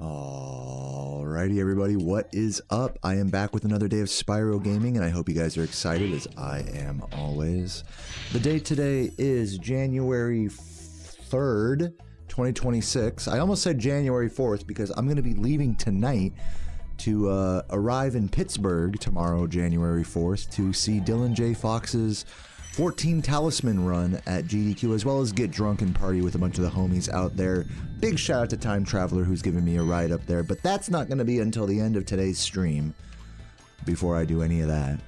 Alrighty, everybody, what is up? I am back with another day of Spyro gaming, and I hope you guys are excited, as I am always. The date today is January 3rd, 2026. I almost said January 4th because I'm going to be leaving tonight to arrive in Pittsburgh tomorrow, January 4th, to see Dylan J. Fox's 14 Talisman run at GDQ, as well as get drunk and party with a bunch of the homies out there. Big shout out to Time Traveler, who's giving me a ride up there, but that's not going to be until the end of today's stream before I do any of that.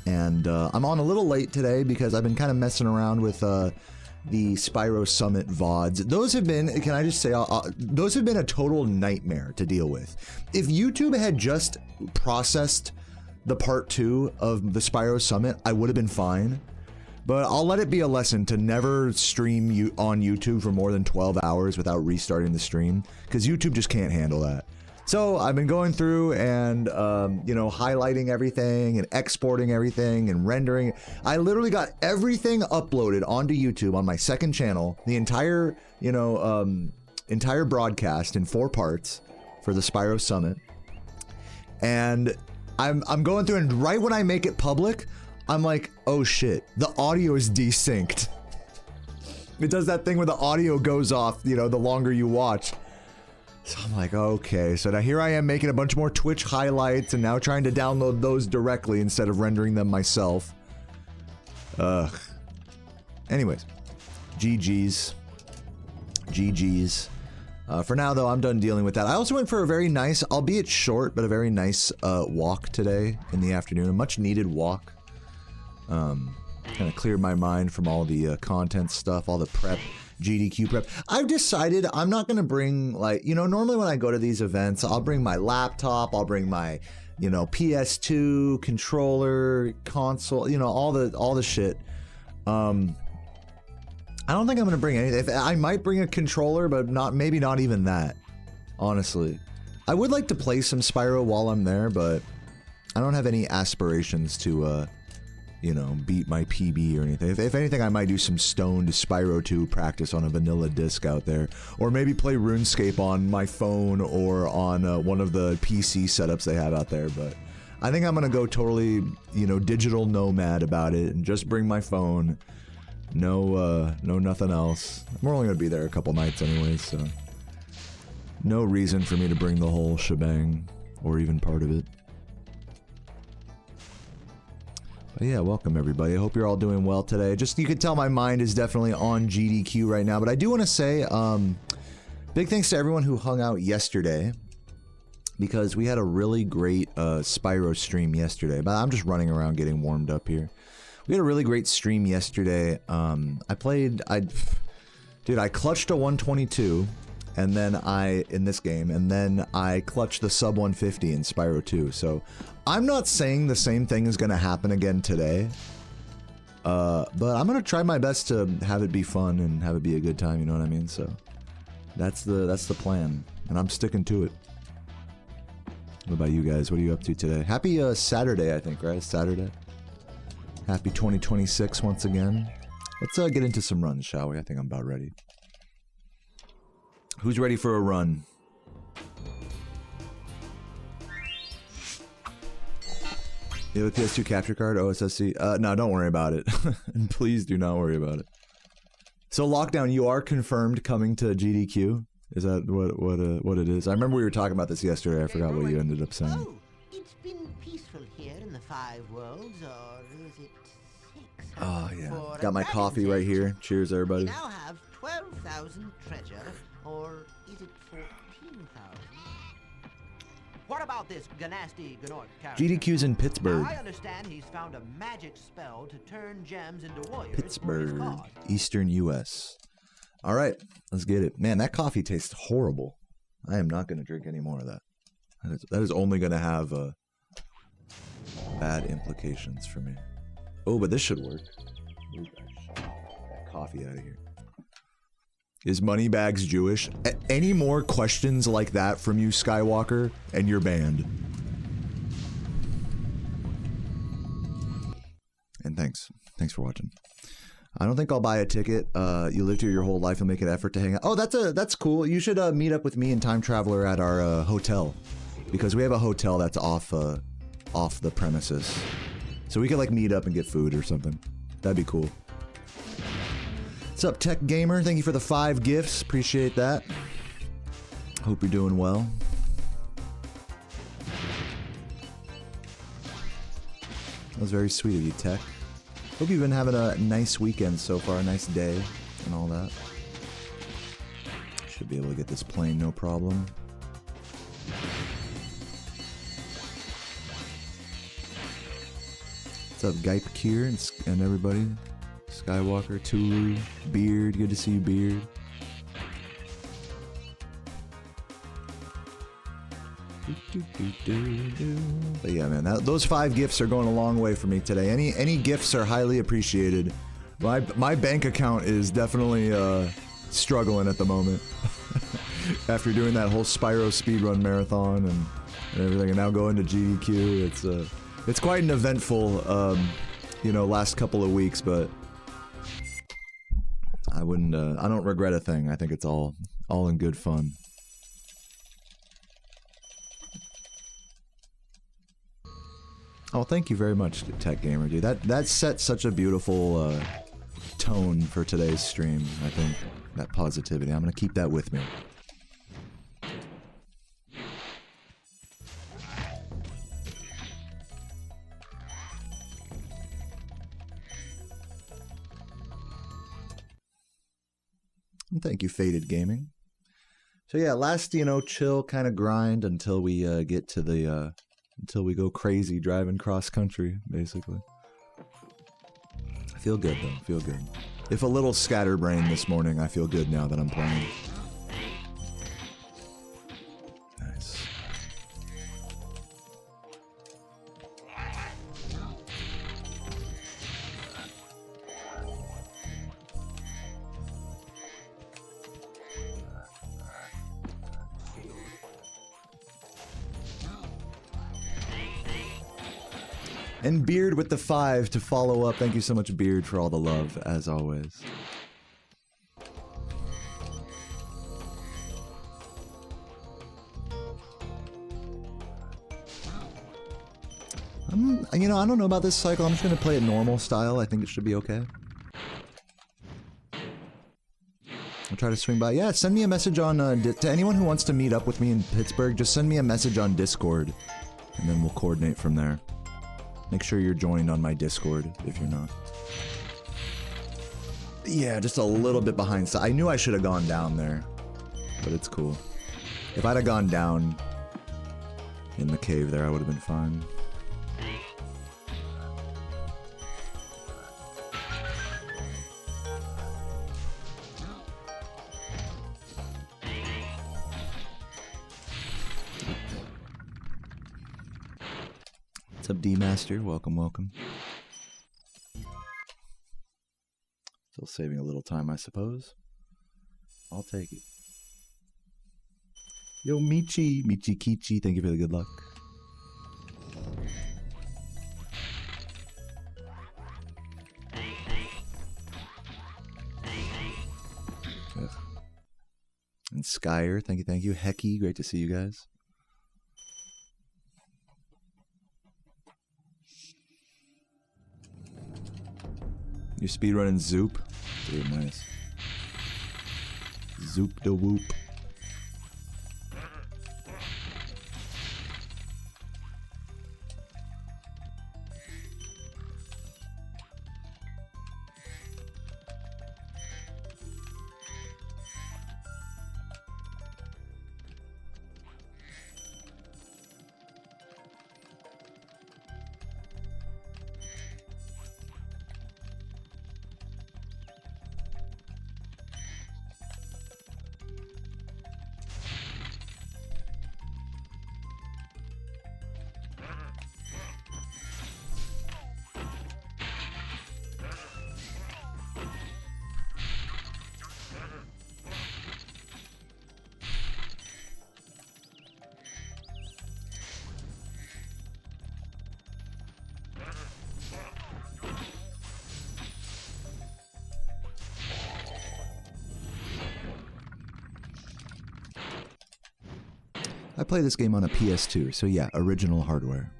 And I'm on a little late today because I've been kind of messing around with the Spyro Summit VODs. Those have been, can I just say, those have been a total nightmare to deal with. If YouTube had just processed the part 2 of the Spyro Summit, I would have been fine. But I'll let it be a lesson to never stream on YouTube for more than 12 hours without restarting the stream, because YouTube just can't handle that. So I've been going through and, you know, highlighting everything and exporting everything and rendering. I literally got everything uploaded onto YouTube on my second channel, the entire, you know, entire broadcast in 4 parts for the Spyro Summit. And I'm going through, and right when I make it public, I'm like, oh shit, the audio is desynced. It does that thing where the audio goes off, you know, the longer you watch. So I'm like, okay, so now here I am making a bunch more Twitch highlights and now trying to download those directly instead of rendering them myself. Anyways, GG's. GG's. For now, though, I'm done dealing with that. I also went for a very nice, albeit short, but a very nice walk today in the afternoon. A much-needed walk. Kind of cleared my mind from all the content stuff, all the prep, GDQ prep. I've decided I'm not going to bring, like, you know, normally when I go to these events, I'll bring my laptop, I'll bring my, you know, PS2, controller, console, you know, all the shit. I don't think I'm gonna bring anything. I might bring a controller, but maybe not even that, honestly. I would like to play some Spyro while I'm there, but I don't have any aspirations to, you know, beat my PB or anything. If anything, I might do some stoned Spyro 2 practice on a vanilla disc out there, or maybe play RuneScape on my phone or on one of the PC setups they have out there, but I think I'm gonna go totally, you know, digital nomad about it and just bring my phone. No nothing else. We're only gonna be there a couple nights anyways, so no reason for me to bring the whole shebang, or even part of it. But yeah, welcome everybody. I hope you're all doing well today. Just, you can tell my mind is definitely on GDQ right now, but I do want to say, big thanks to everyone who hung out yesterday, because we had a really great Spyro stream yesterday. But I'm just running around getting warmed up here. We had a really great stream yesterday. I clutched a 122, and then in this game, and then I clutched the sub 150 in Spyro 2. So I'm not saying the same thing is gonna happen again today, but I'm gonna try my best to have it be fun and have it be a good time. You know what I mean? So that's the plan, and I'm sticking to it. What about you guys? What are you up to today? Happy Saturday, I think, right? It's Saturday. Happy 2026 once again. Let's get into some runs, shall we? I think I'm about ready. Who's ready for a run? You have a PS2 capture card, OSSC? No, don't worry about it. And please do not worry about it. So Lockdown, you are confirmed coming to GDQ? Is that what it is? I remember we were talking about this yesterday. I forgot what you ended up saying. Oh, it's been peaceful here in the 5 worlds, or is it 6? Oh yeah, got my coffee right here. Cheers, everybody. We now have 12,000 treasure, or is it 14,000? What about this Ganasty Gnork character? GDQ's in Pittsburgh. Now, I understand he's found a magic spell to turn gems into warriors. Pittsburgh, Eastern US. All right, let's get it. Man, that coffee tastes horrible. I am not going to drink any more of that. That is only going to have bad implications for me. Oh, but this should work. Ooh, gosh. That coffee out of here. Is Moneybags Jewish? Any more questions like that from you, Skywalker, and you're banned. And thanks for watching. I don't think I'll buy a ticket. You lived here your whole life and make an effort to hang out. Oh, that's cool. You should meet up with me and Time Traveler at our hotel, because we have a hotel that's off the premises, so we could like meet up and get food or something. That'd be cool. What's up, Tech Gamer? Thank you for the 5 gifts. Appreciate that. Hope you're doing well. That was very sweet of you, Tech. Hope you've been having a nice weekend so far, a nice day, and all that. Should be able to get this plane, no problem. What's up, Gype Kier and everybody? Skywalker, Tulu, Beard, good to see you, Beard. But yeah, man, those 5 gifts are going a long way for me today. Any gifts are highly appreciated. My bank account is definitely struggling at the moment. After doing that whole Spyro speedrun marathon and everything, and now going to GDQ, it's quite an eventful, you know, last couple of weeks. But I don't regret a thing. I think it's all in good fun. Oh, thank you very much, Tech Gamer, dude. That set such a beautiful tone for today's stream. I think that positivity. I'm gonna keep that with me. And thank you, Faded Gaming. So yeah, last, you know, chill kind of grind until we get to the until we go crazy driving cross country, basically. I feel good though, feel good. If a little scatterbrained this morning, I feel good now that I'm playing. Nice. And Beard with the 5 to follow up. Thank you so much, Beard, for all the love, as always. You know, I don't know about this cycle. I'm just gonna play it normal style. I think it should be okay. I'll try to swing by. Yeah, send me a message on, to anyone who wants to meet up with me in Pittsburgh, just send me a message on Discord, and then we'll coordinate from there. Make sure you're joined on my Discord if you're not. Yeah, just a little bit behind. So I knew I should have gone down there, but it's cool. If I'd have gone down in the cave there, I would have been fine. What's up, D-Master? Welcome, welcome. Still saving a little time, I suppose. I'll take it. Yo, Michi Kichi, thank you for the good luck. Ugh. And Skyer, thank you. Hecky, great to see you guys. You're speedrunning Zoop? Dude, nice. Zoop da whoop. I play this game on a PS2, so yeah, original hardware.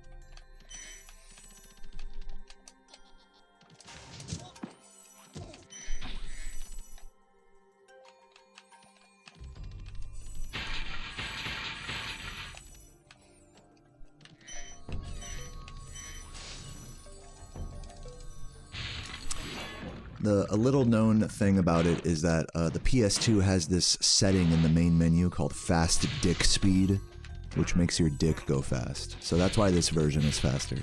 A little known thing about it is that the PS2 has this setting in the main menu called fast dick speed, which makes your dick go fast. So that's why this version is faster.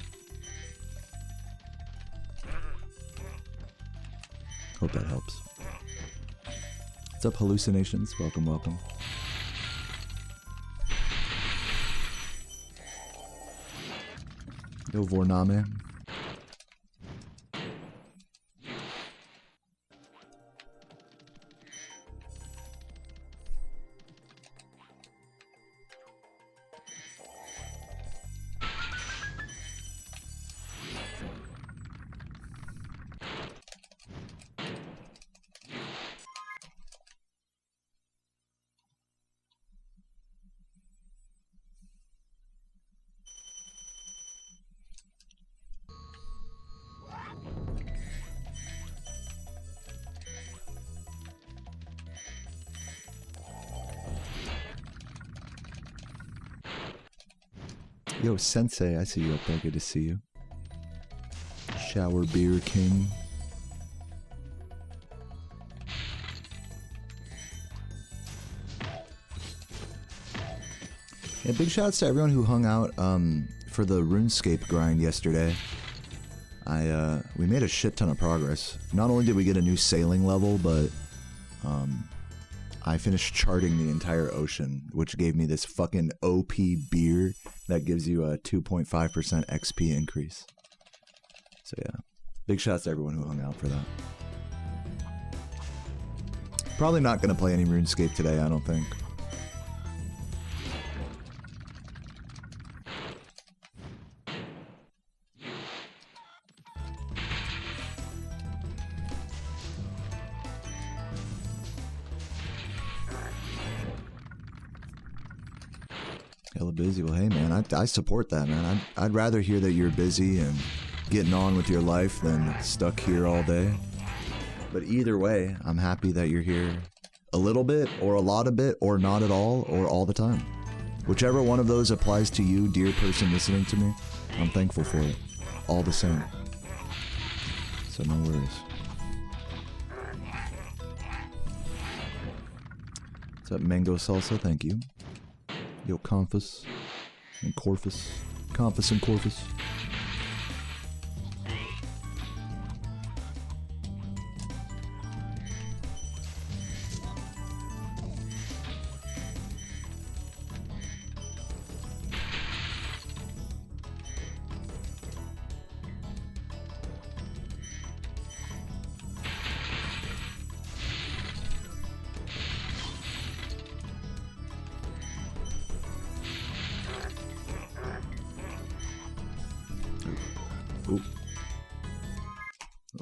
Hope that helps. What's up, hallucinations? Welcome, welcome. Yo, Vorname. Yo, Sensei, I see you up there. Good to see you. Shower Beer King. Yeah, big shouts to everyone who hung out for the RuneScape grind yesterday. We made a shit ton of progress. Not only did we get a new sailing level, but I finished charting the entire ocean, which gave me this fucking OP beer that gives you a 2.5% XP increase. So yeah, big shouts to everyone who hung out for that. Probably not going to play any RuneScape today, I don't think. Hella busy. Well, hey man, I support that, man. I'd rather hear that you're busy and getting on with your life than stuck here all day. But either way, I'm happy that you're here a little bit, or a lot of bit, or not at all, or all the time. Whichever one of those applies to you, dear person listening to me, I'm thankful for it. All the same. So no worries. What's up, Mango Salsa? Thank you. Yo, Confus and Corfus. Confus and Corfus.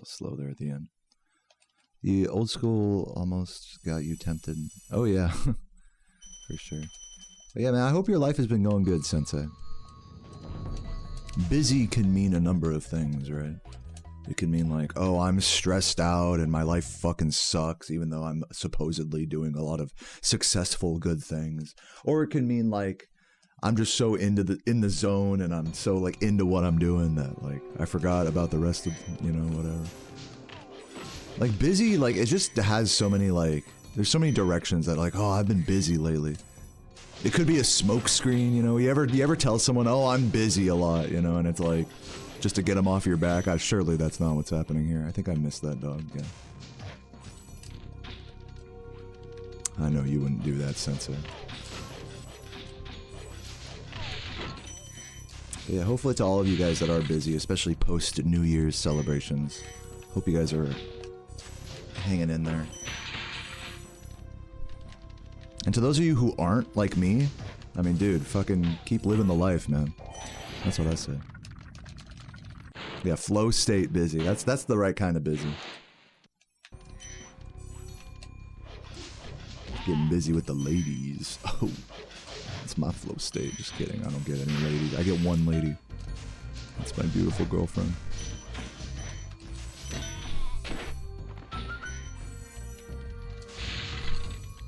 Slow there at the end. The old school almost got you tempted. Oh yeah, for sure. But yeah, man, I hope your life has been going good, Sensei. Busy can mean a number of things, right? It can mean like, oh, I'm stressed out and my life fucking sucks, even though I'm supposedly doing a lot of successful good things. Or it can mean like, I'm just so in the zone and I'm so like into what I'm doing that like I forgot about the rest of, you know, whatever. Like busy, like it just has so many like, there's so many directions that like, oh, I've been busy lately. It could be a smoke screen, you know. You ever tell someone, oh, I'm busy a lot, you know, and it's like just to get them off your back. Surely that's not what's happening here. I think I missed that dog. Yeah. I know you wouldn't do that, Sensei. But yeah, hopefully to all of you guys that are busy, especially post New Year's celebrations. Hope you guys are hanging in there. And to those of you who aren't like me, I mean, dude, fucking keep living the life, man. That's what I say. Yeah, flow state busy. That's the right kind of busy. Getting busy with the ladies. Oh, That's my flow state. Just kidding. I don't get any ladies. I get one lady. That's my beautiful girlfriend.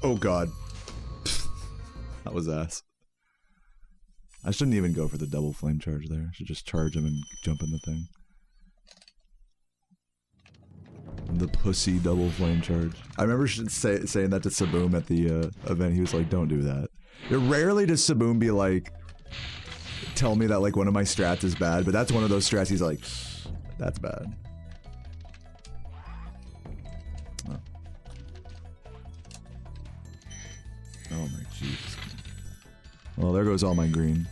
Oh god. That was ass. I shouldn't even go for the double flame charge there. I should just charge him and jump in the thing. The pussy double flame charge. I remember saying that to Saboom at the event. He was like, don't do that. Rarely does Saboom be like, tell me that like one of my strats is bad, but that's one of those strats he's like, that's bad. Oh, oh my jeez. Well, there goes all my green.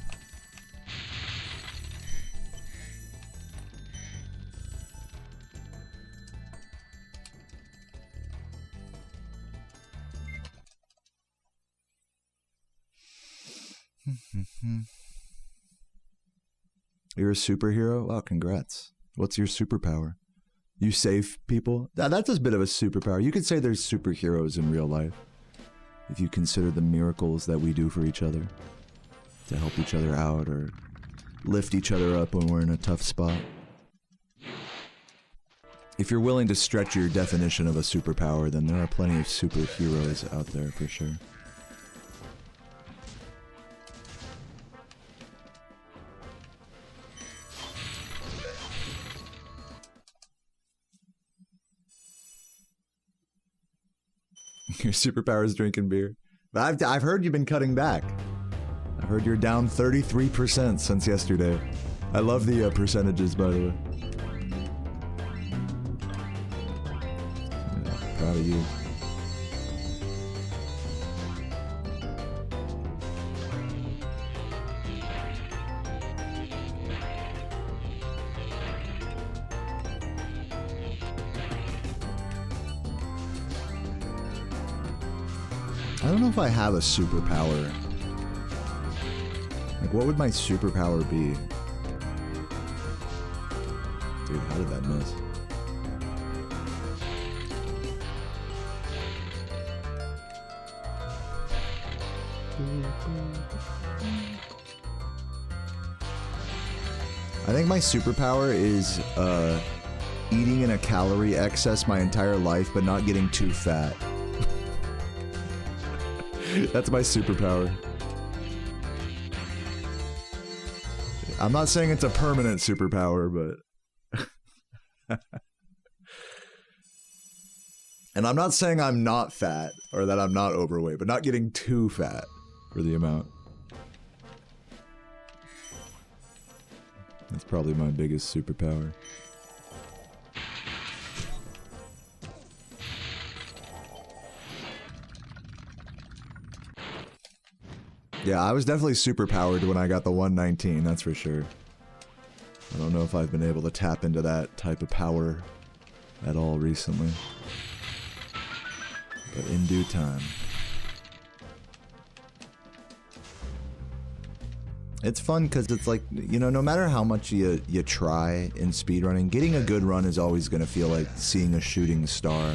You're a superhero? Wow, congrats. What's your superpower? You save people? That's a bit of a superpower. You could say there's superheroes in real life. If you consider the miracles that we do for each other. To help each other out or lift each other up when we're in a tough spot. If you're willing to stretch your definition of a superpower, then there are plenty of superheroes out there for sure. Your superpower is drinking beer. But I've heard you've been cutting back. I heard you're down 33% since yesterday. I love the percentages, by the way. Yeah, proud of you. I don't know if I have a superpower. Like, what would my superpower be? Dude, how did that miss? I think my superpower is eating in a calorie excess my entire life, but not getting too fat. That's my superpower. I'm not saying it's a permanent superpower, but... And I'm not saying I'm not fat, or that I'm not overweight, but not getting too fat for the amount. That's probably my biggest superpower. Yeah, I was definitely superpowered when I got the 119, that's for sure. I don't know if I've been able to tap into that type of power at all recently. But in due time. It's fun because it's like, you know, no matter how much you try in speedrunning, getting a good run is always going to feel like seeing a shooting star.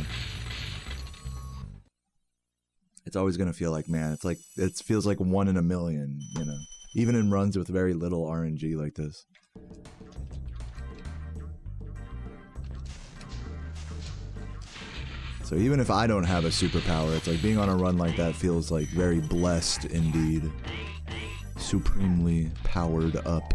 It's always going to feel like, man, it's like, it feels like 1 in a million, you know, even in runs with very little RNG like this. So even if I don't have a superpower, it's like being on a run like that feels like very blessed indeed. Supremely powered up.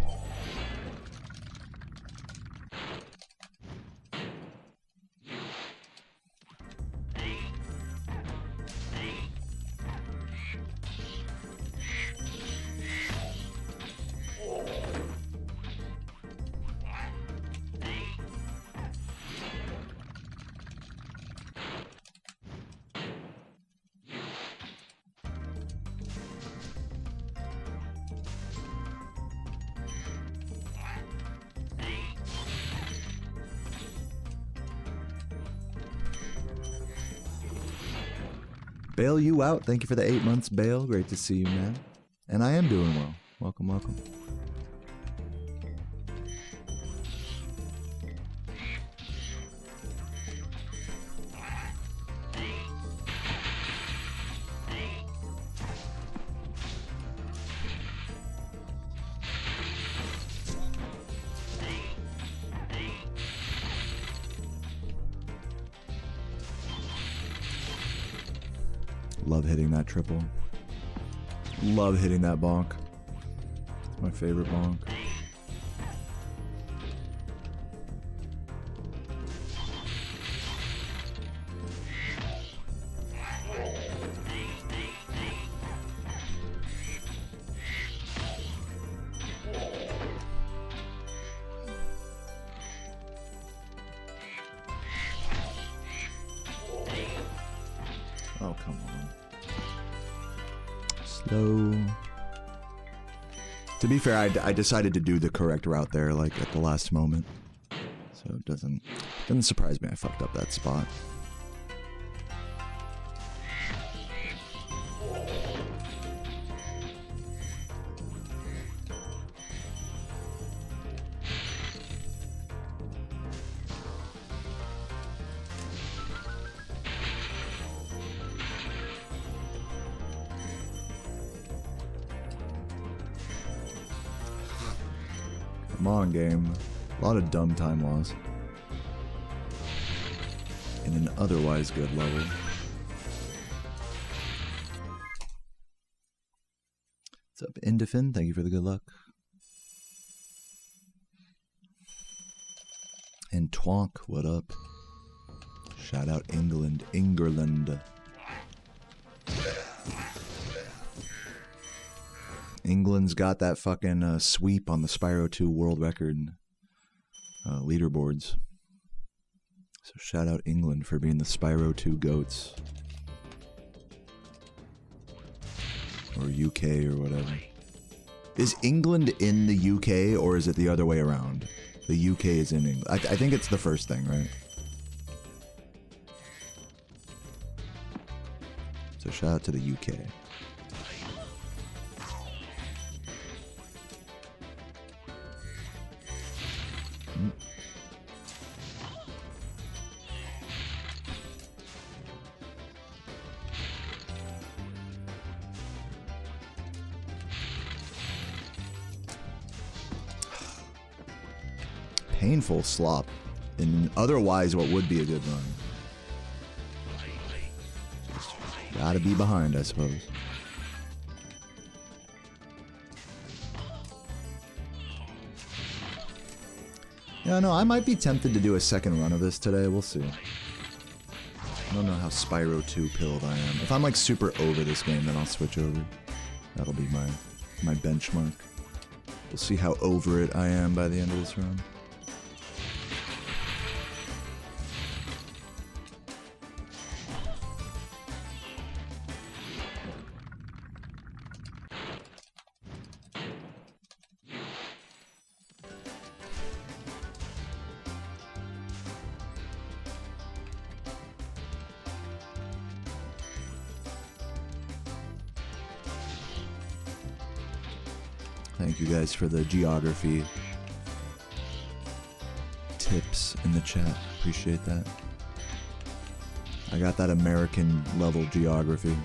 Bail you out. Thank you for the 8 months, Bail. Great to see you, man. And I am doing well. Welcome, welcome. Love hitting that triple. Love hitting that bonk. It's my favorite bonk. Oh, come on. Slow. To be fair, I decided to do the correct route there, like, at the last moment. So it doesn't surprise me I fucked up that spot. Come on, game. A lot of dumb time loss. In an otherwise good level. What's up, Indifin? Thank you for the good luck. And Twonk, what up? Shout out England. England's got that fucking sweep on the Spyro 2 world record leaderboards. So shout out England for being the Spyro 2 GOATs. Or UK or whatever. Is England in the UK or is it the other way around? The UK is in England. I think it's the first thing, right? So shout out to the UK. Painful slop in otherwise what would be a good run. Just gotta be behind, I suppose. Yeah, no, I might be tempted to do a second run of this today. We'll see. I don't know how Spyro 2 pilled I am. If I'm like super over this game, then I'll switch over. That'll be my benchmark. We'll see how over it I am by the end of this run. Thank you guys for the geography tips in the chat. Appreciate that. I got that American level geography.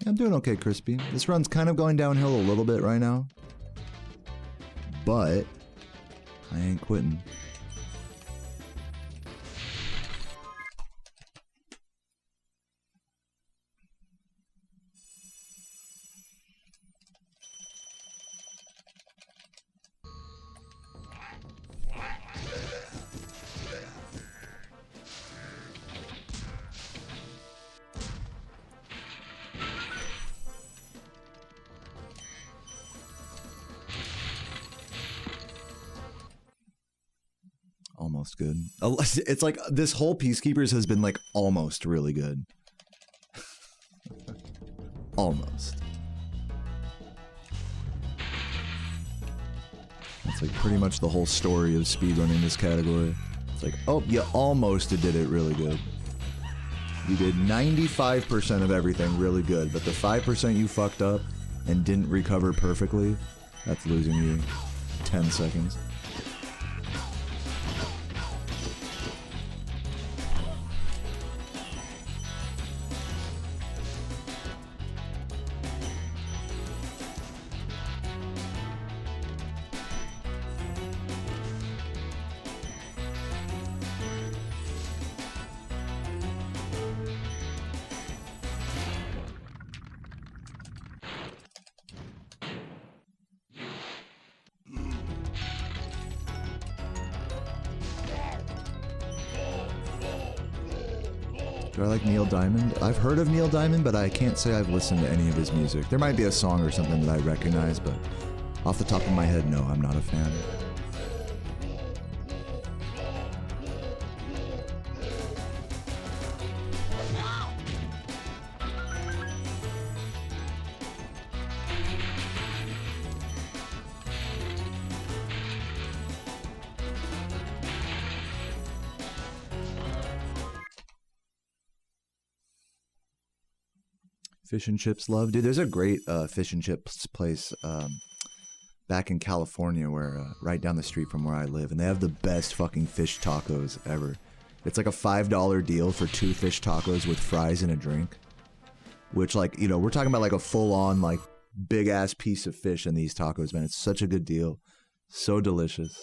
I'm doing okay, Crispy. This run's kind of going downhill a little bit right now. But I ain't quitting. Almost good. It's like this whole Peacekeepers has been like almost really good. Almost. That's like pretty much the whole story of speedrunning this category. It's like, oh, you almost did it really good. You did 95% of everything really good, but the 5% you fucked up and didn't recover perfectly, that's losing you 10 seconds. Do I like Neil Diamond? I've heard of Neil Diamond, but I can't say I've listened to any of his music. There might be a song or something that I recognize, but off the top of my head, no, I'm not a fan. Fish and chips love. Dude, there's a great fish and chips place back in California where right down the street from where I live, and they have the best fucking fish tacos ever. It's like a $5 deal for 2 fish tacos with fries and a drink. Which, like, you know, we're talking about like a full-on, like, big-ass piece of fish in these tacos, man. It's such a good deal. So delicious.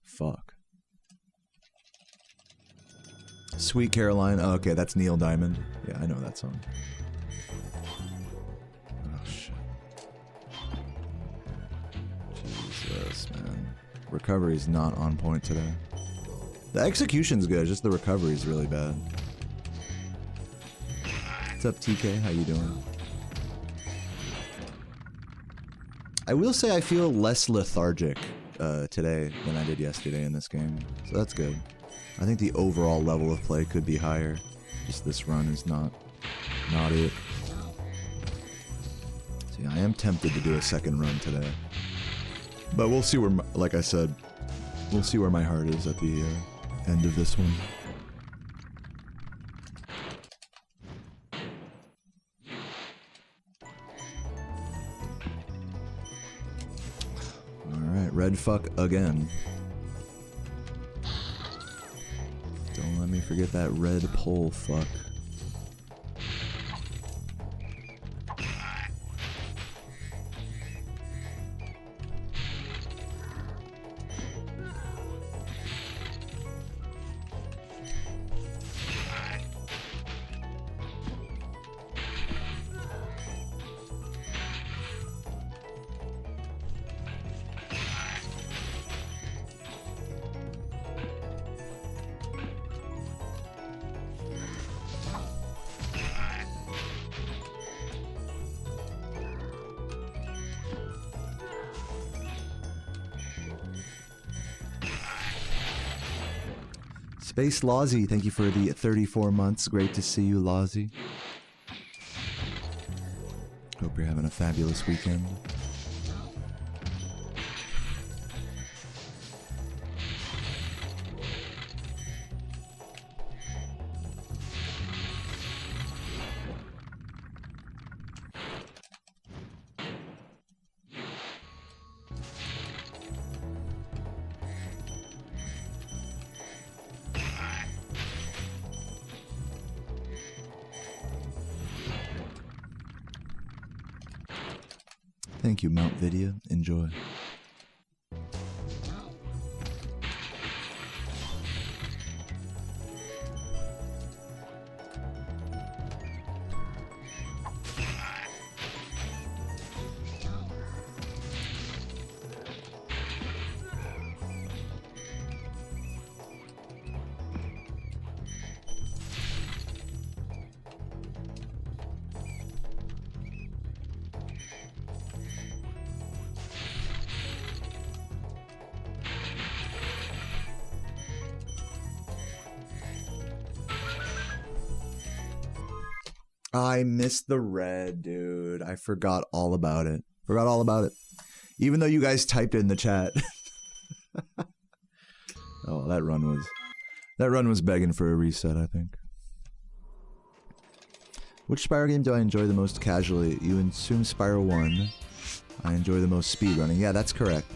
Fuck. Sweet Caroline. Oh, okay, that's Neil Diamond. Yeah, I know that song. Jesus, man. Recovery's not on point today. The execution's good, just the recovery's really bad. What's up, TK? How you doing? I will say I feel less lethargic today than I did yesterday in this game, so that's good. I think the overall level of play could be higher. Just this run is not it. So yeah, I am tempted to do a second run today. But we'll see where, like I said, we'll see where my heart is at the end of this one. Alright, red fuck again. Don't let me forget that red pole fuck. Space Lawsy, thank you for the 34 months. Great to see you, Lawsy. Hope you're having a fabulous weekend. Thank you, Mount Vidya. Enjoy. I missed the red, dude. I forgot all about it. Forgot all about it. Even though you guys typed it in the chat. Oh, that run was begging for a reset, I think. Which Spyro game do I enjoy the most casually? You assume Spyro 1. I enjoy the most speedrunning. Yeah, that's correct.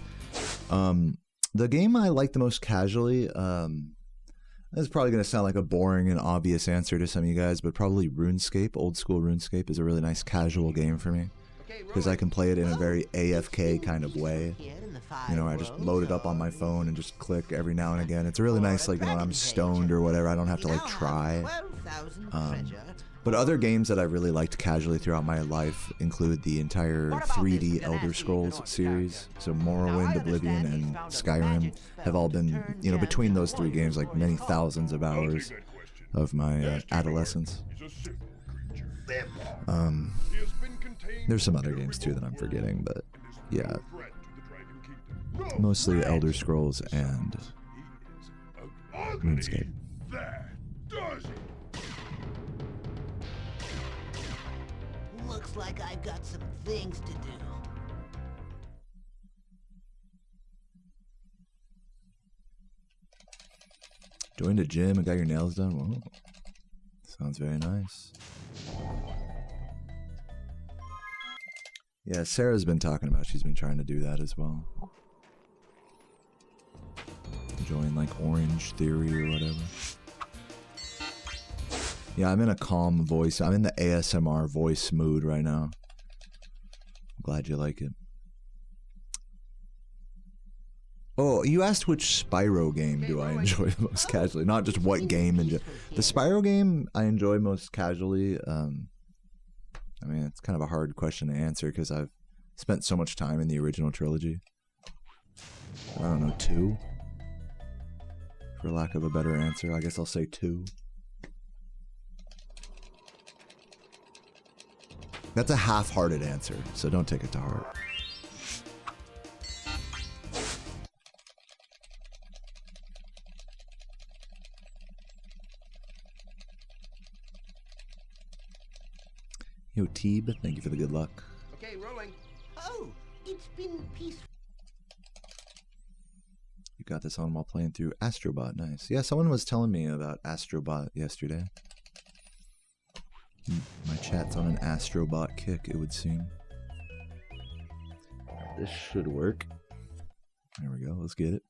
The game I like the most casually, this is probably going to sound like a boring and obvious answer to some of you guys, but probably RuneScape, old school RuneScape, is a really nice casual game for me. Because I can play it in a very AFK kind of way. You know, I just load it up on my phone and just click every now and again. It's really nice, like, you know, when I'm stoned or whatever, I don't have to, like, try. But other games that I really liked casually throughout my life include the entire 3D Elder Scrolls series. So Morrowind, Oblivion, and Skyrim have all been, you know, between those three games, like many thousands of hours of my adolescence. There's some other games too that I'm forgetting, but yeah. Mostly Elder Scrolls and RuneScape. Looks like I've got some things to do. Joined a gym and got your nails done? Whoa. Sounds very nice. Yeah, Sarah's been talking about she's been trying to do that as well. Join like Orange Theory or whatever. Yeah, I'm in a calm voice. I'm in the ASMR voice mood right now. I'm glad you like it. Oh, you asked which Spyro game do I enjoy the most casually, not just what game. The Spyro game I enjoy most casually. I mean, it's kind of a hard question to answer because I've spent so much time in the original trilogy. I don't know, 2? For lack of a better answer, I guess I'll say 2. That's a half-hearted answer, so don't take it to heart. Yo, Teeb, thank you for the good luck. Okay, rolling. Oh, it's been peaceful. You got this on while playing through Astrobot. Nice. Yeah, someone was telling me about Astrobot yesterday. My chat's on an Astrobot kick, it would seem. This should work. There we go, let's get it.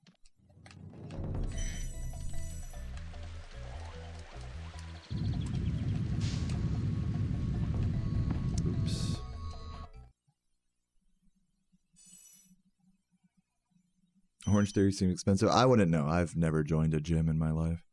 Oops. Orange Theory seems expensive. I wouldn't know. I've never joined a gym in my life.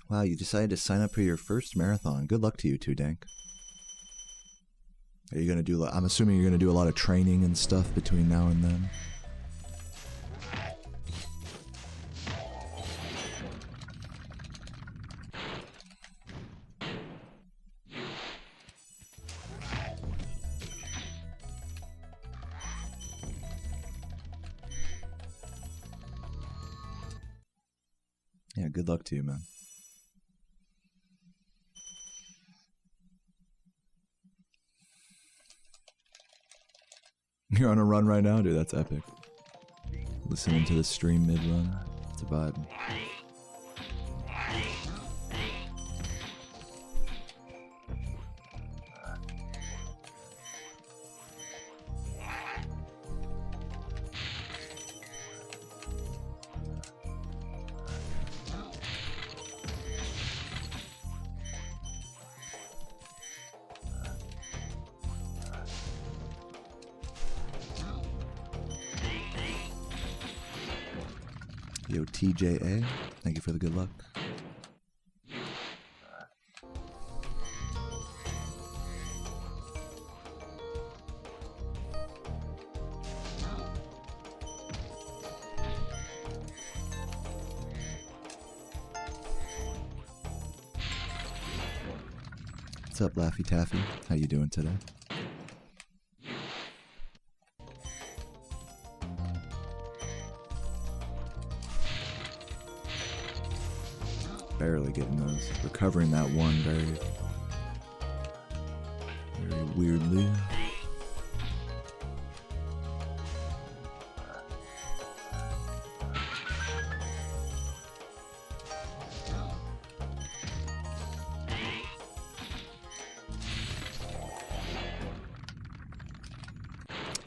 Wow, you decided to sign up for your first marathon. Good luck to you too, Dank. Are you gonna do? I'm assuming you're gonna do a lot of training and stuff between now and then. Yeah, good luck to you, man. You're on a run right now? Dude, that's epic. Listening to the stream mid-run. It's a vibe. Yo, TJA, thank you for the good luck. What's up, Laffy Taffy? How you doing today? Barely getting those. Recovering that one very weirdly.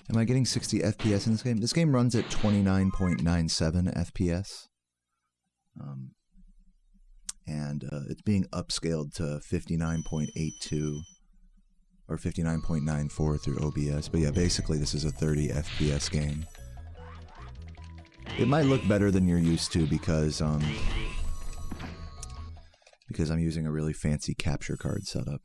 Am I getting 60 FPS in this game? This game runs at 29.97 FPS. And it's being upscaled to 59.82 or 59.94 through OBS. But yeah, basically this is a 30 FPS game. It might look better than you're used to because I'm using a really fancy capture card setup.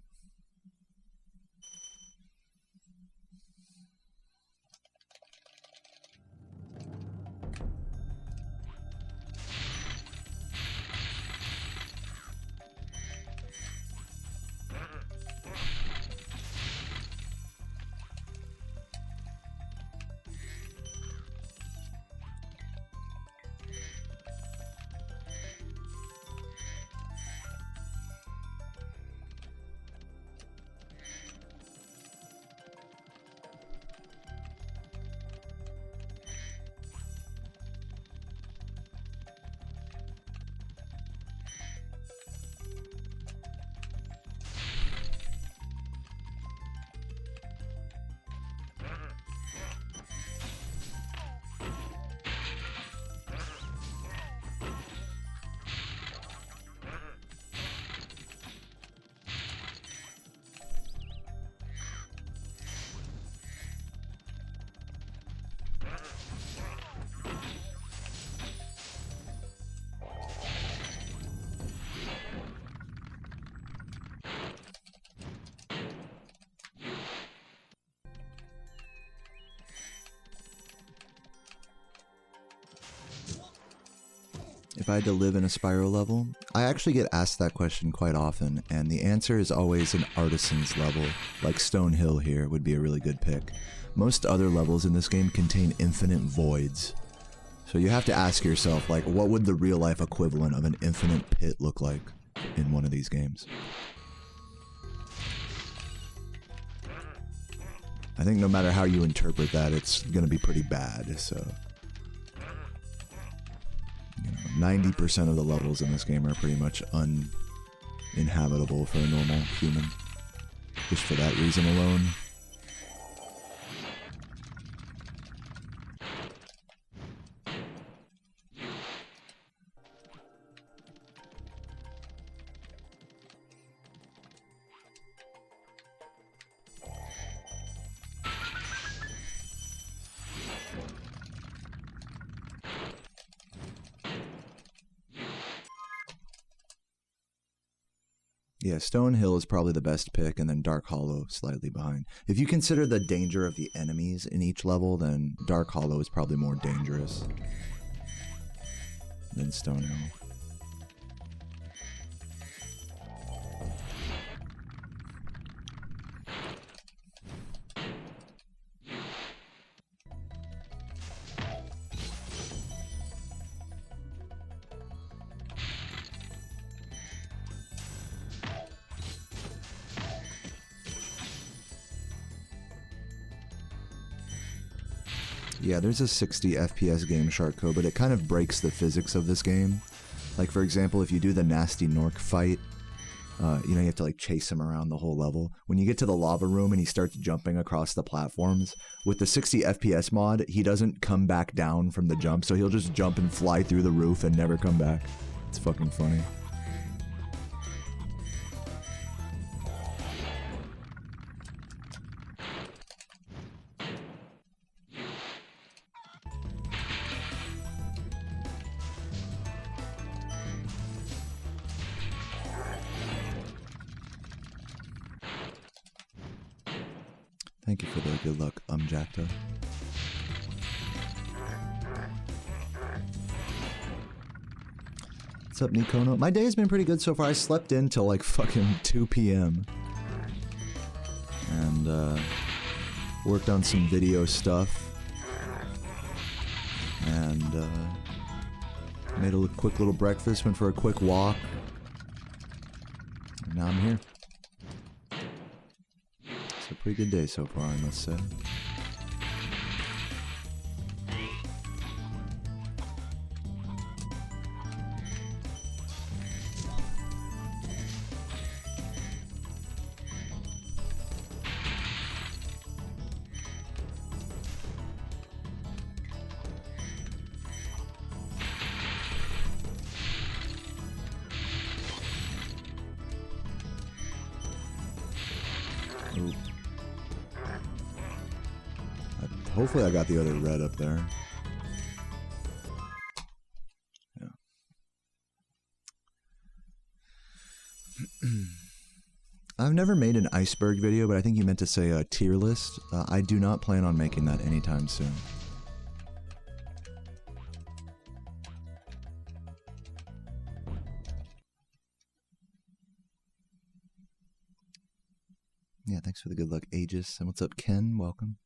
If I had to live in a Spyro level, I actually get asked that question quite often, and the answer is always an artisan's level, like Stone Hill here would be a really good pick. Most other levels in this game contain infinite voids. So you have to ask yourself, like, what would the real-life equivalent of an infinite pit look like in one of these games? I think no matter how you interpret that, it's gonna be pretty bad, so... 90% of the levels in this game are pretty much uninhabitable for a normal human. Just for that reason alone. Yeah, Stone Hill is probably the best pick, and then Dark Hollow slightly behind. If you consider the danger of the enemies in each level, then Dark Hollow is probably more dangerous than Stone Hill. Yeah, there's a 60 FPS game shark code, but it kind of breaks the physics of this game. Like, for example, if you do the Nasty Nork fight, you have to like chase him around the whole level. When you get to the lava room and he starts jumping across the platforms, with the 60 FPS mod, he doesn't come back down from the jump, so he'll just jump and fly through the roof and never come back. It's fucking funny. Thank you for the good luck, Jacto. What's up, Nikono? My day's been pretty good so far. I slept in till like fucking 2 p.m. and worked on some video stuff. And made a quick little breakfast, went for a quick walk. And now I'm here. It's a pretty good day so far, I must say. Hopefully I got the other red up there. Yeah. I've never made an iceberg video, but I think you meant to say a tier list. I do not plan on making that anytime soon. Yeah, thanks for the good luck, Aegis. And what's up, Ken? Welcome.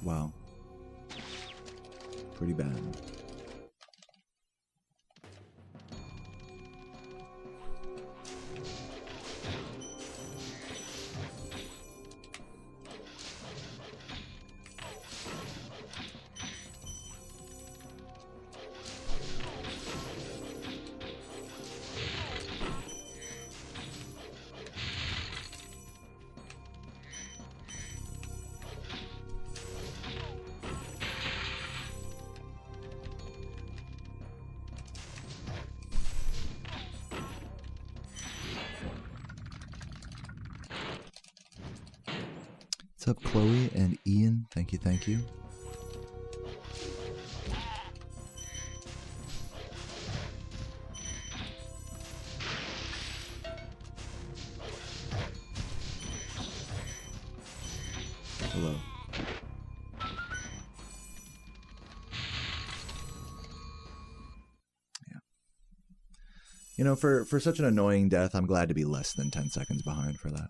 Wow. Pretty bad. What's up, Chloe and Ian? Thank you, thank you. Hello. Yeah. You know, for such an annoying death, I'm glad to be less than 10 seconds behind for that.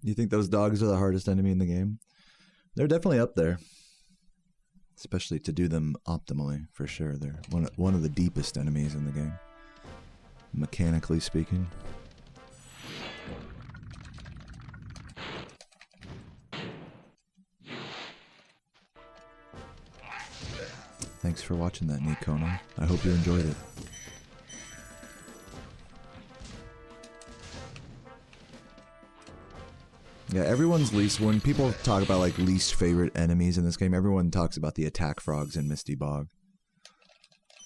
You think those dogs are the hardest enemy in the game? They're definitely up there. Especially to do them optimally, for sure. They're one of the deepest enemies in the game. Mechanically speaking. Thanks for watching that, Nikono. I hope you enjoyed it. Yeah, everyone's least, when people talk about like least favorite enemies in this game, everyone talks about the attack frogs in Misty Bog.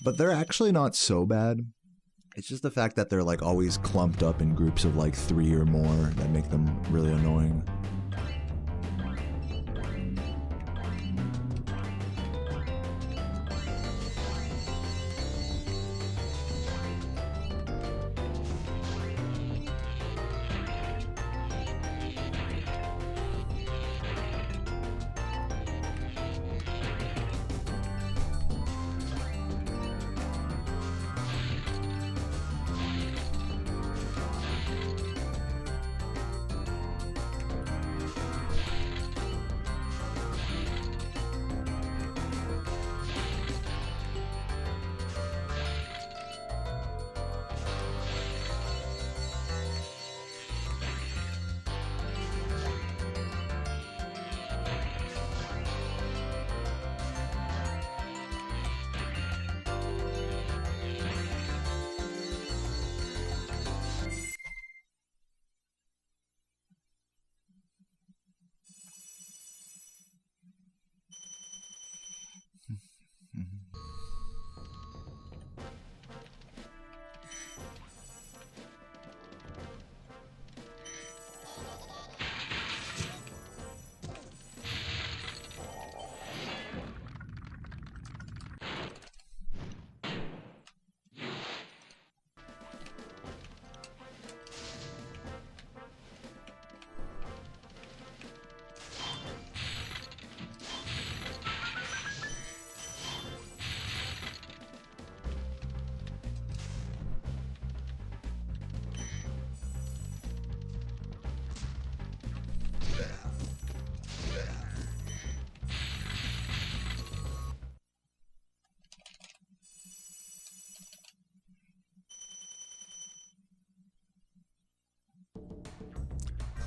But they're actually not so bad. It's just the fact that they're like always clumped up in groups of like 3 or more that make them really annoying.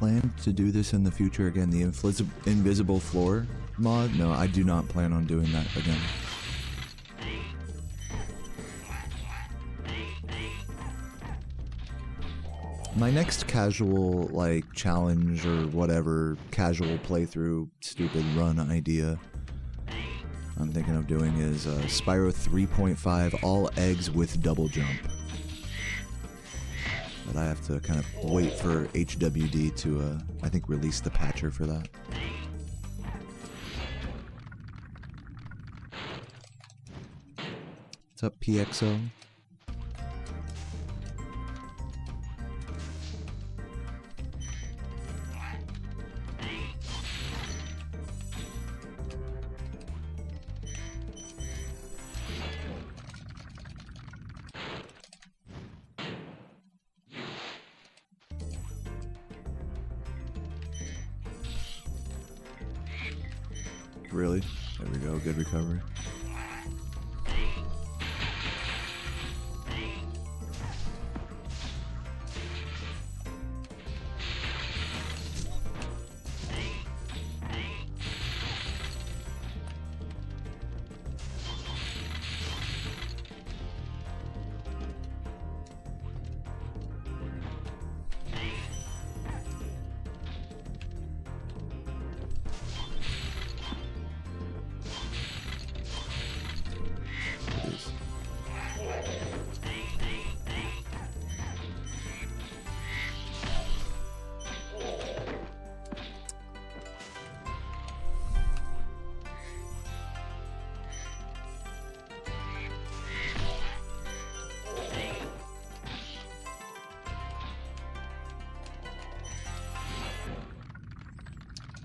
plan to do this in the future again? The invisible floor mod? No, I do not plan on doing that again. My next casual, like, challenge or whatever, casual playthrough, stupid run idea I'm thinking of doing is Spyro 3.5 all eggs with double jump. But I have to kind of wait for HWD to, I think, release the patcher for that. What's up, PXO? Really? There we go, good recovery.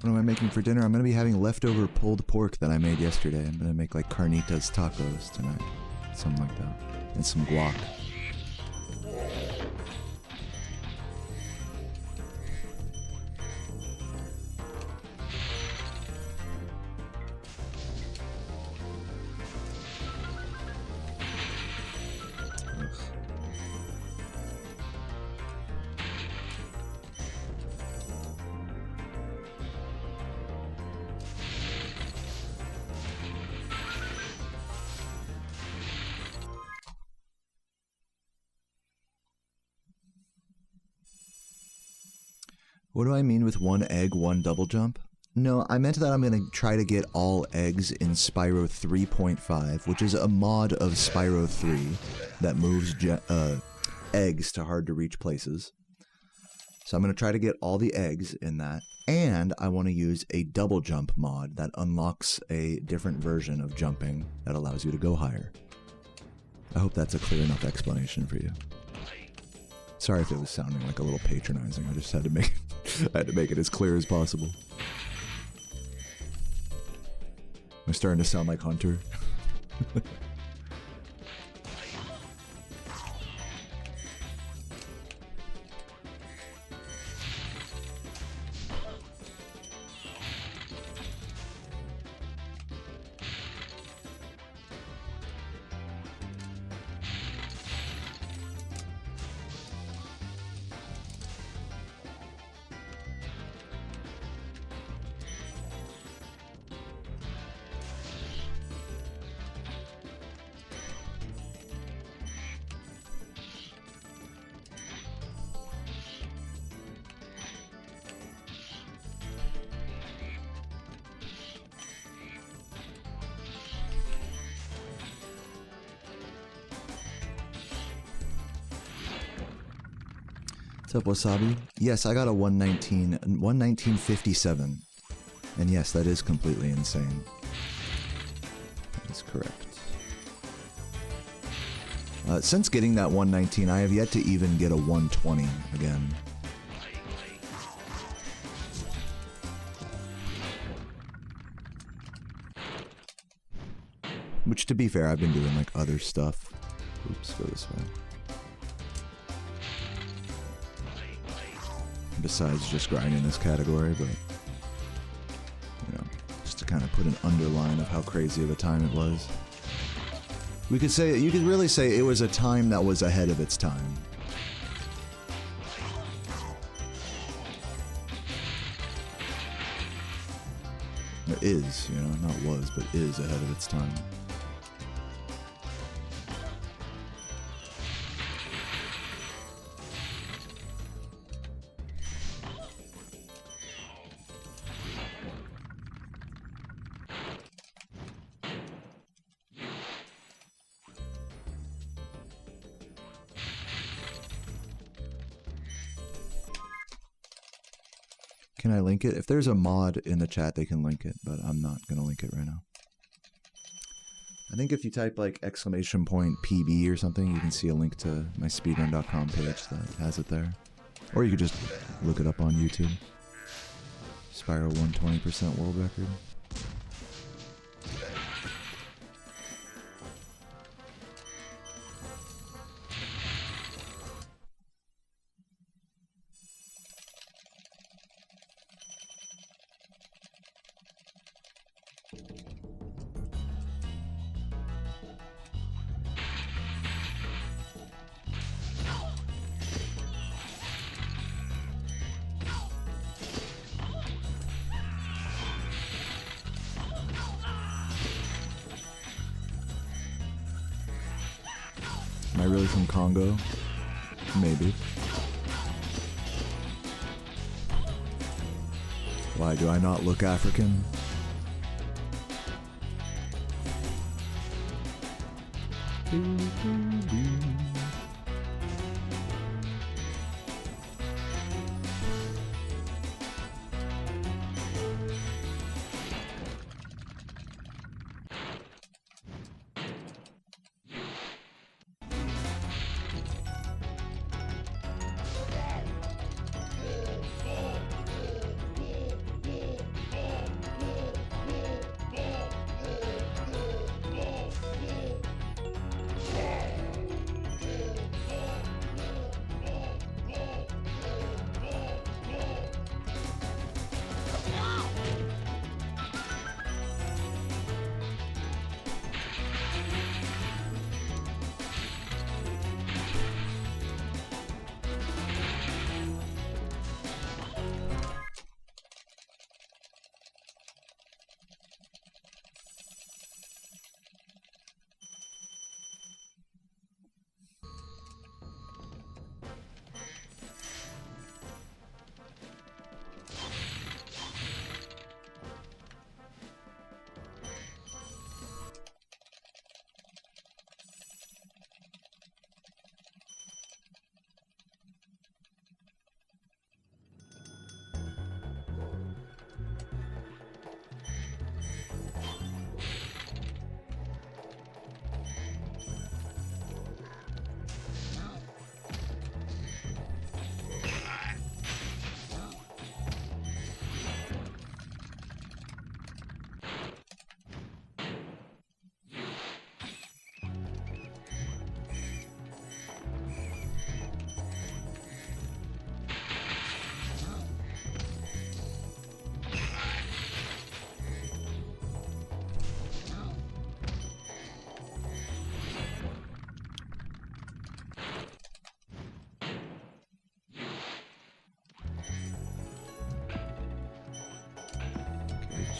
What am I making for dinner? I'm going to be having leftover pulled pork that I made yesterday. I'm going to make like carnitas tacos tonight. Something like that. And some guac. What do I mean with one egg, one double jump? No, I meant that I'm going to try to get all eggs in Spyro 3.5, which is a mod of Spyro 3 that moves eggs to hard-to-reach places. So I'm going to try to get all the eggs in that, and I want to use a double jump mod that unlocks a different version of jumping that allows you to go higher. I hope that's a clear enough explanation for you. Sorry if it was sounding like a little patronizing. I just had to make it as clear as possible. Am I starting to sound like Hunter? What's up, Wasabi? Yes, I got a 119.57. And yes, that is completely insane. That is correct. Since getting that 119, I have yet to even get a 120 again. Which, to be fair, I've been doing like other stuff. Oops, go this way. Besides just grinding this category, but you know, just to kind of put an underline of how crazy of a time it was. We could say, you could really say it was a time that was ahead of its time. It is, you know, not was, but is ahead of its time. Can I link it? If there's a mod in the chat, they can link it, but I'm not going to link it right now. I think if you type like !PB or something, you can see a link to my speedrun.com page that has it there. Or you could just look it up on YouTube. Spyro 120% world record. Am I really from Congo? Maybe. Why do I not look African?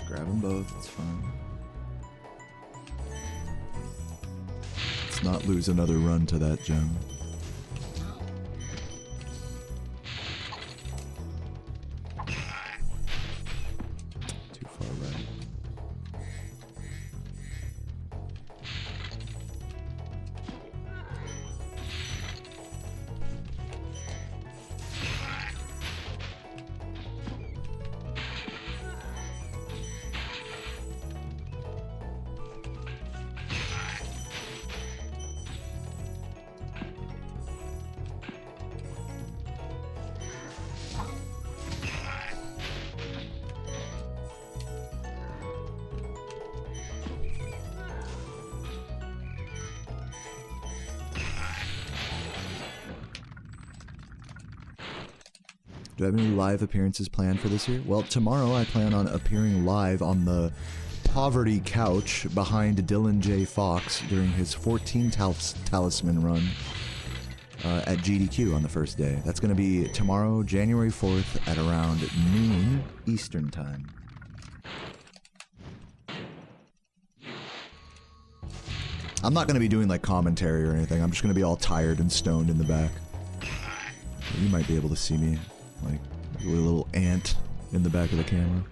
Grab them both, it's fine. Let's not lose another run to that gem. Too far right. Do I have any live appearances planned for this year? Well, tomorrow I plan on appearing live on the poverty couch behind Dylan J. Fox during his 14 talisman run at GDQ on the first day. That's going to be tomorrow, January 4th at around noon Eastern time. I'm not going to be doing like commentary or anything. I'm just going to be all tired and stoned in the back. You might be able to see me like a little ant in the back of the camera.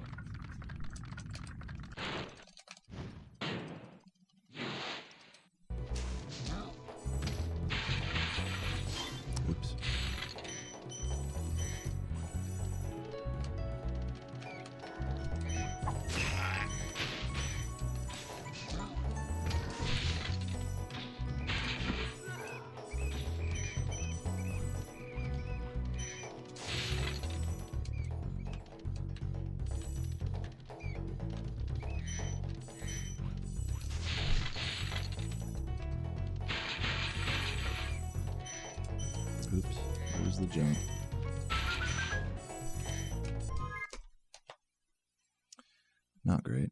Oops. Oops, there's the jump. Not great.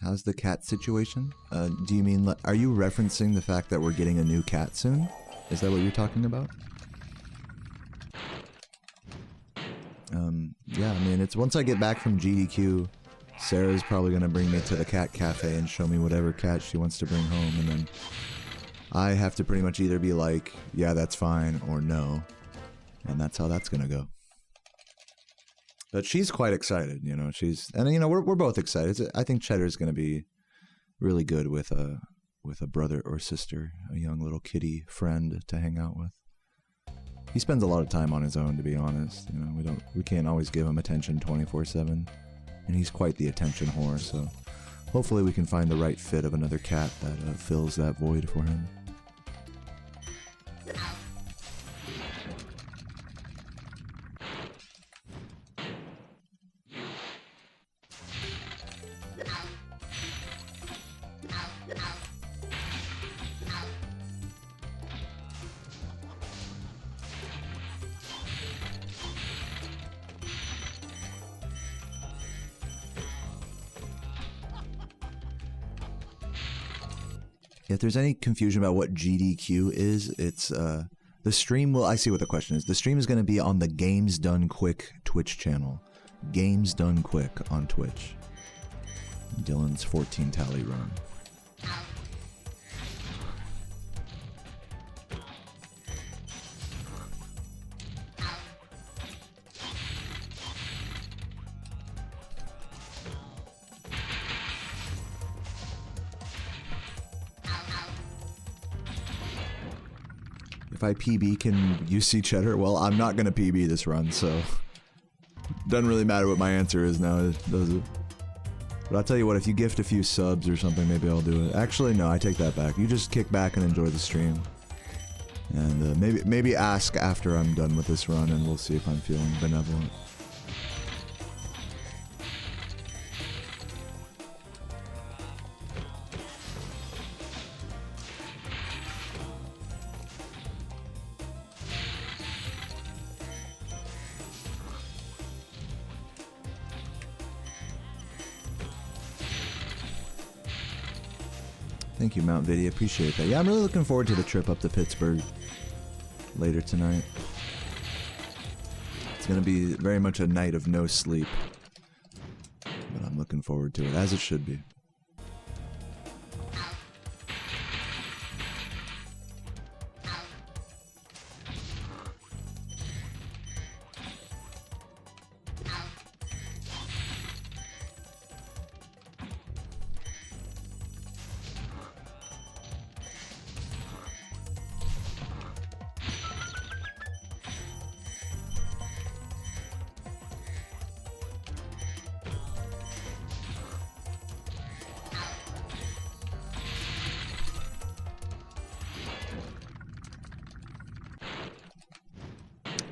How's the cat situation? Do you mean, are you referencing the fact that we're getting a new cat soon? Is that what you're talking about? Yeah, I mean, it's once I get back from GDQ, Sarah's probably gonna bring me to the cat cafe and show me whatever cat she wants to bring home, and then I have to pretty much either be like, yeah, that's fine, or no. And that's how that's gonna go. But she's quite excited, you know, and you know, we're both excited. I think Cheddar's gonna be really good with a brother or sister, a young little kitty friend to hang out with. He spends a lot of time on his own, to be honest. You know, we can't always give him attention 24/7. And he's quite the attention whore, so hopefully we can find the right fit of another cat that fills that void for him. If there's any confusion about what GDQ is, it's the stream will. I see what the question is. The stream is going to be on the Games Done Quick Twitch channel. Games Done Quick on Twitch. Dylan's 14 tally run. If I PB, can you see Cheddar? Well, I'm not going to PB this run, so doesn't really matter what my answer is now, does it? But I'll tell you what, if you gift a few subs or something, maybe I'll do it. Actually, no, I take that back. You just kick back and enjoy the stream. And maybe ask after I'm done with this run, and we'll see if I'm feeling benevolent. Thank you, Mount Vidi. Appreciate that. Yeah, I'm really looking forward to the trip up to Pittsburgh later tonight. It's going to be very much a night of no sleep. But I'm looking forward to it, as it should be.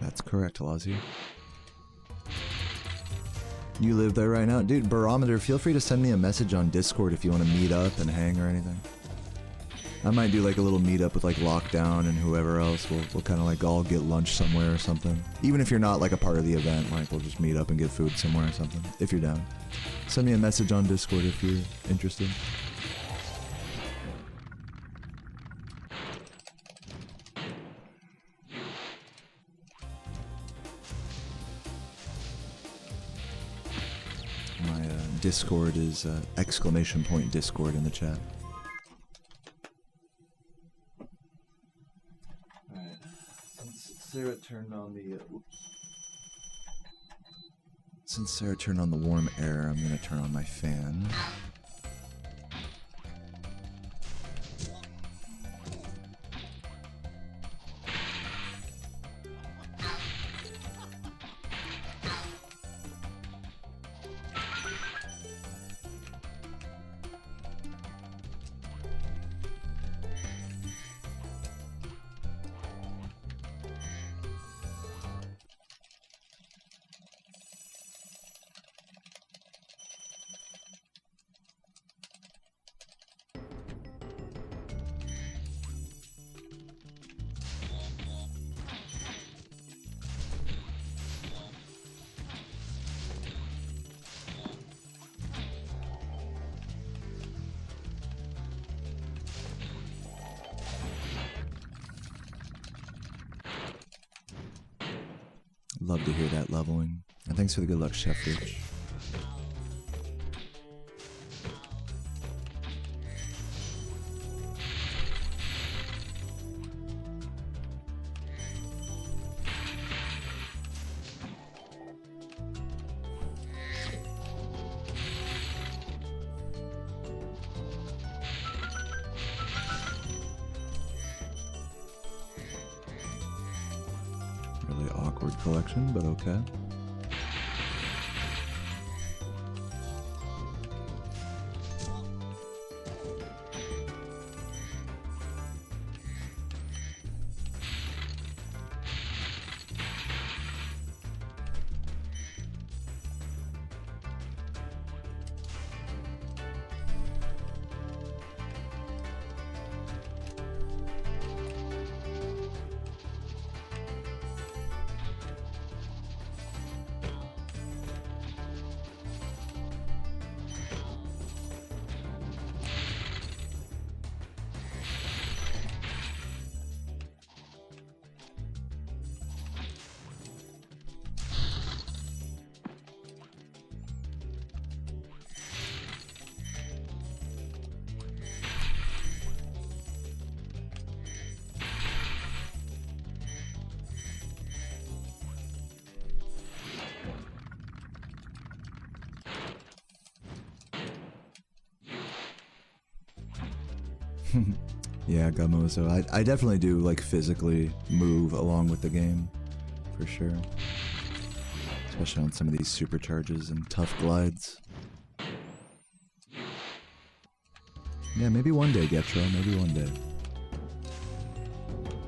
That's correct, Lazio. You live there right now? Dude, Barometer, feel free to send me a message on Discord if you want to meet up and hang or anything. I might do like a little meetup with like Lockdown and whoever else. We'll kind of like all get lunch somewhere or something. Even if you're not like a part of the event, like we'll just meet up and get food somewhere or something, if you're down. Send me a message on Discord if you're interested. Discord is exclamation point Discord in the chat. Alright, since Sarah turned on the warm air, I'm gonna turn on my fan. Love to hear that leveling. And thanks for the good luck, Chef Rich. Really awkward collection, but okay. Yeah, Gamozo. I definitely do like physically move along with the game, for sure. Especially on some of these supercharges and tough glides. Yeah, maybe one day, Getro. Maybe one day.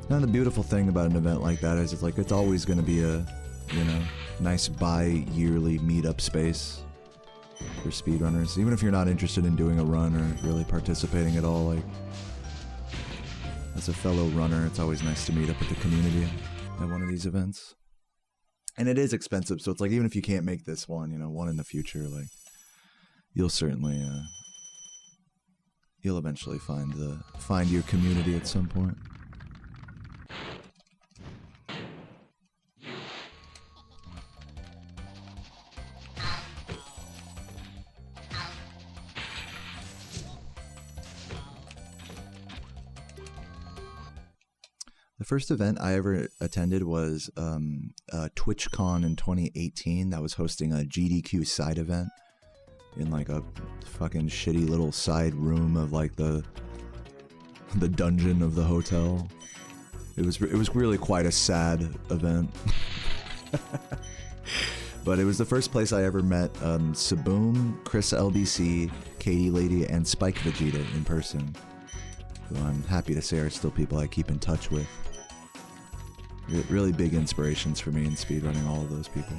Now the beautiful thing about an event like that is it's always going to be a, you know, nice bi-yearly meetup space for speedrunners. Even if you're not interested in doing a run or really participating at all, like, as a fellow runner, it's always nice to meet up with the community at one of these events. And it is expensive, so it's like, even if you can't make this one, you know, one in the future, like, you'll certainly, you'll eventually find your community at some point. The first event I ever attended was TwitchCon in 2018. That was hosting a GDQ side event in like a fucking shitty little side room of like the dungeon of the hotel. It was really quite a sad event. But it was the first place I ever met Saboom, Chris LBC, Katie Lady, and Spike Vegeta in person. So I'm happy to say are still people I keep in touch with. Really big inspirations for me in speedrunning, all of those people.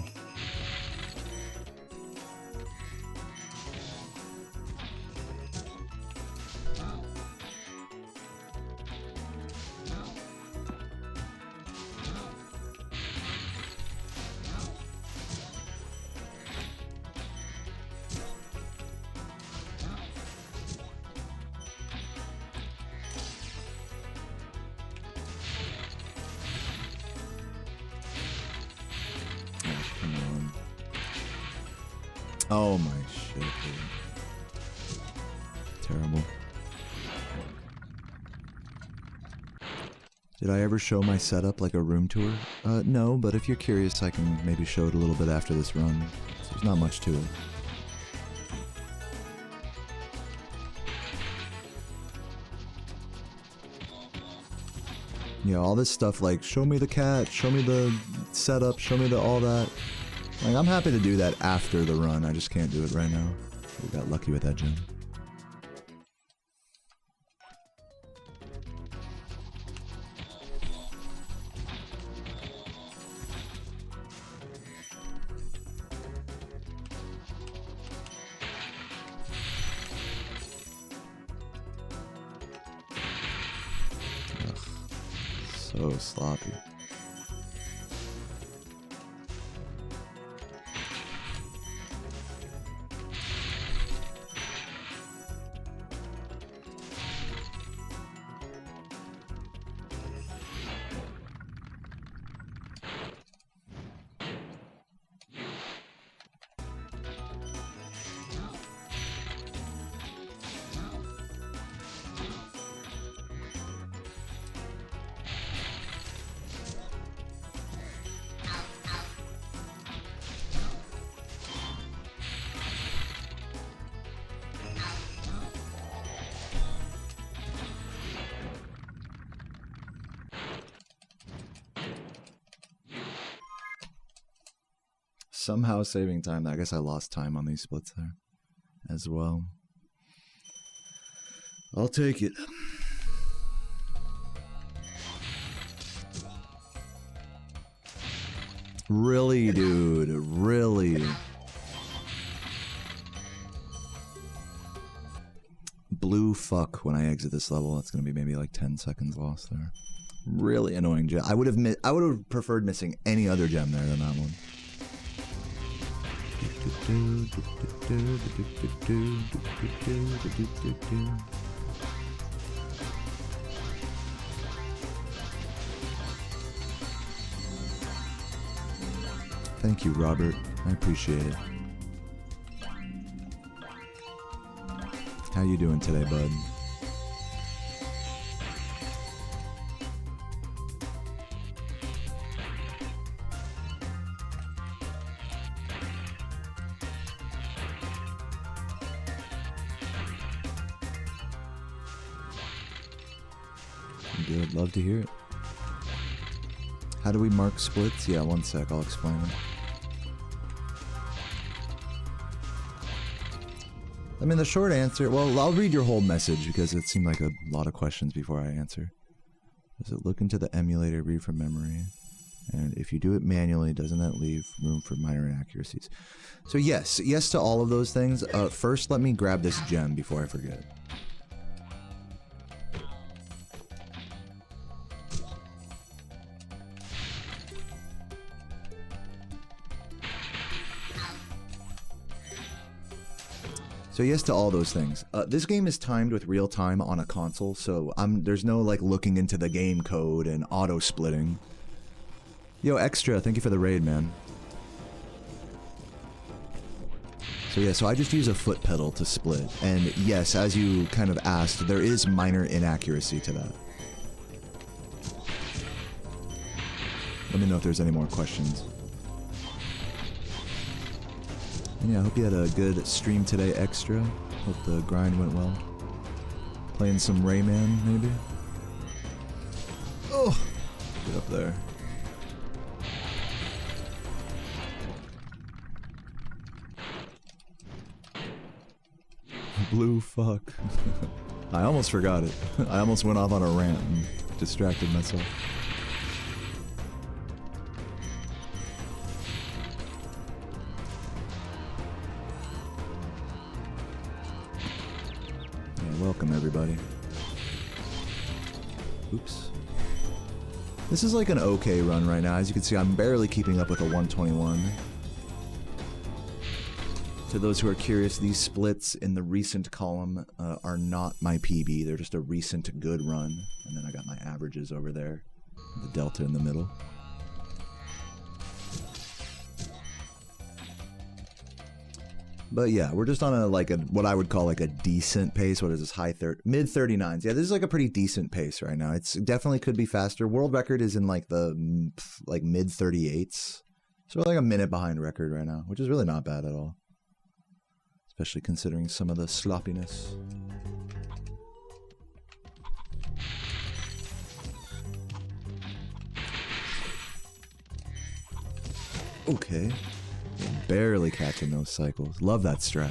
Oh my shit, dude. Terrible. Did I ever show my setup like a room tour? No, but if you're curious, I can maybe show it a little bit after this run. There's not much to it. Yeah, all this stuff like, show me the cat, show me the setup, show me the all that. Like, I'm happy to do that after the run, I just can't do it right now. We got lucky with that gem. So sloppy. Somehow saving time. I guess I lost time on these splits there as well. I'll take it. Really, dude. Really. Blue fuck when I exit this level. That's gonna be maybe like 10 seconds lost there. Really annoying gem. I would have preferred missing any other gem there than that one. Thank you, Robert. I appreciate it. How you doing today, bud? Good, love to hear it. How do we mark splits? Yeah, one sec, I'll explain it. I mean, the short answer, well, I'll read your whole message because it seemed like a lot of questions before I answer. Does it look into the emulator, read from memory? And if you do it manually, doesn't that leave room for minor inaccuracies? So yes to all of those things. First, let me grab this gem before I forget. So yes to all those things. This game is timed with real time on a console, so there's no like looking into the game code and auto splitting. Yo, Extra, thank you for the raid, man. So yeah, so I just use a foot pedal to split, and yes, as you kind of asked, there is minor inaccuracy to that. Let me know if there's any more questions. And yeah, I hope you had a good stream today, Extra. Hope the grind went well. Playing some Rayman, maybe? Oh! Get up there. Blue fuck. I almost forgot it. I almost went off on a rant and distracted myself. Welcome, everybody. Oops. This is like an okay run right now. As you can see, I'm barely keeping up with a 121. To those who are curious, these splits in the recent column are not my PB. They're just a recent good run. And then I got my averages over there. The delta in the middle. But yeah, we're just on a what I would call like a decent pace. What is this? Mid 39s. Yeah, this is like a pretty decent pace right now. It's definitely could be faster. World record is in like the mid 38s. So we're like a minute behind record right now, which is really not bad at all. Especially considering some of the sloppiness. Okay. Barely catching those cycles. Love that strat.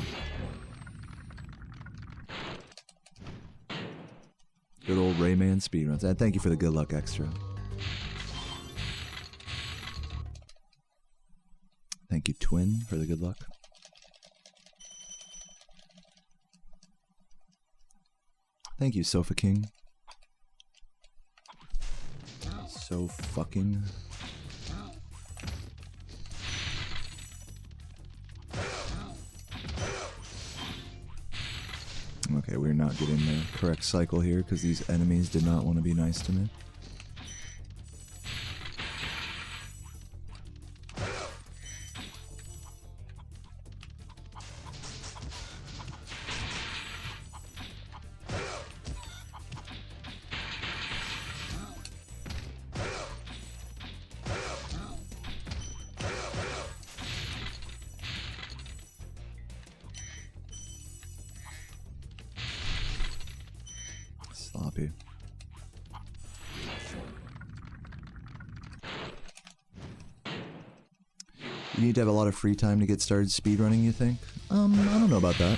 Good old Rayman speedruns. And thank you for the good luck extra. Thank you, Twin, for the good luck. Thank you, Sofa King. So fucking... Okay, we're not getting the correct cycle here because these enemies did not want to be nice to me. Sloppy. You need to have a lot of free time to get started speedrunning, you think? I don't know about that.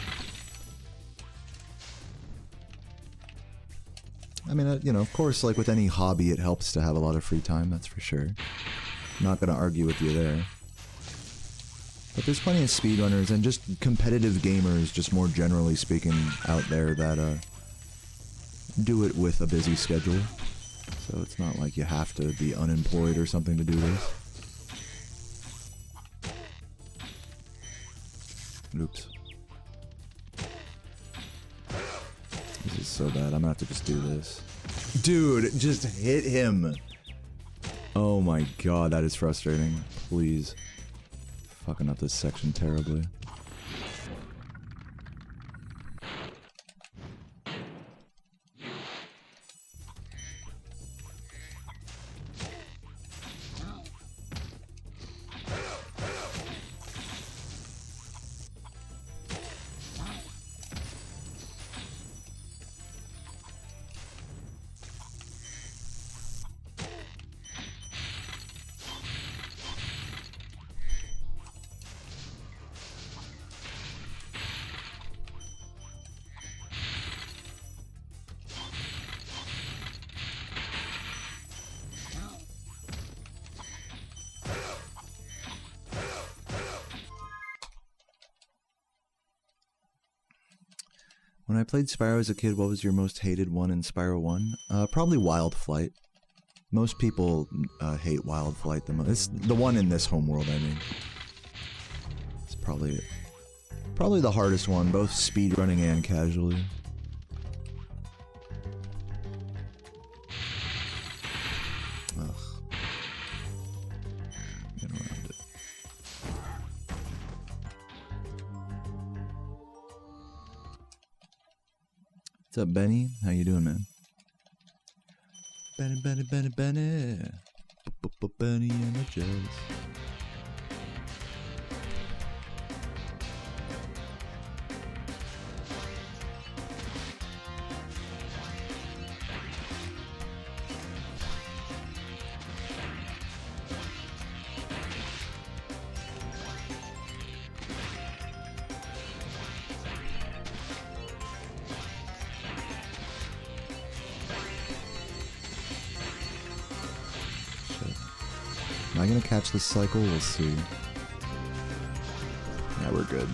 I mean, you know, of course, like with any hobby, it helps to have a lot of free time, that's for sure. I'm not gonna argue with you there. But there's plenty of speedrunners and just competitive gamers, just more generally speaking, out there that, do it with a busy schedule. So it's not like you have to be unemployed or something to do this. Oops. This is so bad. I'm gonna have to just do this. Dude, just hit him. Oh my god, that is frustrating. Please. Fucking up this section terribly. When I played Spyro as a kid, what was your most hated one in Spyro 1? Probably Wild Flight. Most people hate Wild Flight the most. It's the one in this homeworld, I mean. It's probably the hardest one, both speedrunning and casually. Ugh. Get around it. What's up, Benny? How you doing, man? Benny. Benny and the Jazz. Am I gonna catch this cycle? We'll see. Yeah, we're good.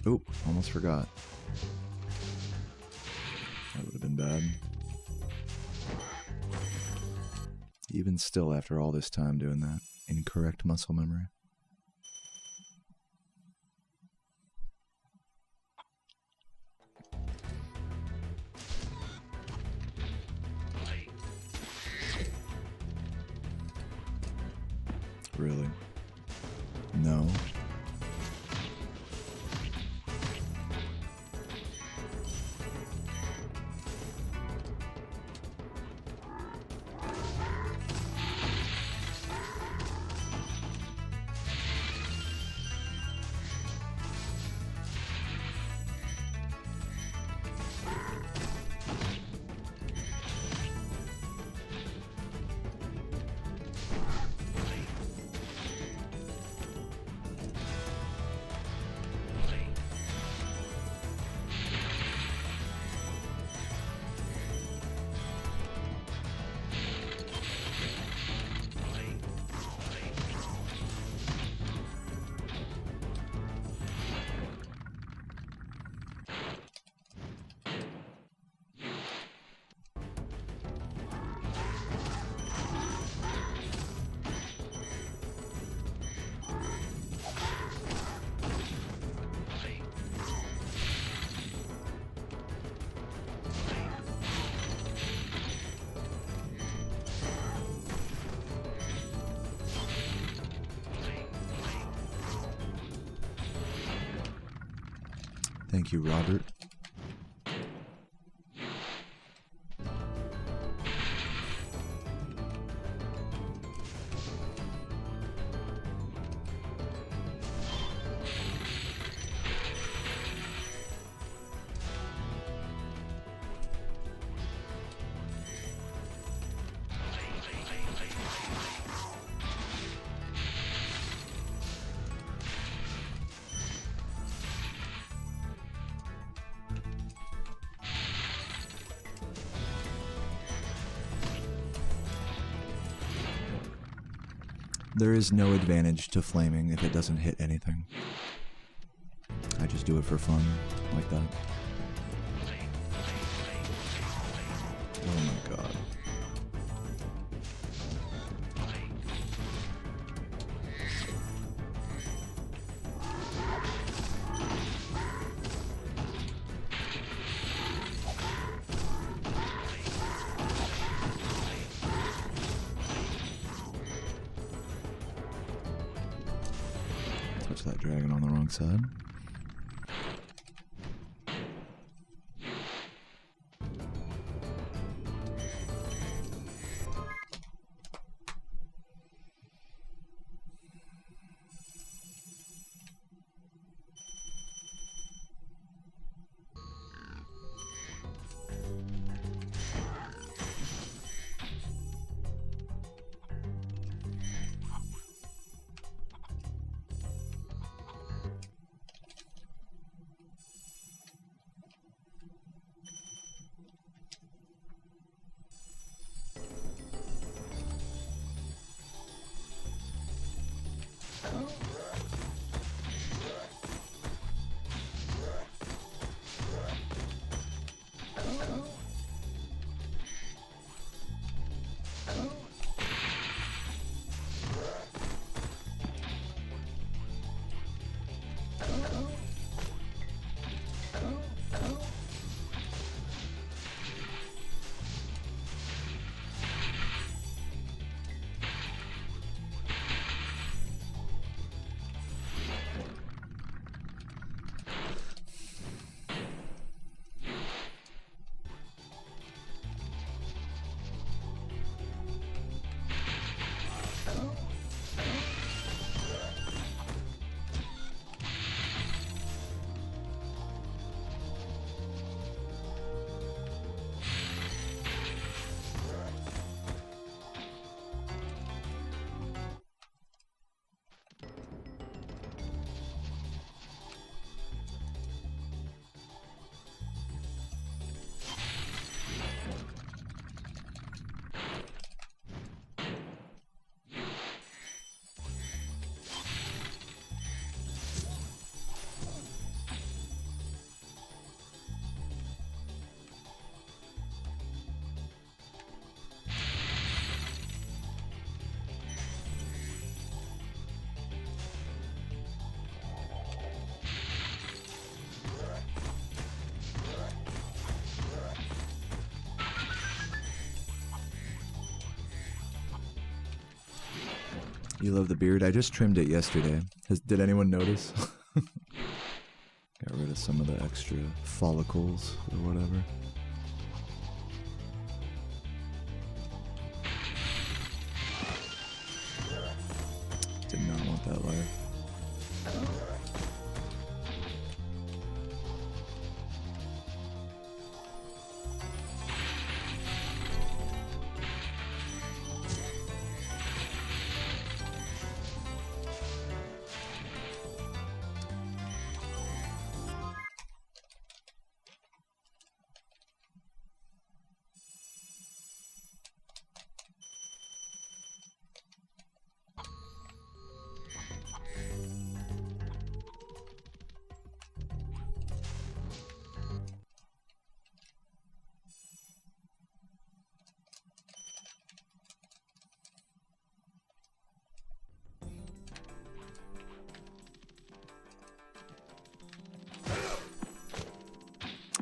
Oop, almost forgot. That would have been bad. Even still, after all this time doing that, incorrect muscle memory. Really? No. Thank you, Robert. There is no advantage to flaming if it doesn't hit anything. I just do it for fun, like that. Oh my god. Touch that dragon on the wrong side. You love the beard? I just trimmed it yesterday. Did anyone notice? Got rid of some of the extra follicles or whatever. Did not want that life.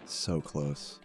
So close.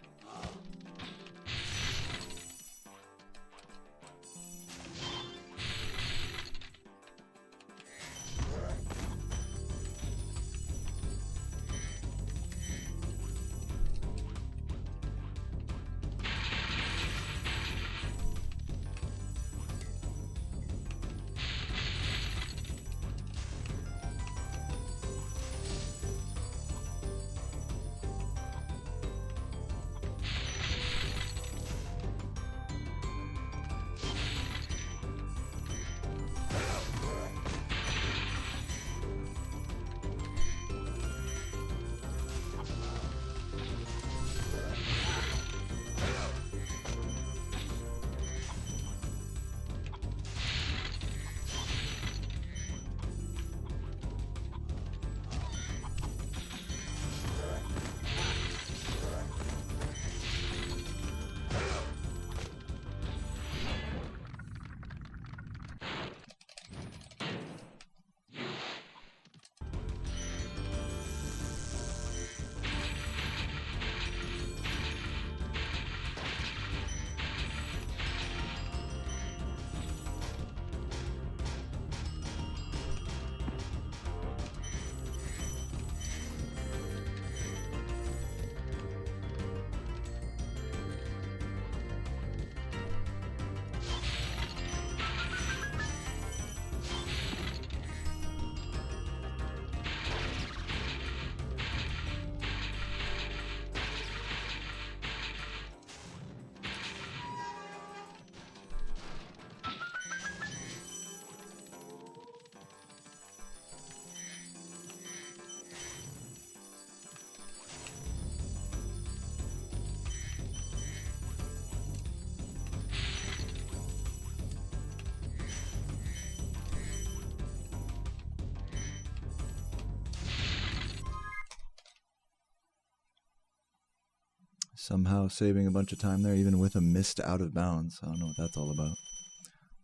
Somehow saving a bunch of time there, even with a missed out of bounds. I don't know what that's all about,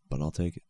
but I'll take it.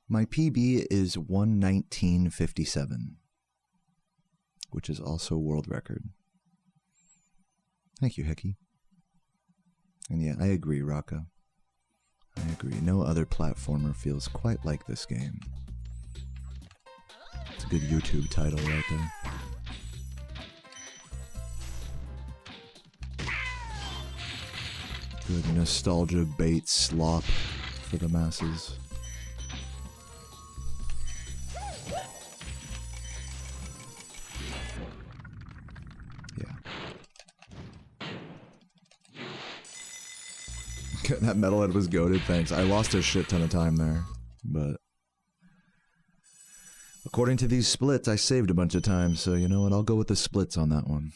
My PB is 1:19:57, which is also a world record. Thank you, Hickey. And yeah, I agree, Raka. I agree. No other platformer feels quite like this game. It's a good YouTube title right there. Good nostalgia bait slop for the masses. That metalhead was goated, thanks. I lost a shit ton of time there, but according to these splits, I saved a bunch of time, so you know what, I'll go with the splits on that one.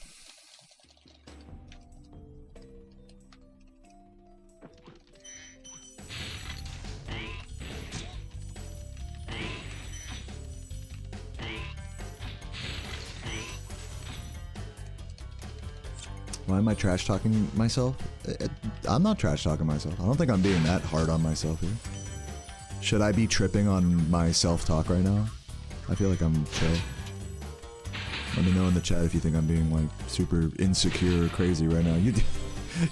Why am I trash talking myself? I'm not trash talking myself. I don't think I'm being that hard on myself here. Should I be tripping on my self-talk right now? I feel like I'm chill. Let me know in the chat if you think I'm being like super insecure or crazy right now.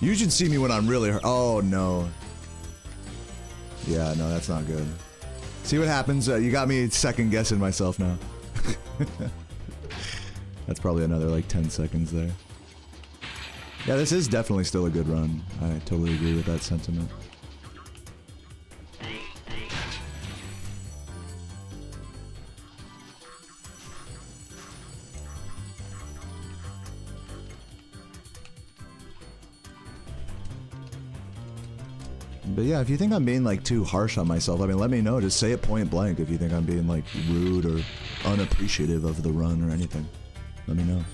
You should see me when I'm really hurt. Oh no. Yeah, no, that's not good. See what happens? You got me second guessing myself now. That's probably another like 10 seconds there. Yeah, this is definitely still a good run. I totally agree with that sentiment. But yeah, if you think I'm being like too harsh on myself, I mean, let me know. Just say it point blank if you think I'm being like rude or unappreciative of the run or anything. Let me know.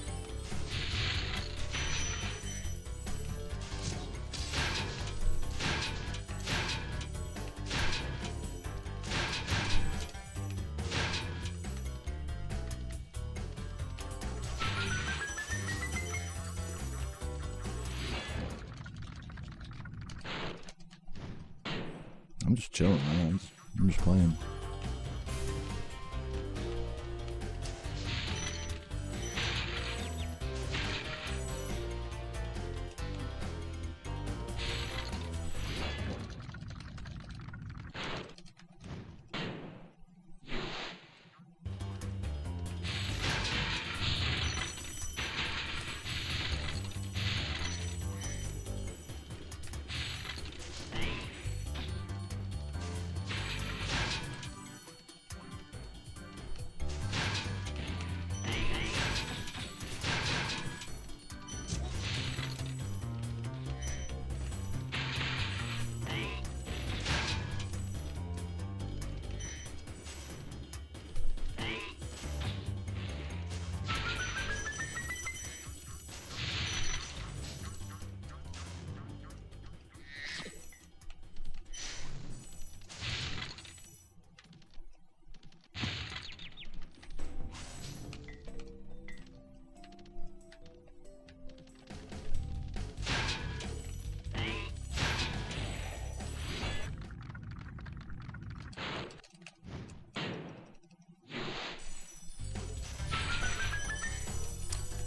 I'm just chilling, man. I'm just playing.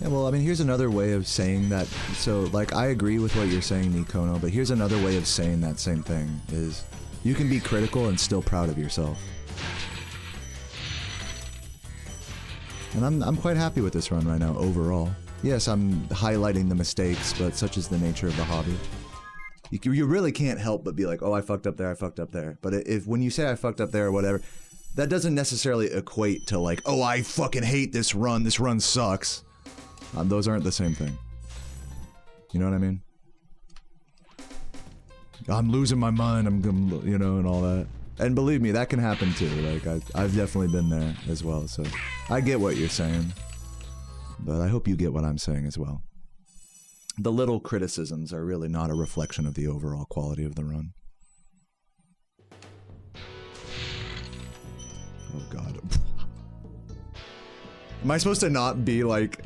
Yeah, well, I mean, here's another way of saying that. So, like, I agree with what you're saying, Nikono, but here's another way of saying that same thing, is you can be critical and still proud of yourself. And I'm quite happy with this run right now, overall. Yes, I'm highlighting the mistakes, but such is the nature of the hobby. You really can't help but be like, oh, I fucked up there, I fucked up there. But if when you say I fucked up there or whatever, that doesn't necessarily equate to like, oh, I fucking hate this run sucks. Those aren't the same thing. You know what I mean? I'm losing my mind, I'm gonna, you know, and all that. And believe me, that can happen too. Like, I've definitely been there as well, so I get what you're saying. But I hope you get what I'm saying as well. The little criticisms are really not a reflection of the overall quality of the run. Oh god. Am I supposed to not be like...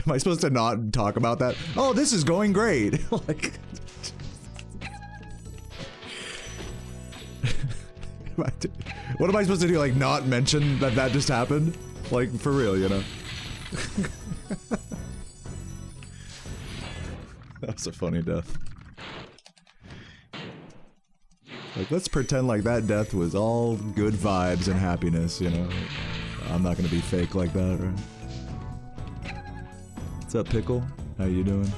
Am I supposed to not talk about that? Oh, this is going great! Like... What am I supposed to do, like, not mention that that just happened? Like, for real, you know? That was a funny death. Like, let's pretend like that death was all good vibes and happiness, you know? I'm not gonna be fake like that, right? What's up, Pickle? How you doing?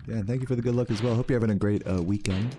Yeah, and thank you for the good luck as well. Hope you're having a great weekend.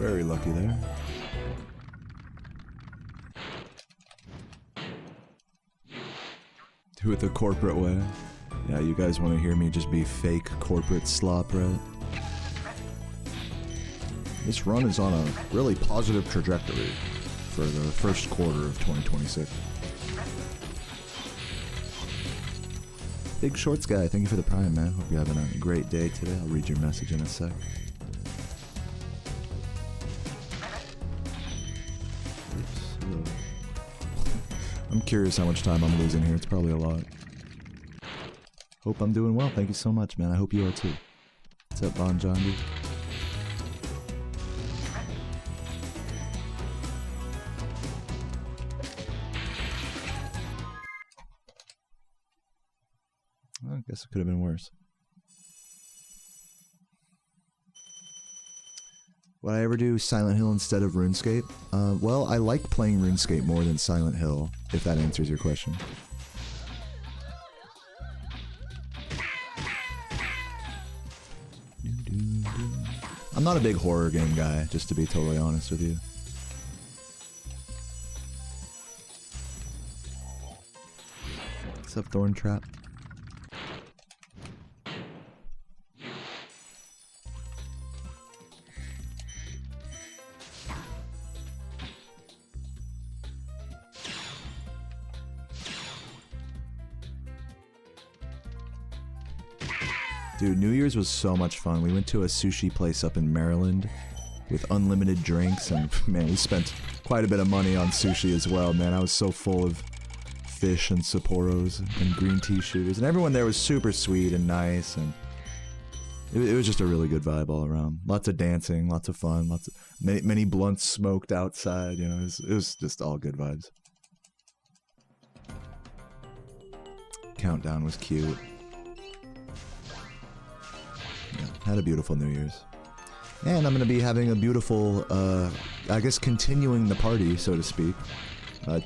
Very lucky there. Do it the corporate way. Yeah, you guys want to hear me just be fake corporate slop, right? This run is on a really positive trajectory for the first quarter of 2026. Big Shorts guy, thank you for the prime, man. Hope you're having a great day today. I'll read your message in a sec. Oops, I'm curious how much time I'm losing here. It's probably a lot. Hope I'm doing well. Thank you so much, man. I hope you are too. What's up, Bon Jondi? I guess it could have been worse. Would I ever do Silent Hill instead of RuneScape? Well, I like playing RuneScape more than Silent Hill, if that answers your question. I'm not a big horror game guy, just to be totally honest with you. What's up, Thorntrap? Dude, New Year's was so much fun. We went to a sushi place up in Maryland with unlimited drinks, and man, we spent quite a bit of money on sushi as well, man. I was so full of fish and Sapporos and green tea shooters, and everyone there was super sweet and nice, and it was just a really good vibe all around. Lots of dancing, lots of fun, lots of many blunts smoked outside, you know, it was just all good vibes. Countdown was cute. Yeah, had a beautiful New Year's. And I'm going to be having a beautiful, I guess continuing the party, so to speak.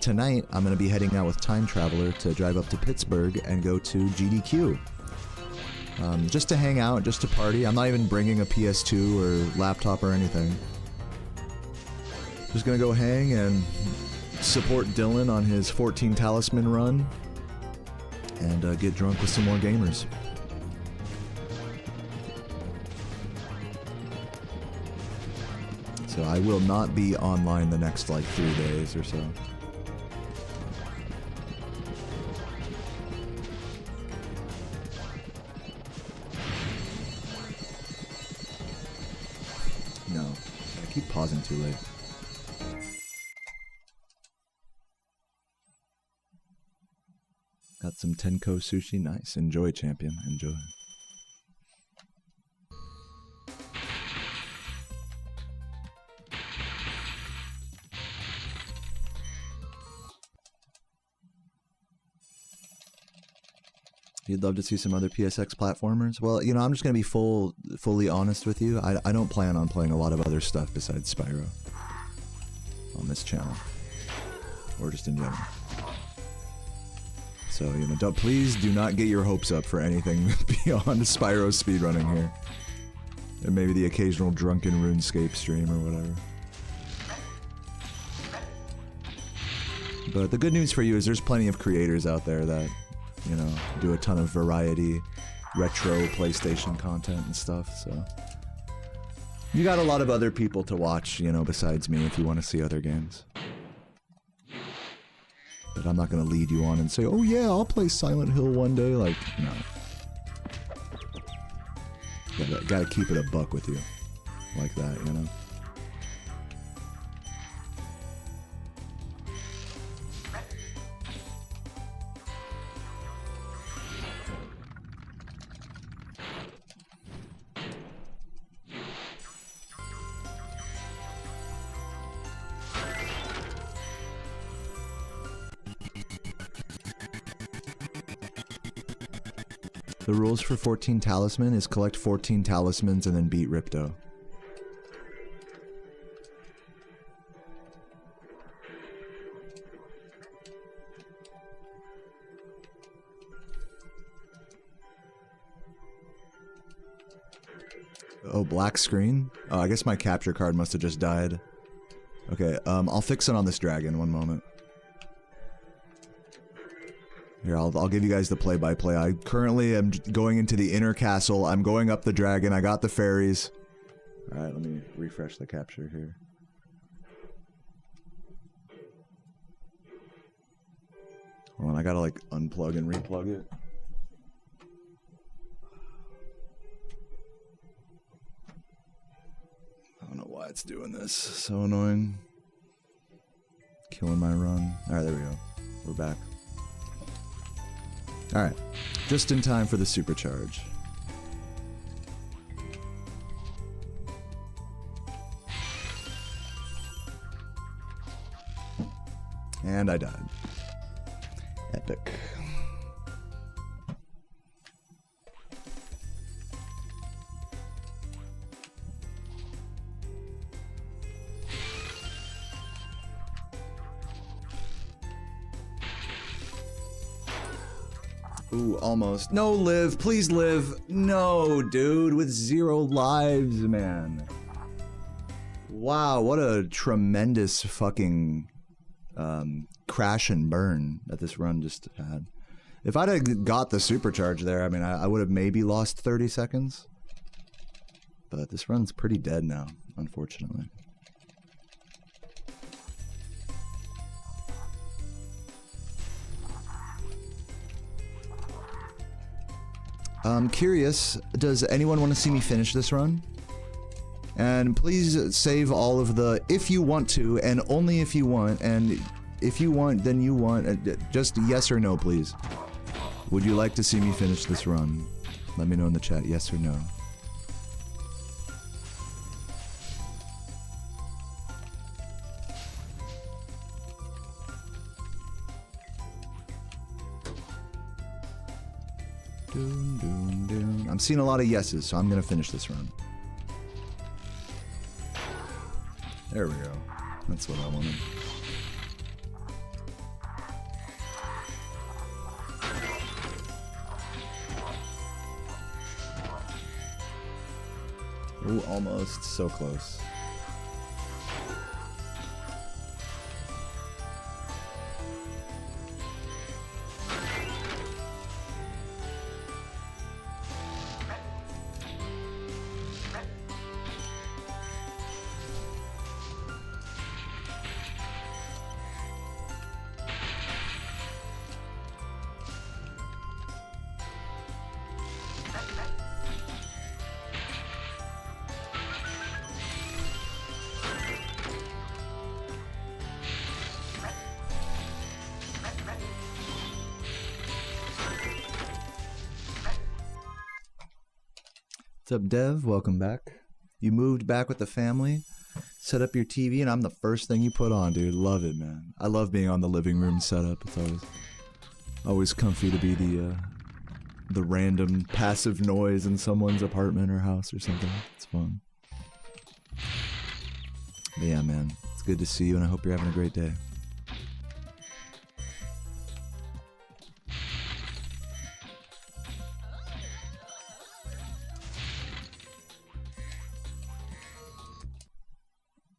Tonight, I'm going to be heading out with Time Traveler to drive up to Pittsburgh and go to GDQ. Just to hang out, just to party. I'm not even bringing a PS2 or laptop or anything. Just going to go hang and support Dylan on his 14 Talisman run. And get drunk with some more gamers. So I will not be online the next, like, 3 days or so. No. I keep pausing too late. Got some Tenko sushi. Nice. Enjoy, champion. Enjoy. You'd love to see some other PSX platformers? Well, you know, I'm just going to be fully honest with you. I don't plan on playing a lot of other stuff besides Spyro on this channel. Or just in general. So, you know, please do not get your hopes up for anything beyond Spyro speedrunning here. And maybe the occasional drunken RuneScape stream or whatever. But the good news for you is there's plenty of creators out there that, you know, do a ton of variety, retro PlayStation content and stuff, so... You got a lot of other people to watch, you know, besides me if you want to see other games. But I'm not going to lead you on and say, oh yeah, I'll play Silent Hill one day, like, no. Gotta keep it a buck with you. Like that, you know? The rules for 14 Talisman is collect 14 Talismans and then beat Ripto. Oh, black screen? Oh, I guess my capture card must have just died. Okay, I'll fix it on this dragon, one moment. Here, I'll give you guys the play-by-play. I currently am going into the inner castle. I'm going up the dragon. I got the fairies. Alright, let me refresh the capture here. Hold on, I gotta like unplug and replug it. I don't know why it's doing this. So annoying. Killing my run. Alright, there we go. We're back. Alright. Just in time for the supercharge. And I died. Epic. Ooh, almost. No, live. Please live. No, dude. With 0 lives, man. Wow, what a tremendous fucking crash and burn that this run just had. If I'd have got the supercharge there, I mean, I would have maybe lost 30 seconds. But this run's pretty dead now, unfortunately. I'm curious, does anyone want to see me finish this run? And please save all of the if you want to, and only if you want, and if you want, then you want, just yes or no, please. Would you like to see me finish this run? Let me know in the chat, yes or no. Doom, doom, doom. I'm seeing a lot of yeses, so I'm gonna finish this run. There we go. That's what I wanted. Ooh, almost. So close. What's up, Dev? Welcome back. You moved back with the family, set up your TV, and I'm the first thing you put on, dude. Love it, man. I love being on the living room setup. It's always comfy to be the random passive noise in someone's apartment or house or something. It's fun. But yeah, man. It's good to see you, and I hope you're having a great day.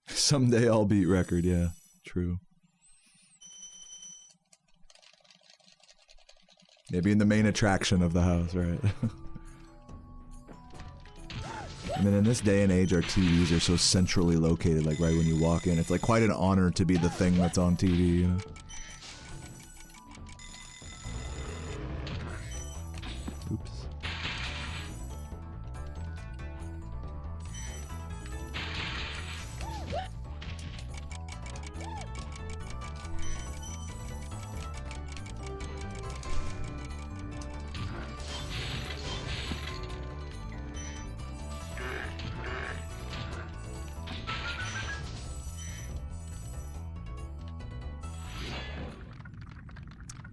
Someday I'll beat record, yeah. True. Maybe in the main attraction of the house, right? I mean, in this day and age, our TVs are so centrally located, like right when you walk in. It's like quite an honor to be the thing that's on TV, you know? Oops.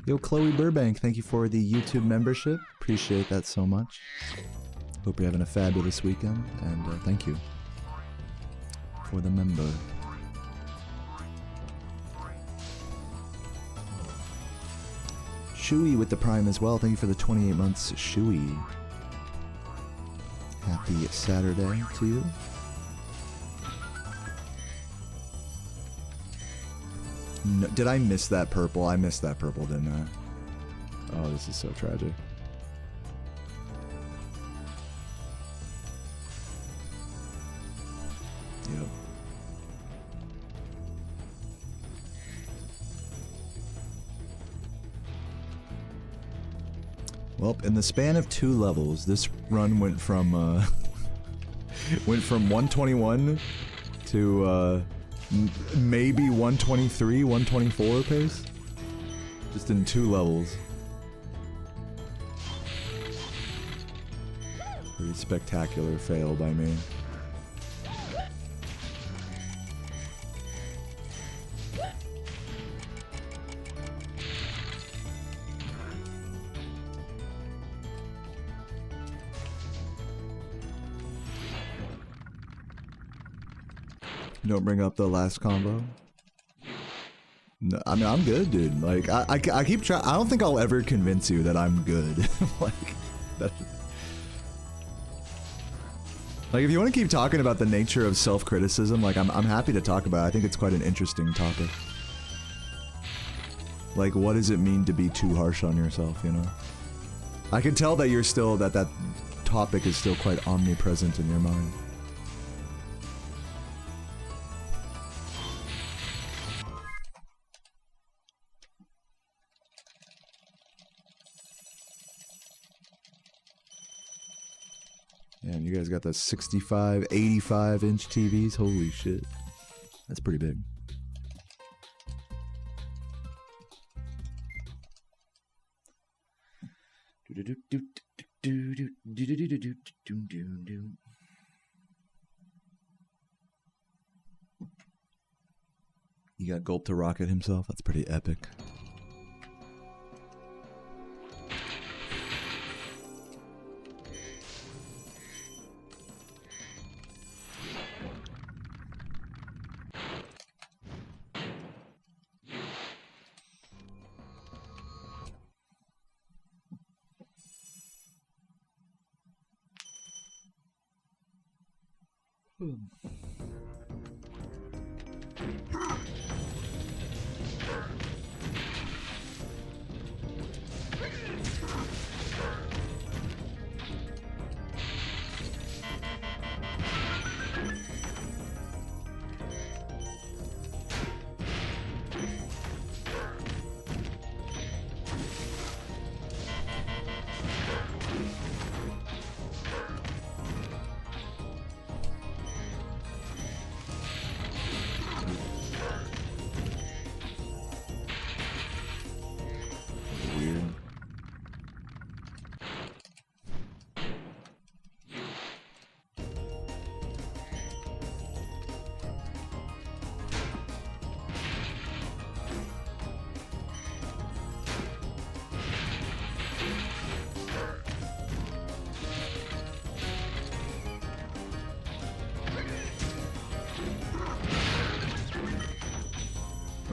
Yo, Chloe Burbank, thank you for the YouTube membership. Appreciate that so much. Hope you're having a fabulous weekend, and thank you for the member. Shui with the Prime as well. Thank you for the 28 months, Shui. happy Saturday to you. No, did I miss that purple? I missed that purple, didn't I? Oh, this is so tragic. Yep. Well, in the span of 2 levels, this run went from 121 to maybe 123, 124 pace. Just in 2 levels. Pretty spectacular fail by me. Don't bring up the last combo. No, I mean, I'm good, dude. Like, I keep trying. I don't think I'll ever convince you that I'm good. Like, if you want to keep talking about the nature of self-criticism, like, I'm happy to talk about it. I think it's quite an interesting topic. Like, what does it mean to be too harsh on yourself, you know? I can tell that you're still, that topic is still quite omnipresent in your mind. Man, you guys got the 65, 85-inch TVs? Holy shit. That's pretty big. He got gulped to rocket himself? That's pretty epic.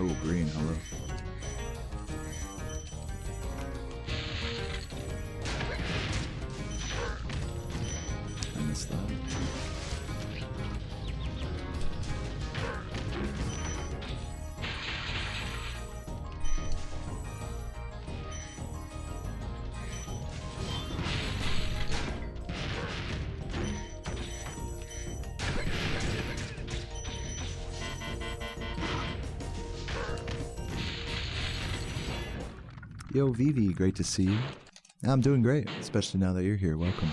Oh, green, hello. I missed that. Yo, Vivi, great to see you. I'm doing great, especially now that you're here. Welcome.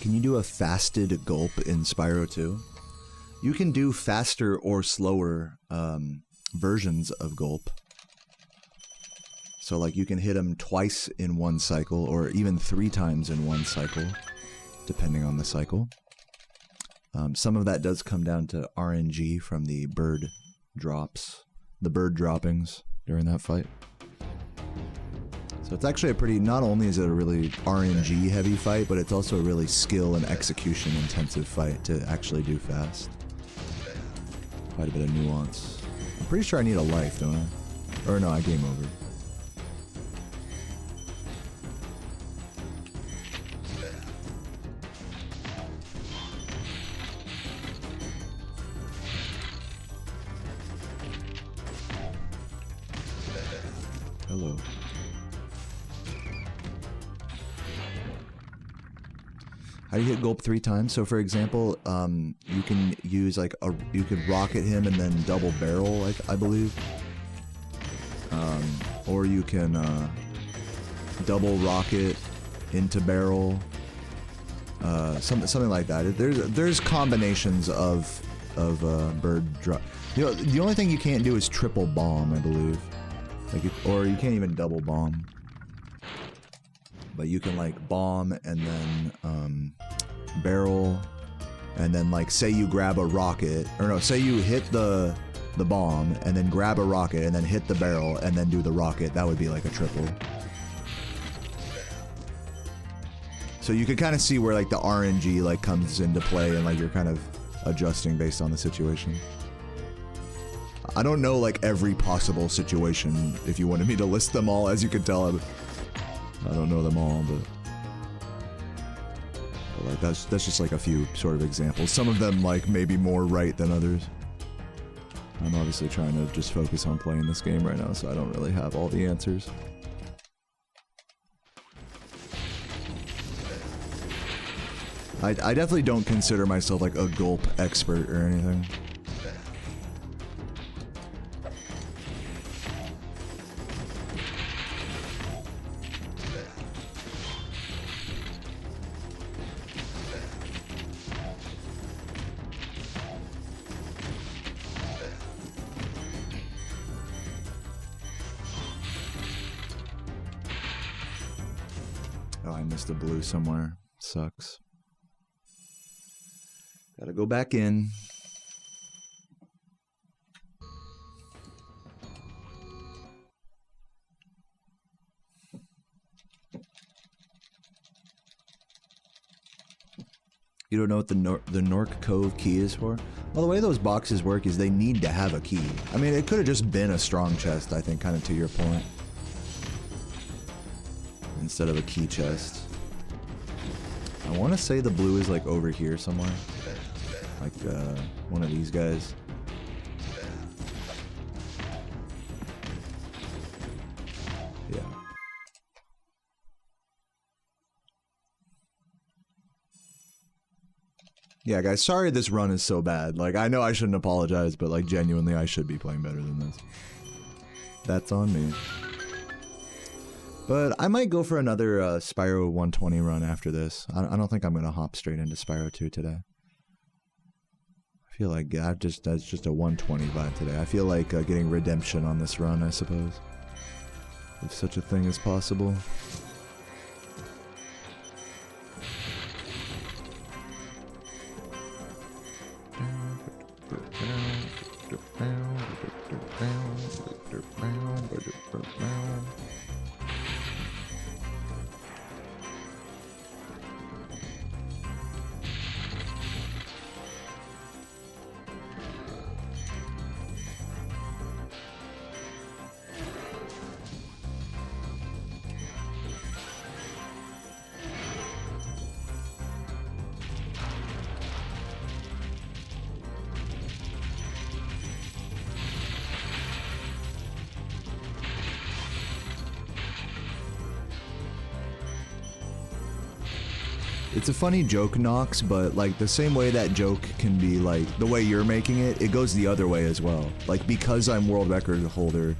Can you do a fasted gulp in Spyro 2? You can do faster or slower versions of gulp. So like you can hit them twice in one cycle or even 3 times in one cycle, depending on the cycle. Some of that does come down to RNG from the bird drops, the bird droppings during that fight. So it's actually a pretty, not only is it a really RNG heavy fight, but it's also a really skill and execution intensive fight to actually do fast. Quite a bit of nuance. I'm pretty sure I need a life, don't I? Or no, I game over. Hello. How do you hit gulp 3 times? So for example, you can use like you could rocket him and then double barrel, I believe. Or you can double rocket into barrel. Something like that. There's combinations of bird drop. You know, the only thing you can't do is triple bomb, I believe. Like or you can't even double bomb. But you can like bomb and then barrel, and then like say you grab a rocket, or no, say you hit the bomb and then grab a rocket and then hit the barrel and then do the rocket. That would be like a triple. So you could kind of see where like the RNG like comes into play and like you're kind of adjusting based on the situation. I don't know like every possible situation. If you wanted me to list them all, as you can tell, I don't know them all, but like that's just like a few sort of examples. Some of them like maybe more right than others. I'm obviously trying to just focus on playing this game right now, so I don't really have all the answers. I definitely don't consider myself like a gulp expert or anything. Oh, I missed a blue somewhere. Sucks. Gotta go back in. You don't know what the Nork Cove key is for? Well, the way those boxes work is they need to have a key. I mean, it could have just been a strong chest, I think, kind of to your point. Instead of a key chest. I want to say the blue is like over here somewhere. Like one of these guys. Yeah. Yeah, guys, sorry this run is so bad. Like, I know I shouldn't apologize, but like genuinely I should be playing better than this. That's on me. But I might go for another Spyro 120 run after this. I don't think I'm going to hop straight into Spyro 2 today. I feel like that's just a 120 vibe today. I feel like getting redemption on this run, I suppose. If such a thing is possible. It's a funny joke, Nox, but like the same way that joke can be like the way you're making it, it goes the other way as well. Like because I'm world record holder,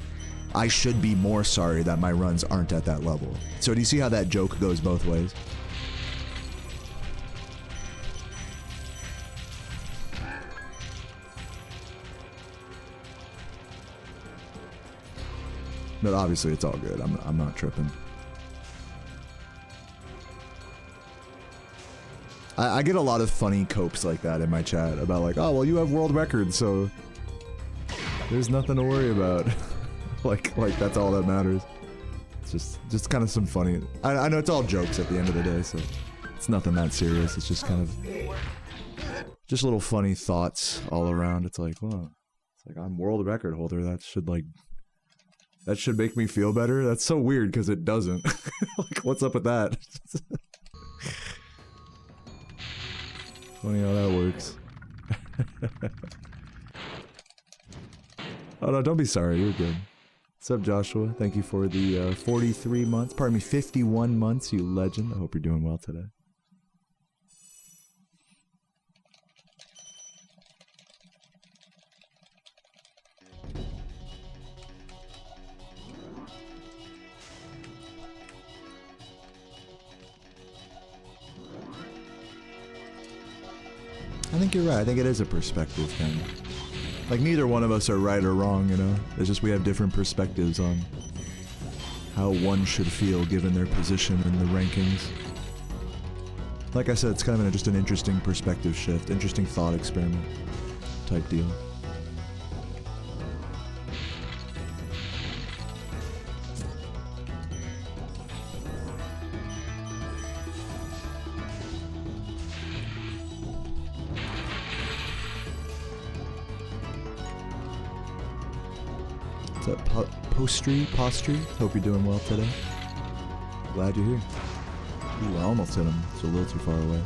I should be more sorry that my runs aren't at that level. So do you see how that joke goes both ways? But obviously it's all good. I'm not tripping. I get a lot of funny copes like that in my chat about like, oh well, you have world records, so there's nothing to worry about. like that's all that matters. It's just kind of some funny. I know it's all jokes at the end of the day, so it's nothing that serious. It's just kind of just little funny thoughts all around. It's like, well, it's like I'm world record holder. That should make me feel better. That's so weird because it doesn't. Like, what's up with that? Funny how that works. Oh no, don't be sorry. You're good. What's up, Joshua? Thank you for the 43 months. Pardon me, 51 months, you legend. I hope you're doing well today. I think you're right. I think it is a perspective thing. Like, neither one of us are right or wrong, you know? It's just we have different perspectives on how one should feel given their position in the rankings. Like I said, it's kind of just an interesting perspective shift, interesting thought experiment type deal. Postry. Hope you're doing well today. Glad you're here. Ooh, I almost hit him. It's a little too far away.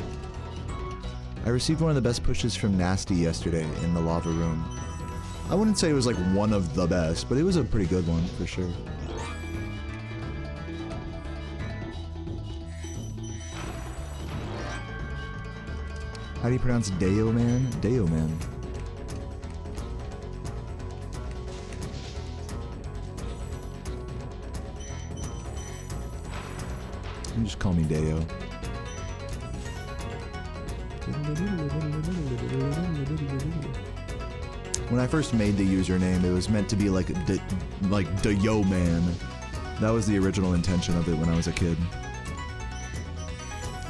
I received one of the best pushes from Nasty yesterday in the lava room. I wouldn't say it was like one of the best, but it was a pretty good one for sure. How do you pronounce Deo Man? Deo Man. You can just call me Deo. When I first made the username, it was meant to be like Deo Man. That was the original intention of it when I was a kid.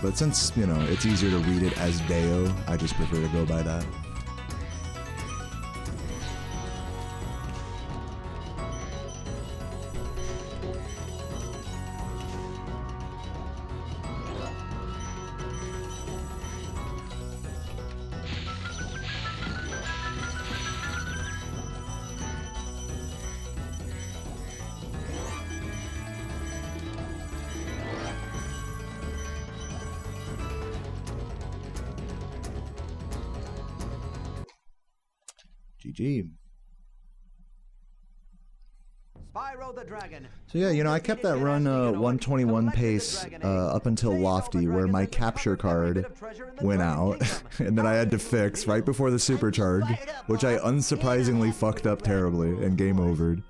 But since, you know, it's easier to read it as Deo, I just prefer to go by that. GG. Spyro the Dragon. So yeah, you know, I kept that run 121 pace up until Lofty, where my capture card went out, and then I had to fix right before the supercharge, which I unsurprisingly fucked up terribly and game overed.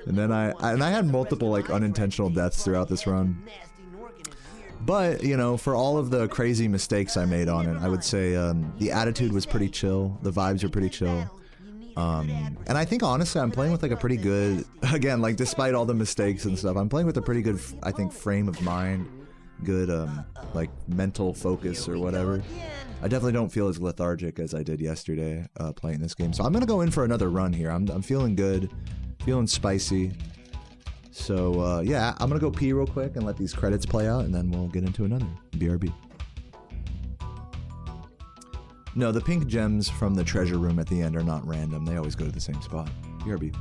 And then I had multiple like unintentional deaths throughout this run. But, you know, for all of the crazy mistakes I made on it, I would say the attitude was pretty chill, the vibes were pretty chill. And I think honestly I'm playing with like a pretty good, again, like despite all the mistakes and stuff, I'm playing with a pretty good, I think, frame of mind, good like mental focus or whatever. I definitely don't feel as lethargic as I did yesterday playing this game. So I'm gonna go in for another run here. I'm feeling good, feeling spicy. So yeah, I'm gonna go pee real quick and let these credits play out, and then we'll get into another BRB. No, the pink gems from the treasure room at the end are not random. They always go to the same spot. BRB.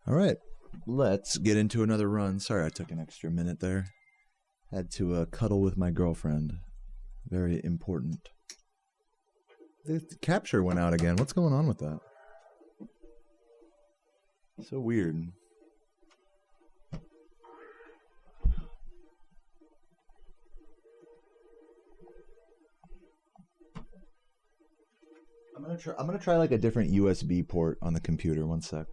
All right, let's get into another run. Sorry I took an extra minute there. Had to cuddle with my girlfriend. Very important. The capture went out again. What's going on with that? So weird. I'm gonna try like a different USB port on the computer. One sec.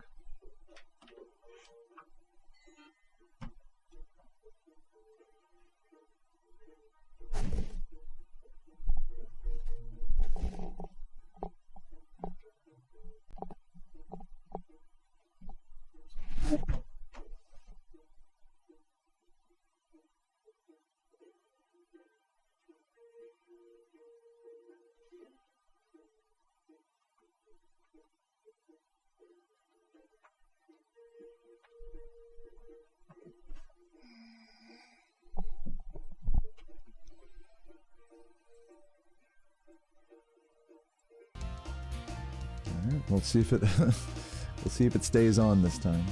We'll see if it we'll see if it stays on this time.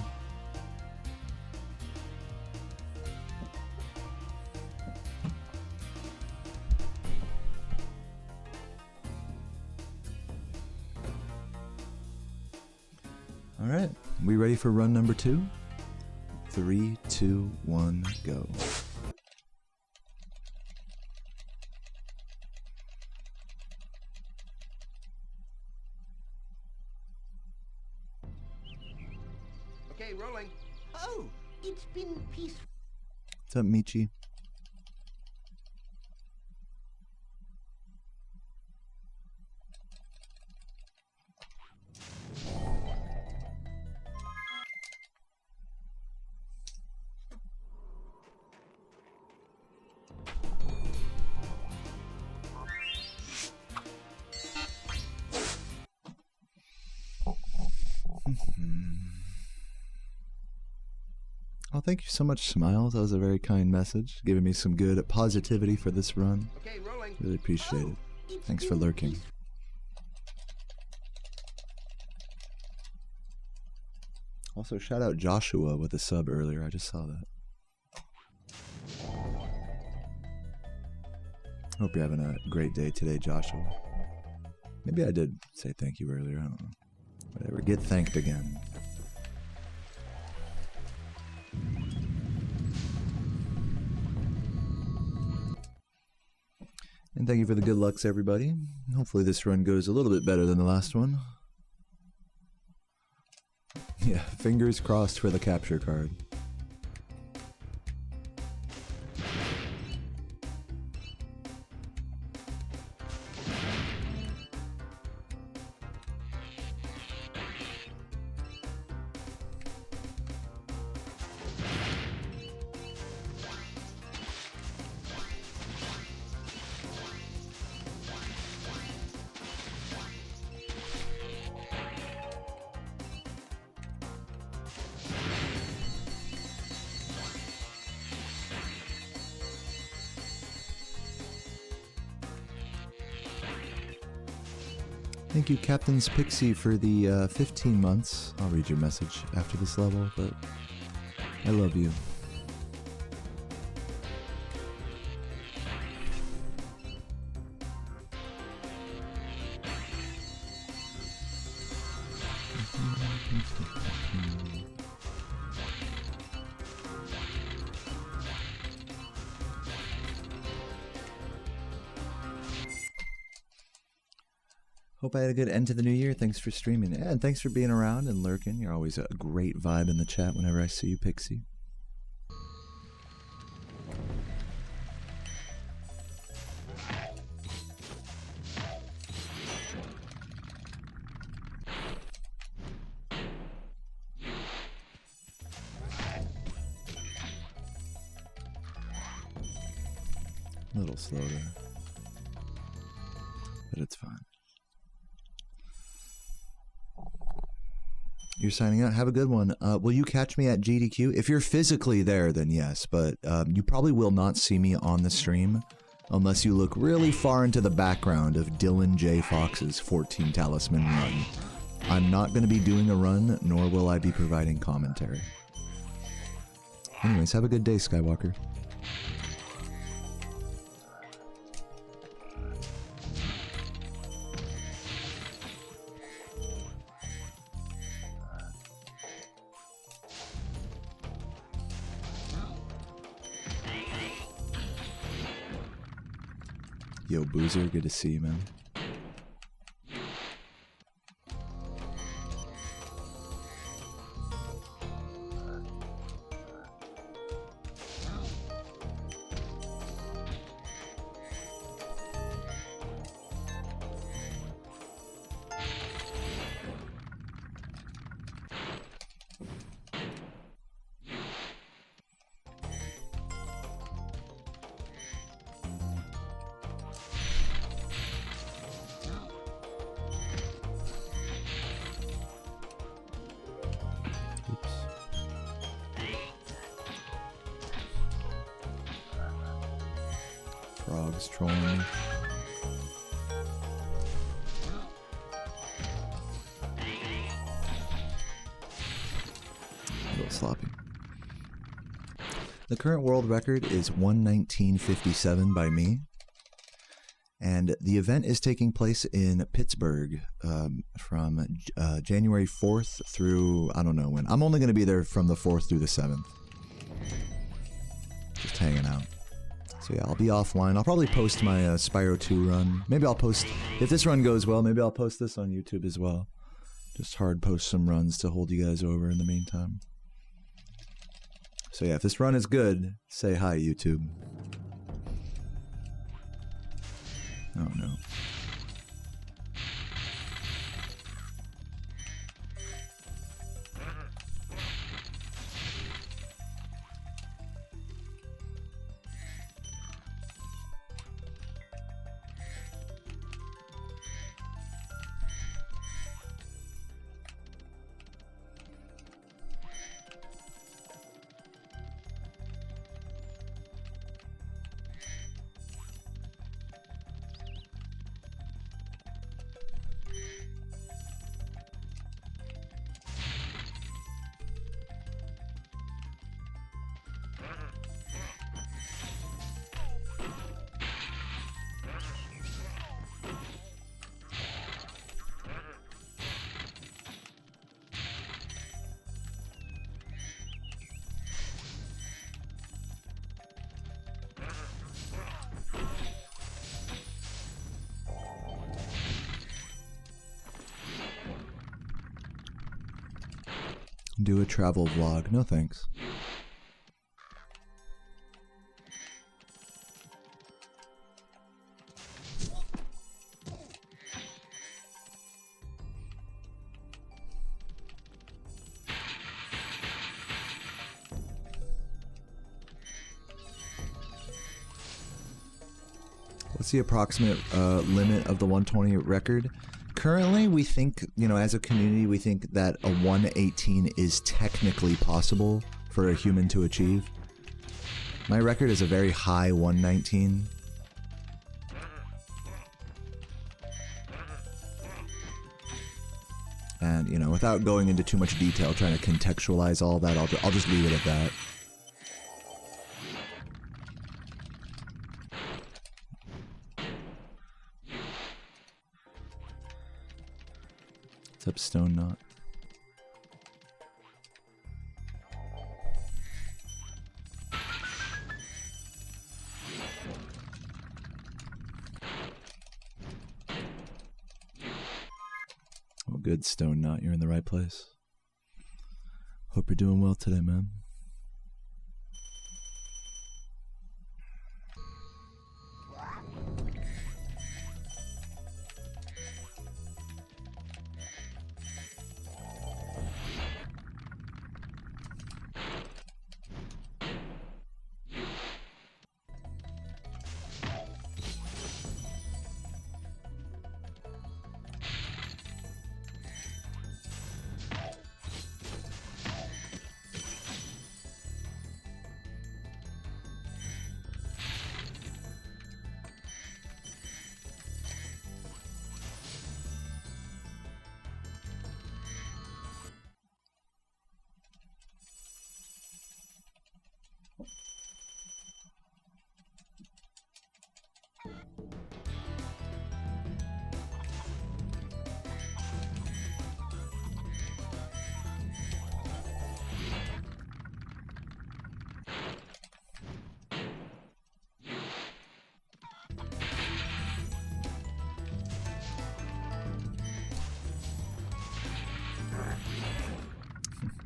All right, we ready for run number 2? 3, 2, 1, go. Okay, rolling. Oh, it's been peaceful. What's up, Michi? Oh, thank you so much, Smiles. That was a very kind message, giving me some good positivity for this run. Okay, rolling. Really appreciate it. It's Thanks for been lurking. peaceful. Also, shout out Joshua with a sub earlier. I just saw that. Hope you're having a great day today, Joshua. Maybe I did say thank you earlier. I don't know. Whatever. Get thanked again. And thank you for the good lucks, everybody. Hopefully this run goes a little bit better than the last one. Yeah, fingers crossed for the capture card. Thank you, Captain's Pixie, for the 15 months. I'll read your message after this level, but I love you. Hope I had a good end to the new year. Thanks for streaming. Yeah, and thanks for being around and lurking. You're always a great vibe in the chat whenever I see you, Pixie. A little slow there. But it's fine. You're signing out. Have a good one. Will you catch me at GDQ? If you're physically there, then yes. But you probably will not see me on the stream unless you look really far into the background of Dylan J. Fox's 14 Talisman run. I'm not going to be doing a run, nor will I be providing commentary. Anyways, have a good day, Skywalker. Yo, Boozer, good to see you, man. Frogs trolling me. A little sloppy. The current world record is 1:19:57 by me. And the event is taking place in Pittsburgh from January 4th through, I don't know when. I'm only going to be there from the 4th through the 7th. Just hanging out. So yeah, I'll be offline. I'll probably post my Spyro 2 run. Maybe I'll post, if this run goes well, maybe I'll post this on YouTube as well. Just hard post some runs to hold you guys over in the meantime. So yeah, if this run is good, say hi, YouTube. Oh no. Do a travel vlog. No thanks. What's the approximate limit of the 120 record? Currently, we think, you know, as a community, we think that a 118 is technically possible for a human to achieve. My record is a very high 119. And, you know, without going into too much detail, trying to contextualize all that, I'll just leave it at that. What's up, Stone Knot? Oh, good, Stone Knot. You're in the right place. Hope you're doing well today, man.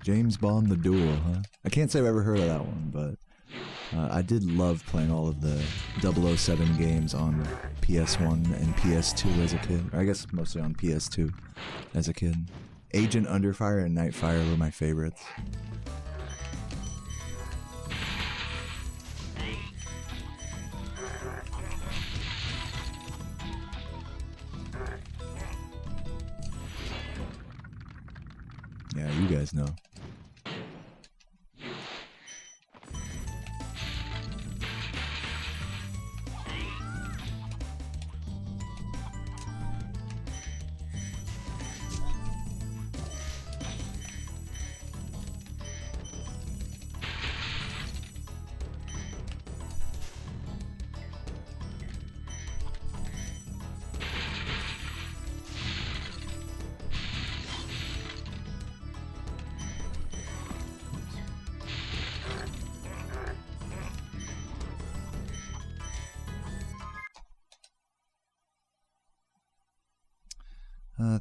James Bond The Duel, huh? I can't say I've ever heard of that one, but I did love playing all of the 007 games on PS1 and PS2 as a kid. Or I guess mostly on PS2 as a kid. Agent Underfire and Nightfire were my favorites. Yeah, you guys know.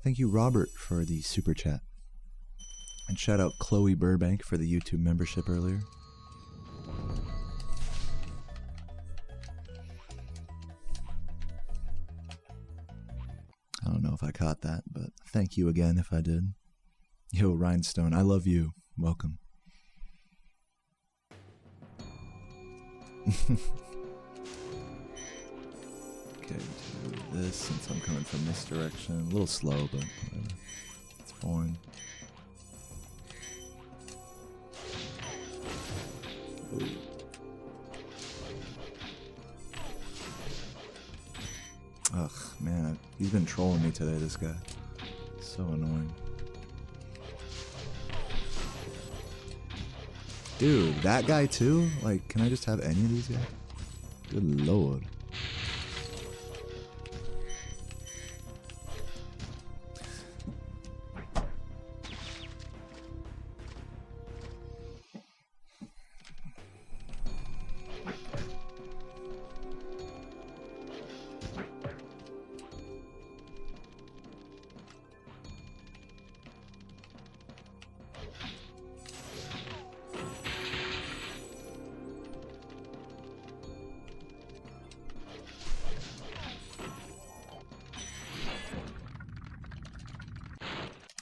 Thank you, Robert, for the super chat. And shout out Chloe Burbank for the YouTube membership earlier. I don't know if I caught that, but thank you again if I did. Yo, Rhinestone, I love you. Welcome. Okay, do this since I'm coming from this direction. A little slow, but whatever. It's boring. Ooh. Ugh, man, he's been trolling me today, this guy. So annoying. Dude, that guy too? Like, can I just have any of these guys? Good lord.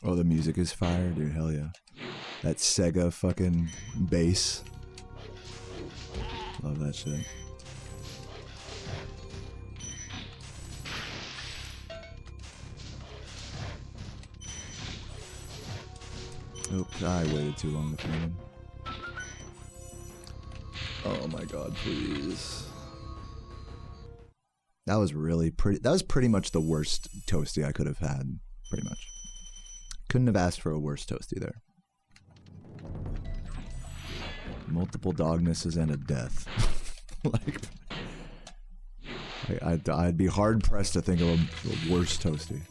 Oh, the music is fire, dude. Hell yeah. That Sega fucking bass. Love that shit. Oops, I waited too long to find him. Oh my god, please. That was really pretty. That was pretty much the worst toasty I could have had. Pretty much. Couldn't have asked for a worse toasty there. Multiple dog misses and a death. Like, I'd be hard pressed to think of a worse toasty.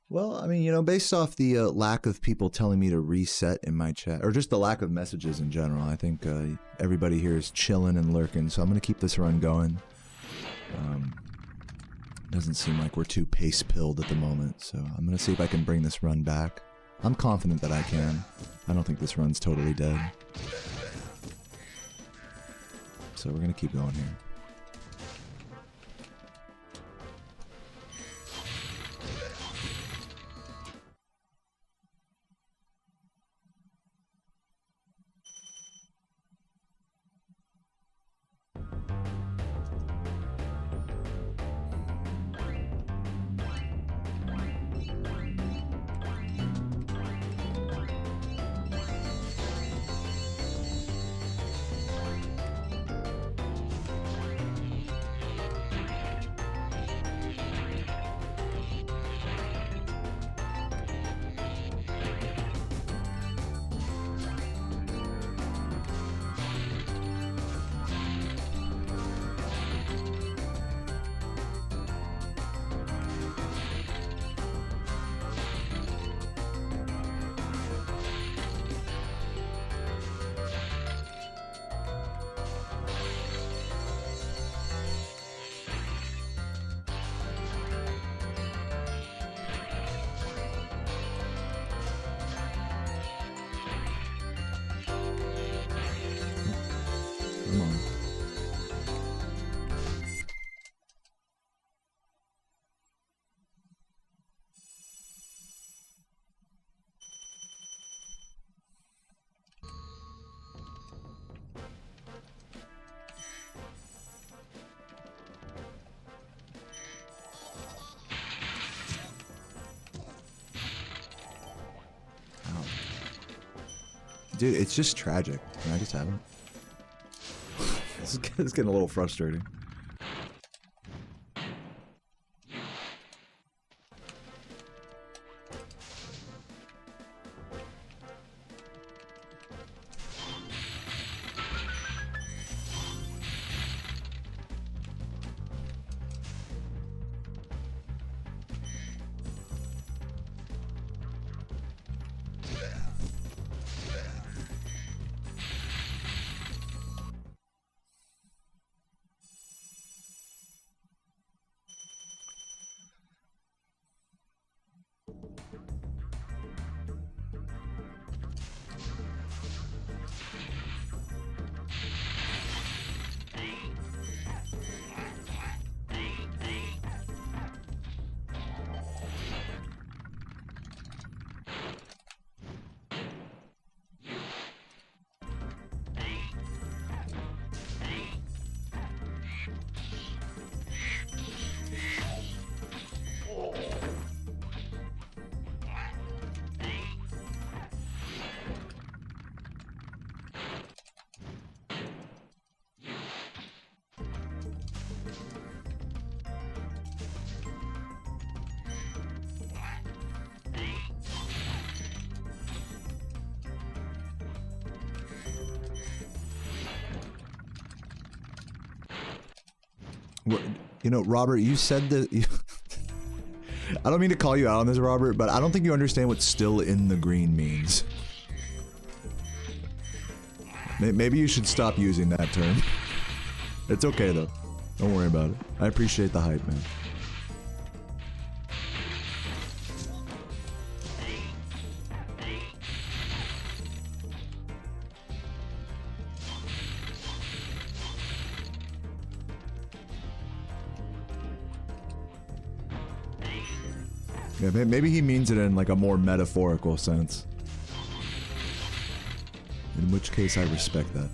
Well, I mean, you know, based off the lack of people telling me to reset in my chat, or just the lack of messages in general, I think everybody here is chilling and lurking, so I'm going to keep this run going. Doesn't seem like we're too pace-pilled at the moment, so I'm going to see if I can bring this run back. I'm confident that I can. I don't think this run's totally dead. So we're going to keep going here. Dude, it's just tragic. Can I just have it? It's getting a little frustrating. You know, Robert, you said that... I don't mean to call you out on this, Robert, but I don't think you understand what still in the green means. Maybe you should stop using that term. It's okay, though. Don't worry about it. I appreciate the hype, man. Yeah, maybe he means it in like a more metaphorical sense. In which case I respect that.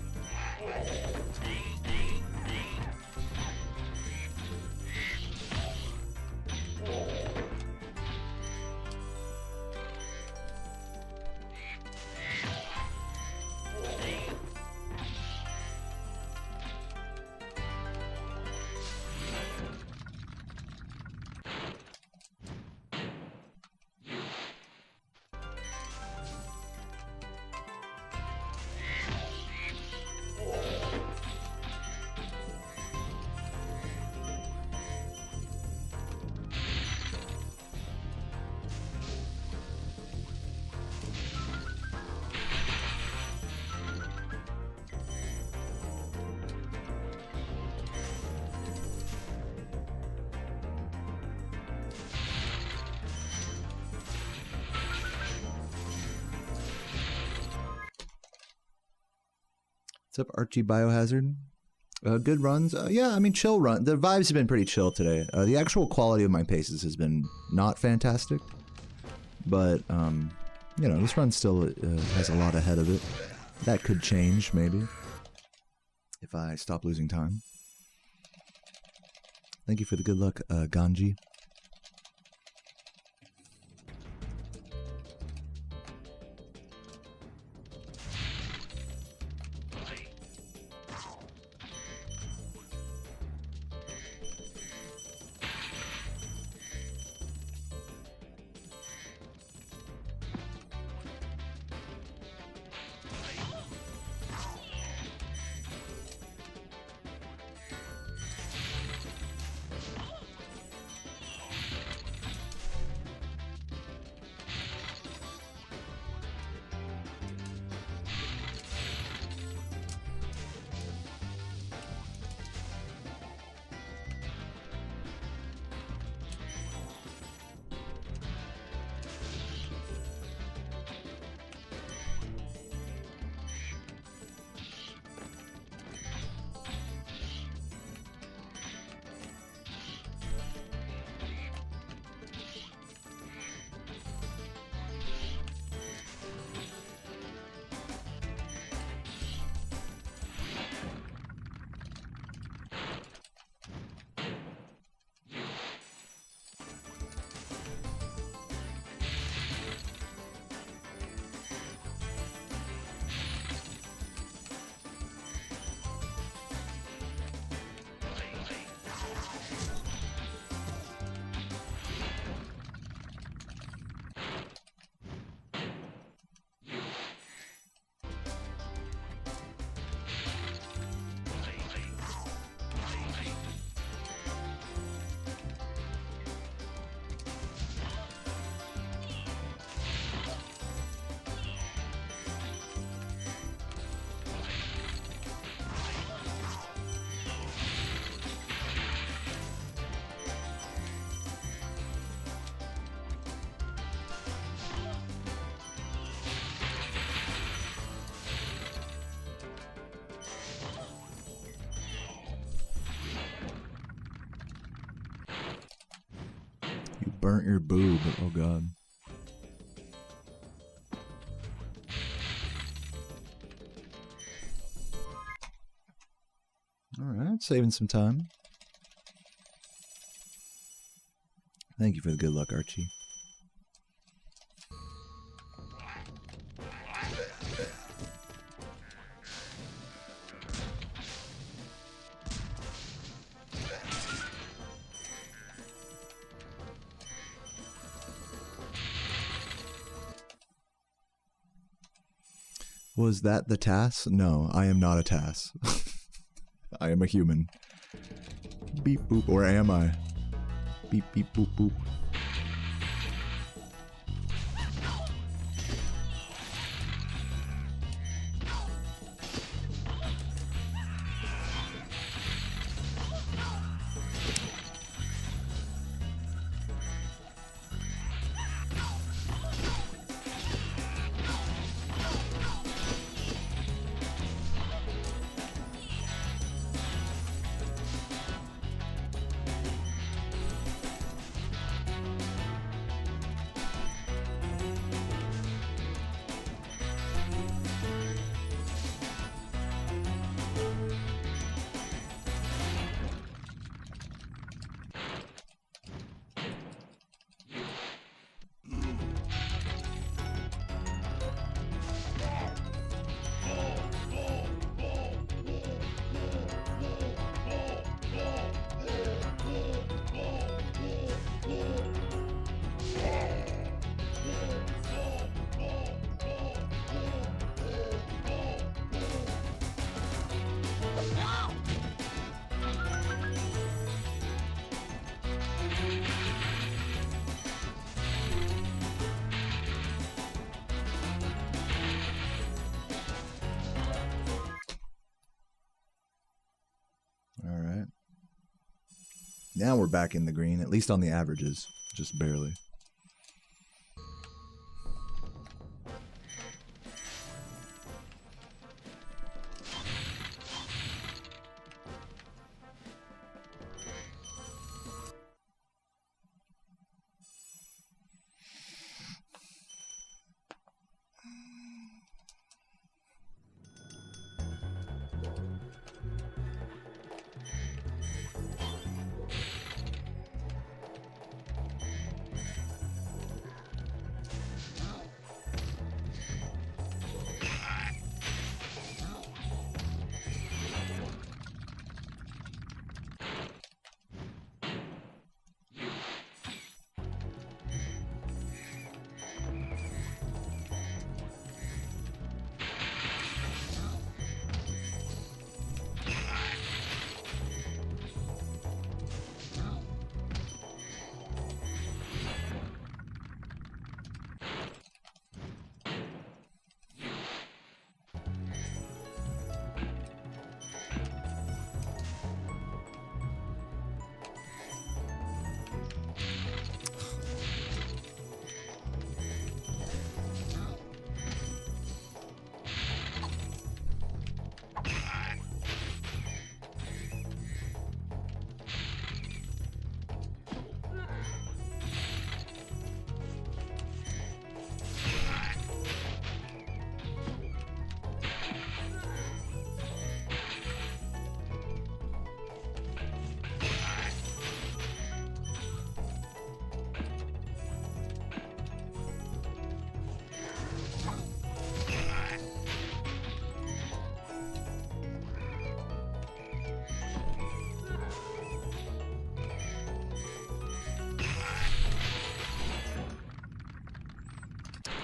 What's up, Archie Biohazard? Good runs? Yeah, I mean, chill run. The vibes have been pretty chill today. The actual quality of my paces has been not fantastic. But, you know, this run still has a lot ahead of it. That could change, maybe. If I stop losing time. Thank you for the good luck, Ganji. burnt your boob. Oh god. Alright, saving some time. Thank you for the good luck, Archie. Was that the TAS? No, I am not a TAS. I am a human. Beep boop, or am I? Beep beep boop boop. Alright. Now we're back in the green, at least on the averages. Just barely.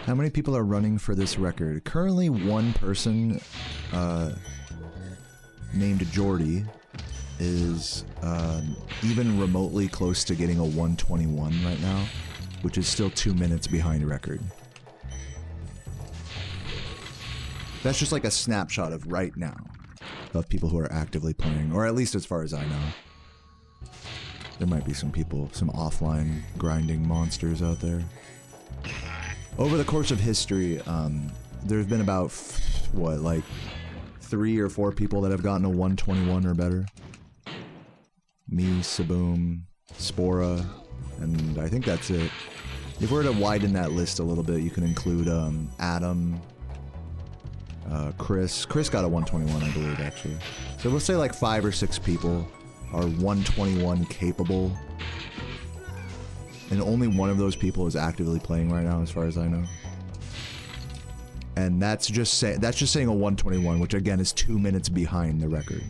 How many people are running for this record? Currently one person named Jordy is even remotely close to getting a 121 right now, which is still 2 minutes behind record. That's just like a snapshot of right now of people who are actively playing, or at least as far as I know. There might be some people, some offline grinding monsters out there. Over the course of history, there's been about, what, like 3 or 4 people that have gotten a 121 or better. Me, Saboom, Spora, And I think that's it. If we're to widen that list a little bit, you can include Adam, Chris. Chris got a 121, I believe, actually. So we'll say like 5 or 6 people are 121 capable. And only one of those people is actively playing right now, as far as I know. And that's just saying a 121, which again is 2 minutes behind the record.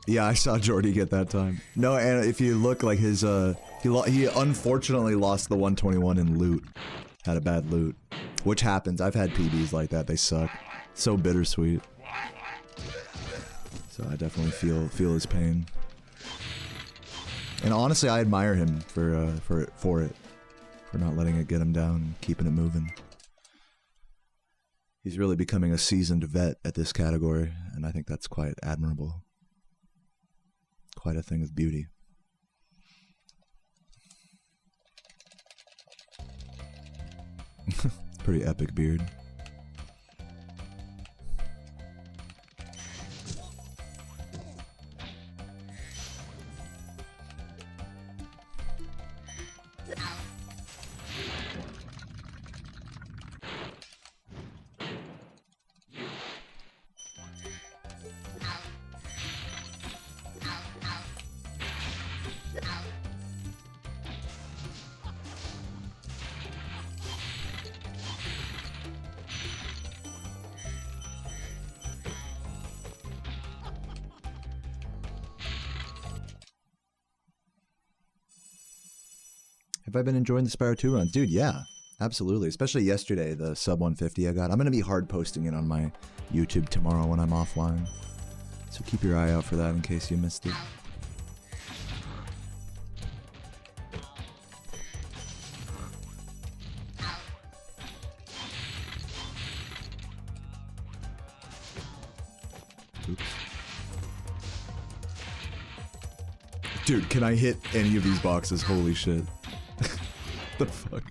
Yeah, I saw Jordy get that time. No, and if you look, like his, he unfortunately lost the 121 in loot. Had a bad loot. Which happens. I've had PBs like that. They suck. So bittersweet. So I definitely feel his pain. And honestly, I admire him for it. For not letting it get him down and keeping it moving. He's really becoming a seasoned vet at this category, and I think that's quite admirable. Quite a thing of beauty. Pretty epic beard. Have I been enjoying the Spyro 2 runs? Dude, yeah. Absolutely. Especially yesterday, the sub 150 I got. I'm going to be hard posting it on my YouTube tomorrow when I'm offline. So keep your eye out for that in case you missed it. Oops. Dude, can I hit any of these boxes? Holy shit. The fuck?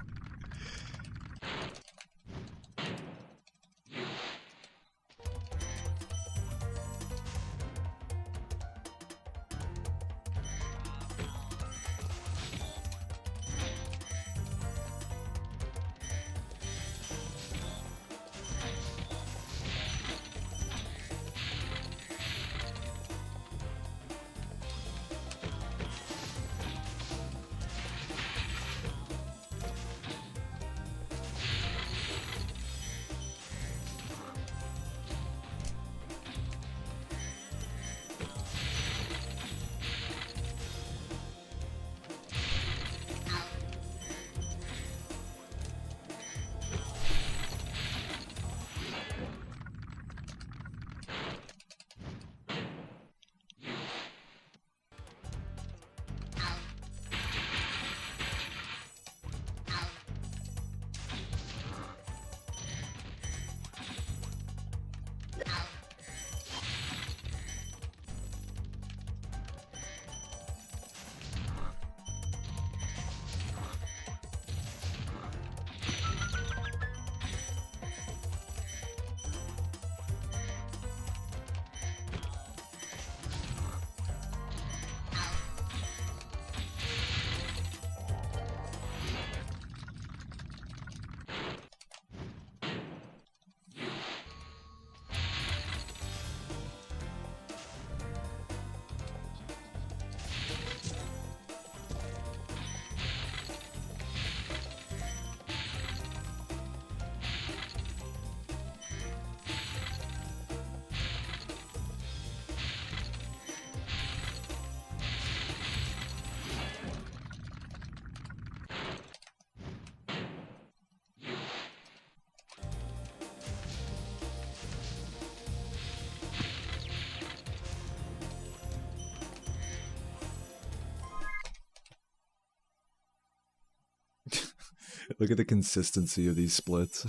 Look at the consistency of these splits.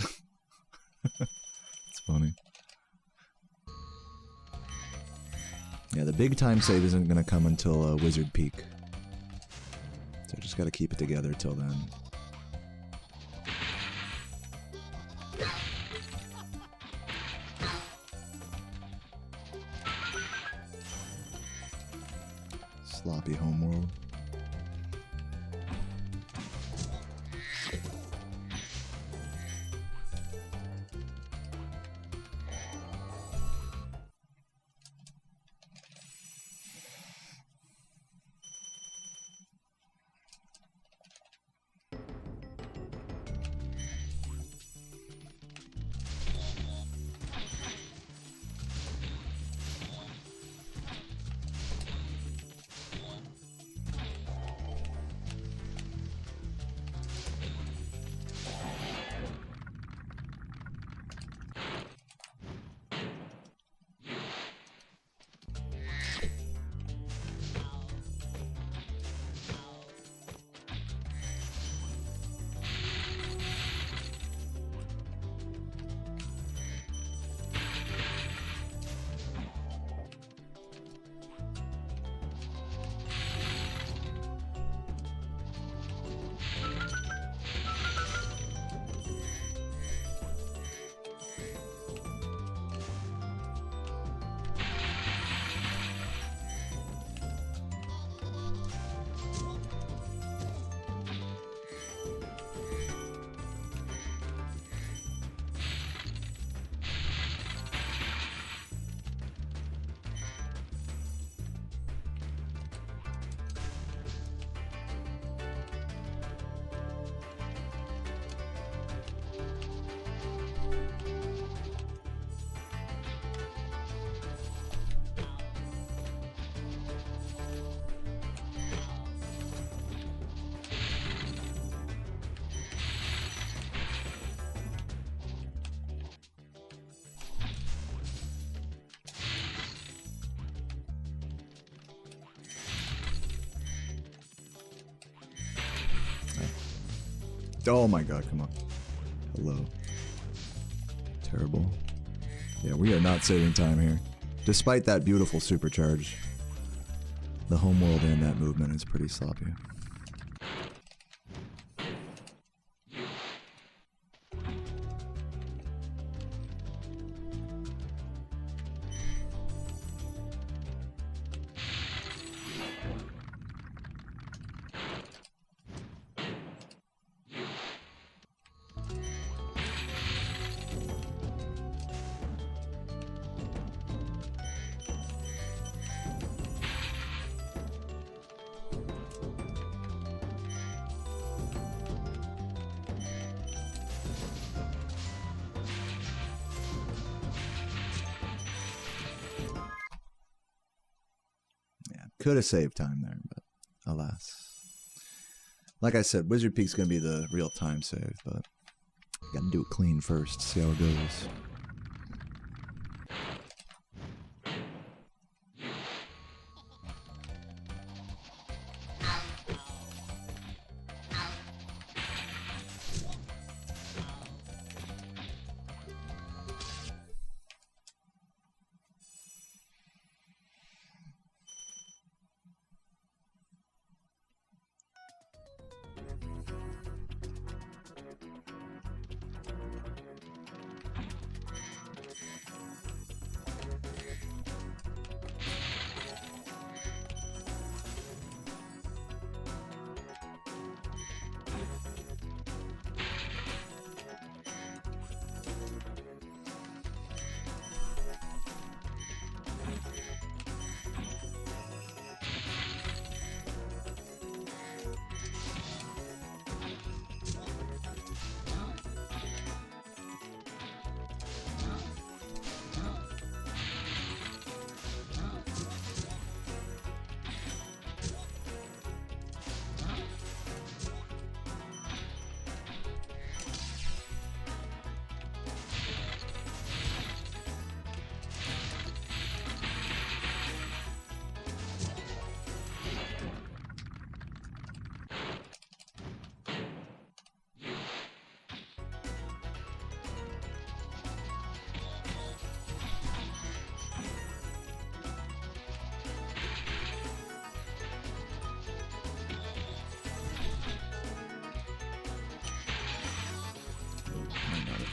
It's funny. Yeah, the big time save isn't going to come until Wizard Peak. So just got to keep it together till then. Sloppy homeworld. Oh my god, come on. Hello. Terrible. Yeah, we are not saving time here. Despite that beautiful supercharge, the homeworld and that movement is pretty sloppy. Could have saved time there, but alas. Like I said, Wizard Peak's going to be the real time save, but got to do it clean first, see how it goes.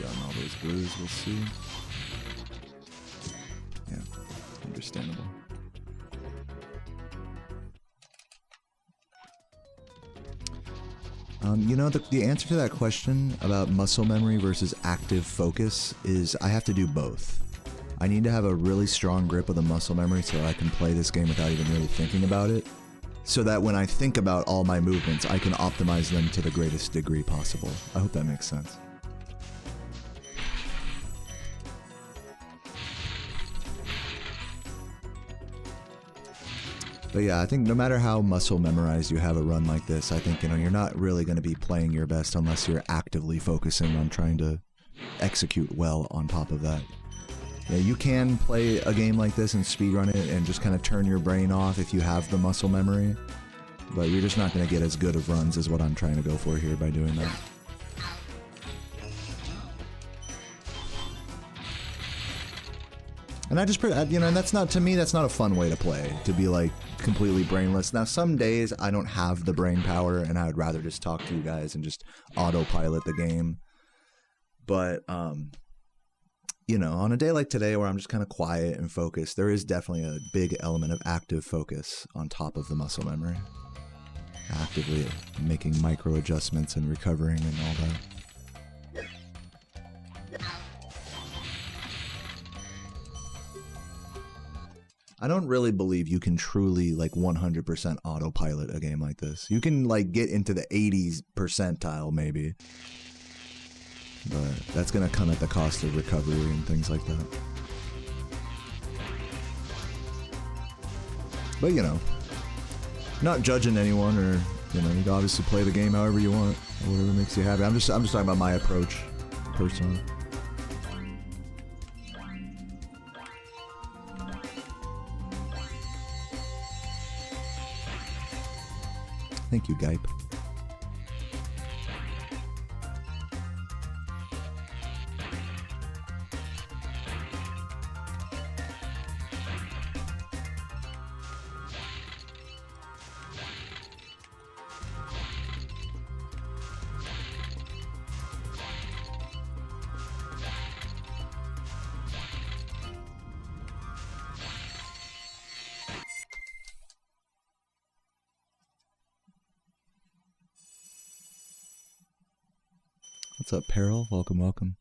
gotten all those blues, we'll see. Yeah, understandable. You know, the answer to that question about muscle memory versus active focus is I have to do both. I need to have a really strong grip of the muscle memory so I can play this game without even really thinking about it, so that when I think about all my movements, I can optimize them to the greatest degree possible. I hope that makes sense. But yeah, I think no matter how muscle memorized you have a run like this, I think, you know, you're not really going to be playing your best unless you're actively focusing on trying to execute well on top of that. Yeah, you can play a game like this and speedrun it and just kind of turn your brain off if you have the muscle memory, but you're just not going to get as good of runs as what I'm trying to go for here by doing that. And I just, you know, and that's not, to me, that's not a fun way to play, to be like completely brainless. Now, some days I don't have the brain power and I would rather just talk to you guys and just autopilot the game. But, you know, on a day like today where I'm just kind of quiet and focused, there is definitely a big element of active focus on top of the muscle memory. Actively making micro adjustments and recovering and all that. I don't really believe you can truly like 100% autopilot a game like this. You can like get into the 80s percentile maybe, but that's gonna come at the cost of recovery and things like that. But you know, not judging anyone, or you know, you can obviously play the game however you want, or whatever makes you happy. I'm just talking about my approach personally. Thank you, Gype. What's up, Peril? Welcome, welcome.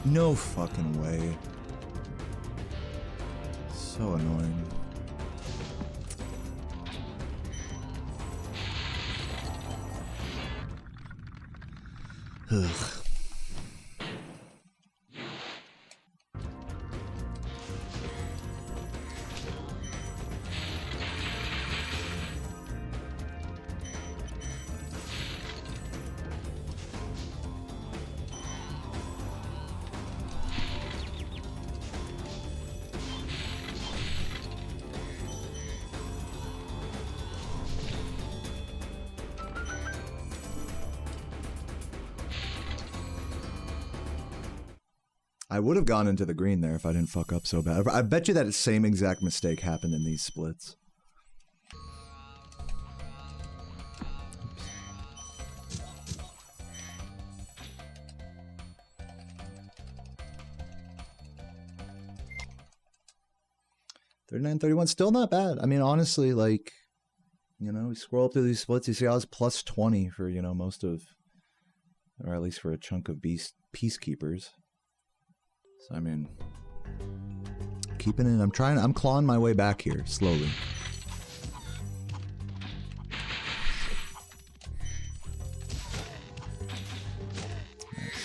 No fucking way. So annoying. Ugh. I would have gone into the green there if I didn't fuck up so bad. I bet you that same exact mistake happened in these splits. $39.31, still not bad. I mean, honestly, like, you know, we scroll up through these splits, you see I was plus 20 for, you know, most of, or at least for a chunk of Peacekeepers. So, I mean, keeping it, I'm clawing my way back here, slowly. Nice.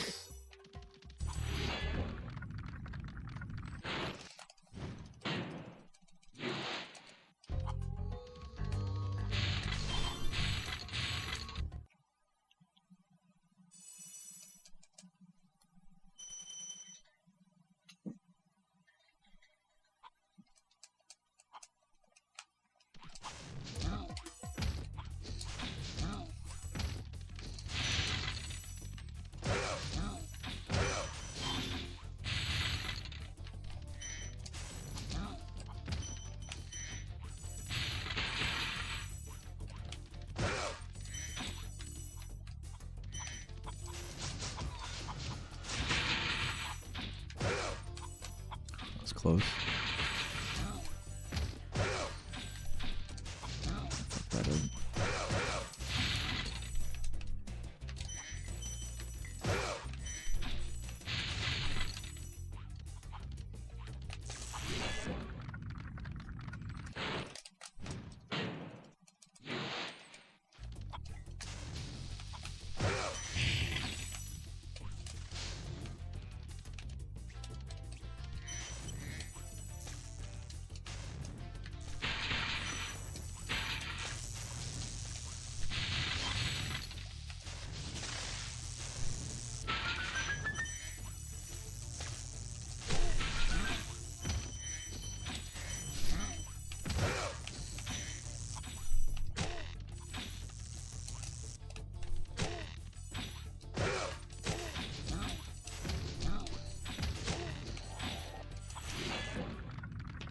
close. Fuck that up.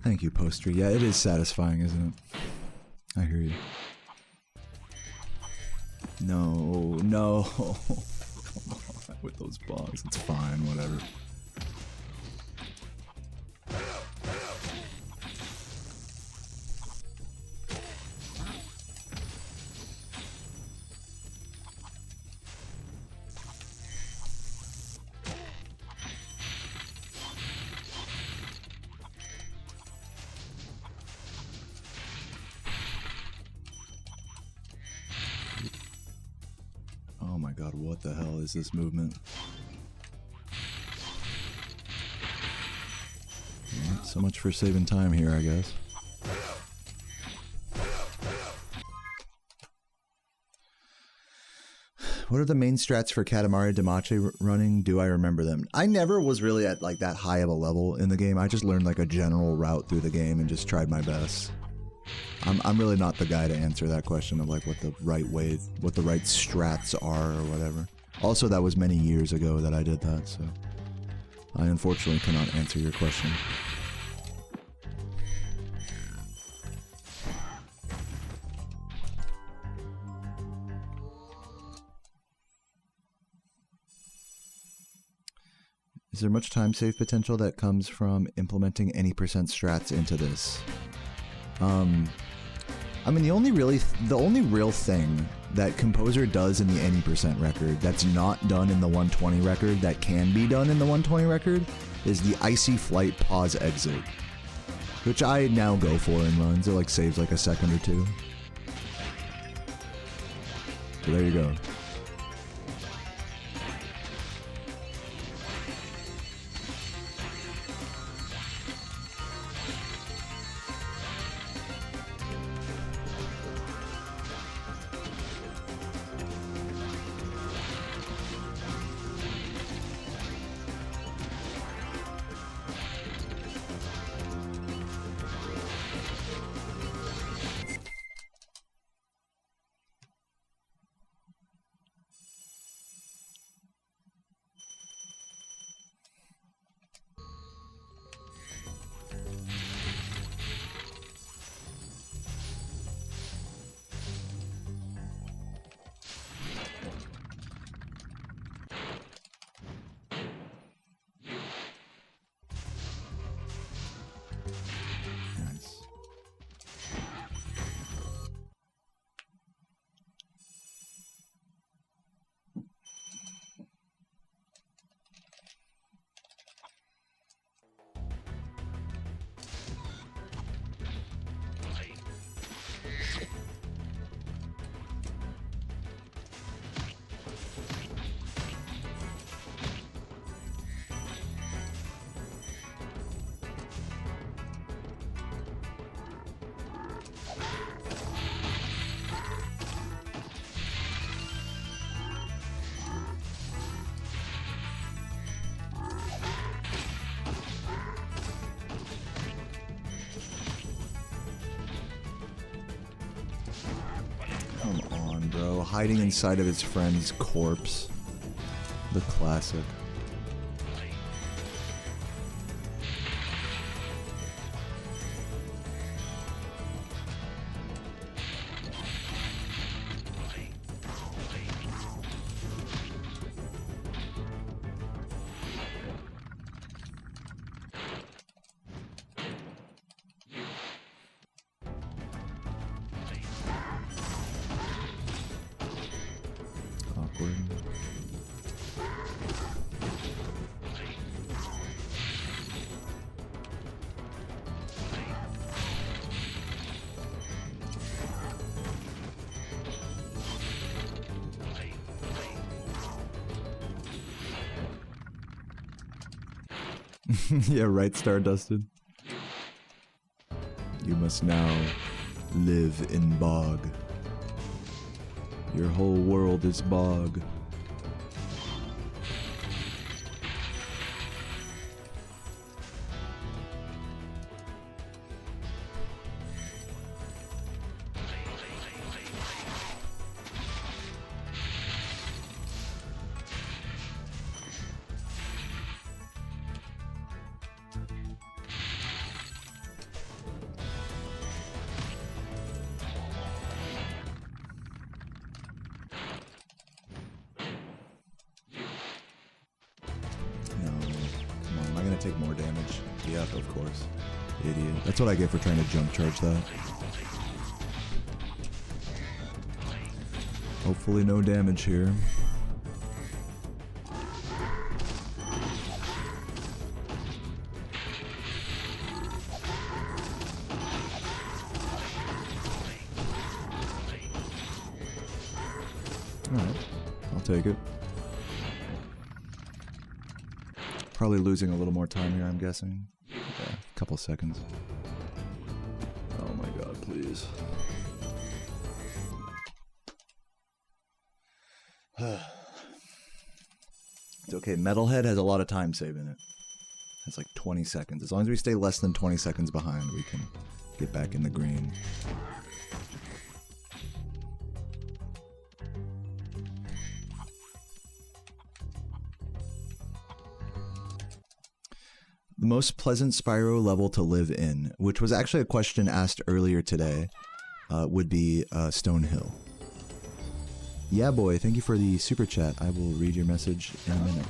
Thank you, Poster. Yeah, it is satisfying, isn't it? I hear you. No, no. Come on, with those bombs, it's fine, whatever. Oh my god, what the hell is this movement? Well, so much for saving time here, I guess. What are the main strats for Katamari Damacy running? Do I remember them? I never was really at like that high of a level in the game. I just learned like a general route through the game and just tried my best. I'm really not the guy to answer that question of like what the right way, what the right strats are or whatever. Also, that was many years ago that I did that, so I unfortunately cannot answer your question. Is there much time save potential that comes from implementing any percent strats into this? I mean, the only real thing that Composer does in the any percent record that's not done in the 120 record that can be done in the 120 record is the icy flight pause exit, which I now go for in runs. It like saves like a second or two. So there you go. Come on, bro. Hiding inside of his friend's corpse. The classic. Yeah, right, Stardusted. You must now live in bog. Your whole world is bog. Take more damage. Yep, of course. Idiot. That's what I get for trying to jump charge that. Hopefully no damage here. Alright, I'll take it. Probably losing a little more time here, I'm guessing. Yeah, a couple seconds. Oh my god, please. It's okay, Metalhead has a lot of time save in it. It's like 20 seconds. As long as we stay less than 20 seconds behind, we can get back in the green. The most pleasant Spyro level to live in, which was actually a question asked earlier today, would be Stone Hill. Yeah, boy, thank you for the super chat. I will read your message in a minute.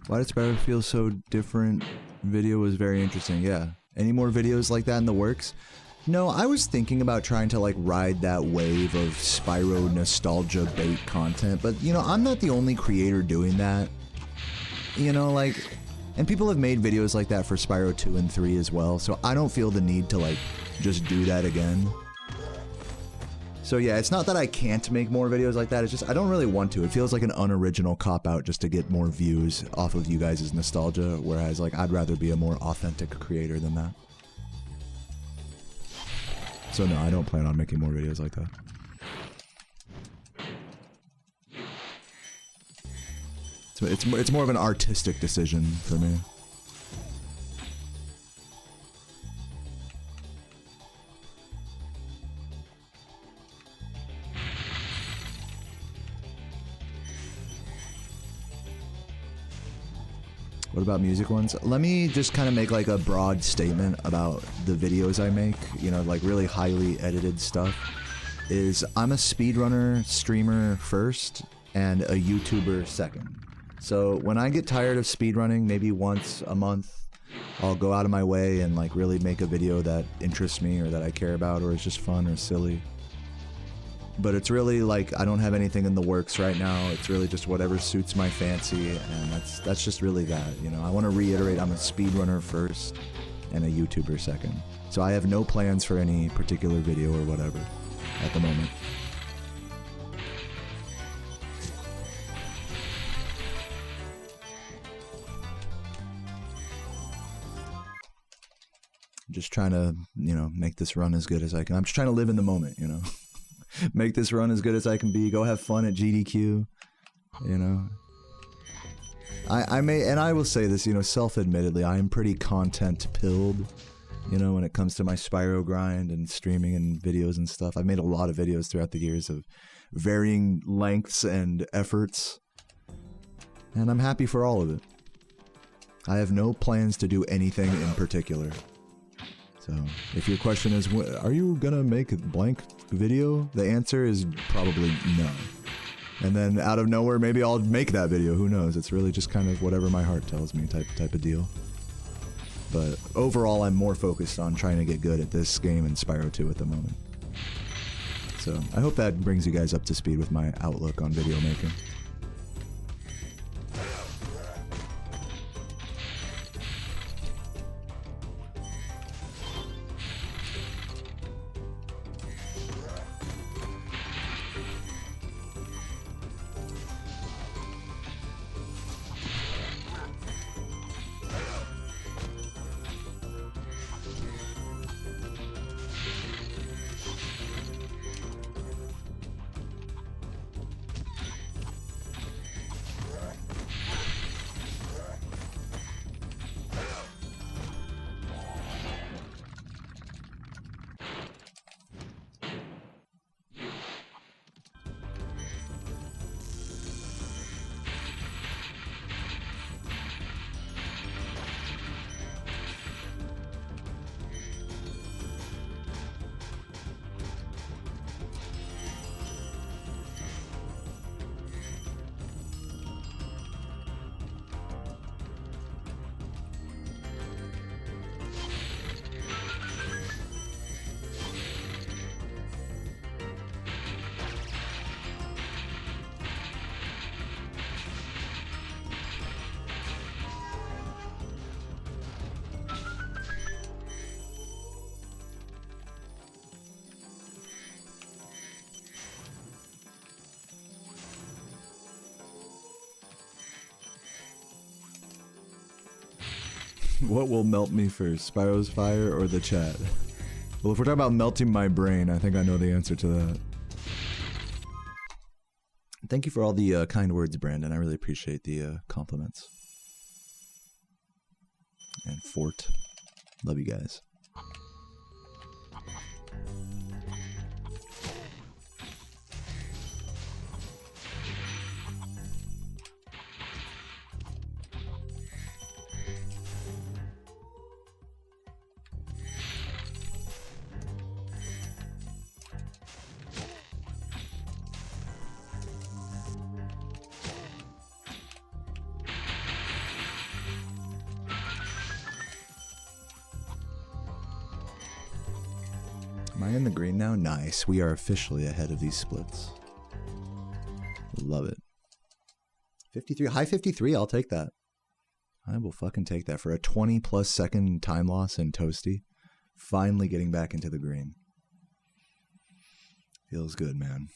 Why did Spyro feel so different? Video was very interesting, yeah. Any more videos like that in the works? No, I was thinking about trying to like ride that wave of Spyro nostalgia bait content, but you know, I'm not the only creator doing that. You know, like, and people have made videos like that for Spyro 2 and 3 as well, so I don't feel the need to like just do that again. So yeah, it's not that I can't make more videos like that, it's just I don't really want to. It feels like an unoriginal cop-out just to get more views off of you guys' nostalgia, whereas like I'd rather be a more authentic creator than that. So no, I don't plan on making more videos like that. So it's more of an artistic decision for me. What about music ones? Let me just kind of make like a broad statement about the videos I make, you know, like really highly edited stuff, is I'm a speedrunner streamer first and a YouTuber second. So when I get tired of speedrunning, maybe once a month, I'll go out of my way and like really make a video that interests me or that I care about or is just fun or silly. But it's really like I don't have anything in the works right now. It's really just whatever suits my fancy, and that's just really that, you know. I want to reiterate, I'm a speedrunner first and a YouTuber second. So I have no plans for any particular video or whatever at the moment. Just trying to, you know, make this run as good as I can. I'm just trying to live in the moment, you know. Make this run as good as I can be. Go have fun at GDQ, you know. I may, and I will say this, you know, self-admittedly, I am pretty content-pilled, you know, when it comes to my Spyro grind and streaming and videos and stuff. I've made a lot of videos throughout the years of varying lengths and efforts, and I'm happy for all of it. I have no plans to do anything in particular. So, if your question is, are you gonna make a blank video? The answer is probably no. And then out of nowhere, maybe I'll make that video. Who knows? It's really just kind of whatever my heart tells me type of deal. But overall, I'm more focused on trying to get good at this game and Spyro 2 at the moment. So I hope that brings you guys up to speed with my outlook on video making. What will melt me first, Spyro's fire or the chat? Well, if we're talking about melting my brain, I think I know the answer to that. Thank you for all the kind words, Brandon. I really appreciate the compliments. And Fort. Love you guys. Am I in the green now? Nice. We are officially ahead of these splits. Love it. 53. High 53. I'll take that. I will fucking take that for a 20+ second time loss in Toasty. Finally getting back into the green. Feels good, man.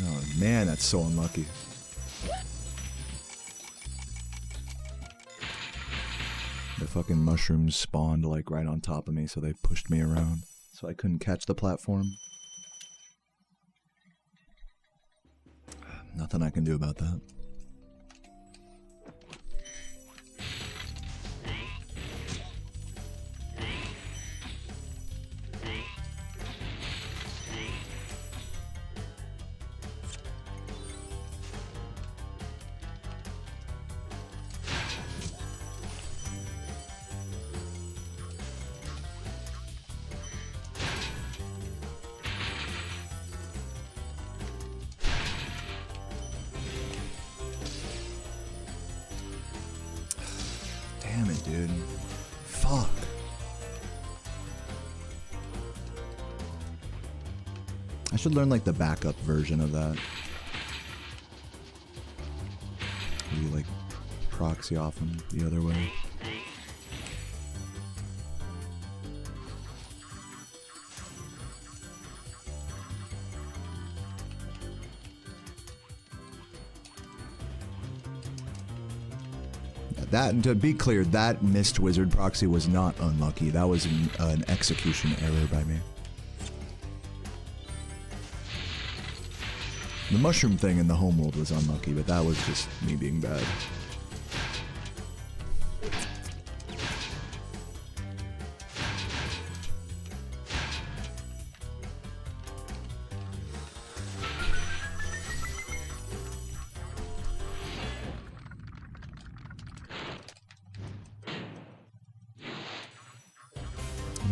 Oh man, that's so unlucky. The fucking mushrooms spawned like right on top of me, so they pushed me around. So I couldn't catch the platform. Nothing I can do about that. Damn it, dude. Fuck. I should learn like the backup version of that. Where you like proxy off them the other way. That, and to be clear, that missed wizard proxy was not unlucky. That was an execution error by me. The mushroom thing in the homeworld was unlucky, but that was just me being bad.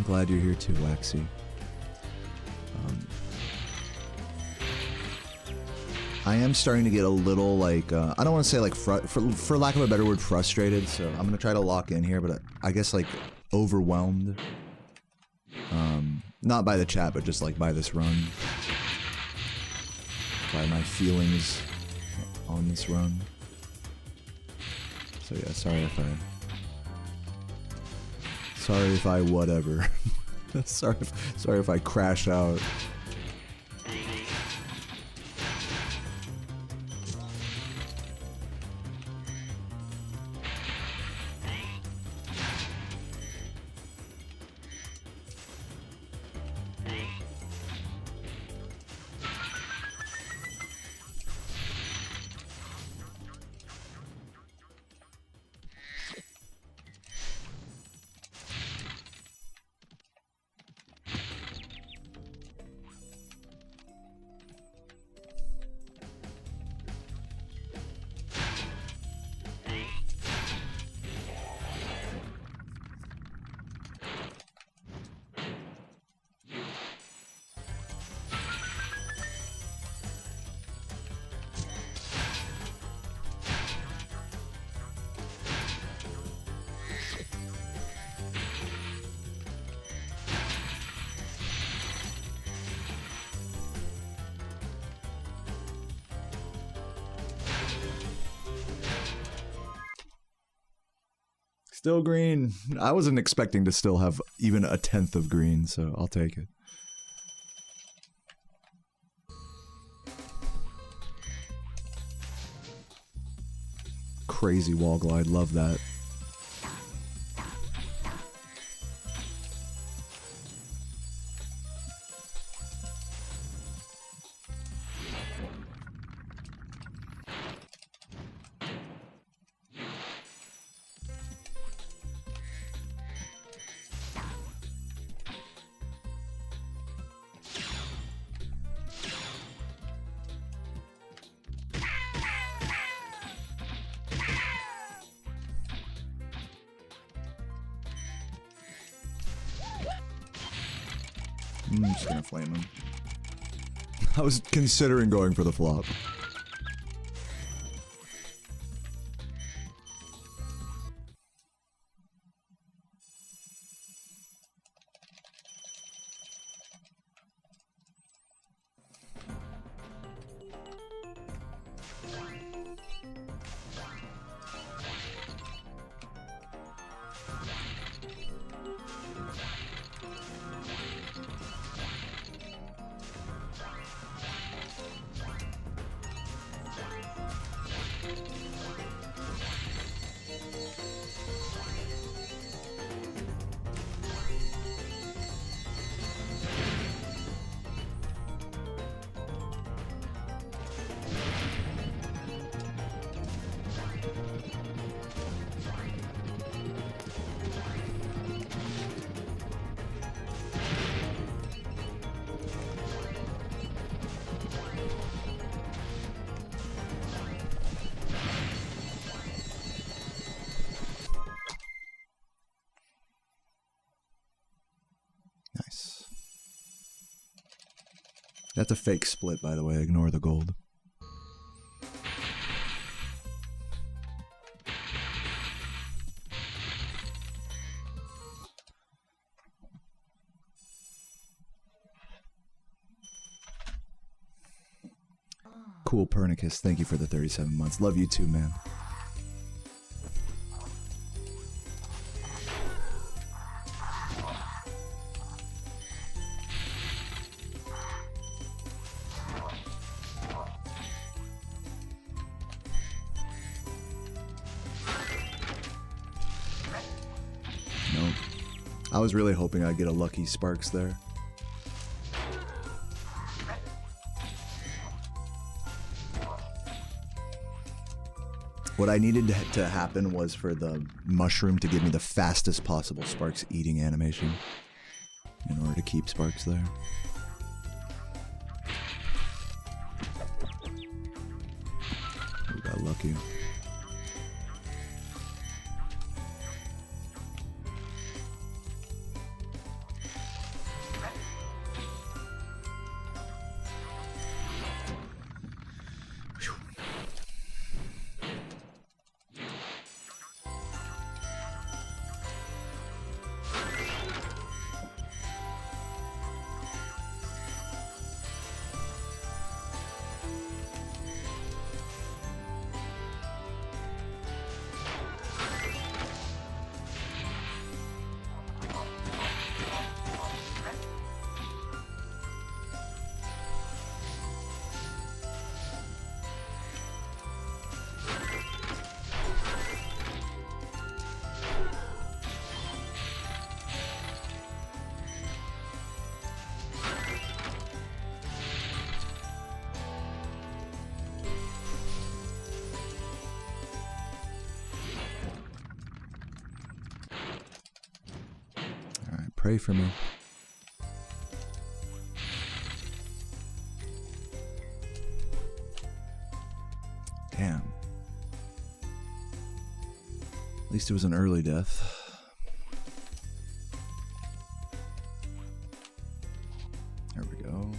glad you're here too, Waxy. I am starting to get a little like, I don't want to say like, for lack of a better word, frustrated, so I'm going to try to lock in here, but I guess like overwhelmed. Not by the chat, but just like by this run. By my feelings on this run. So yeah, sorry if I whatever. sorry if I crash out. Still green. I wasn't expecting to still have even a 1/10 of green, so I'll take it. Crazy wall glide, love that. I'm just gonna flame him. I was considering going for the flop. Nice. That's a fake split, by the way. Ignore the gold. Cool Pernicus, thank you for the 37 months. Love you too, man. Nope. I was really hoping I'd get a lucky Sparks there. What I needed to happen was for the mushroom to give me the fastest possible Sparks eating animation in order to keep Sparks there. We got lucky. Pray for me. Damn. At least it was an early death. There we go.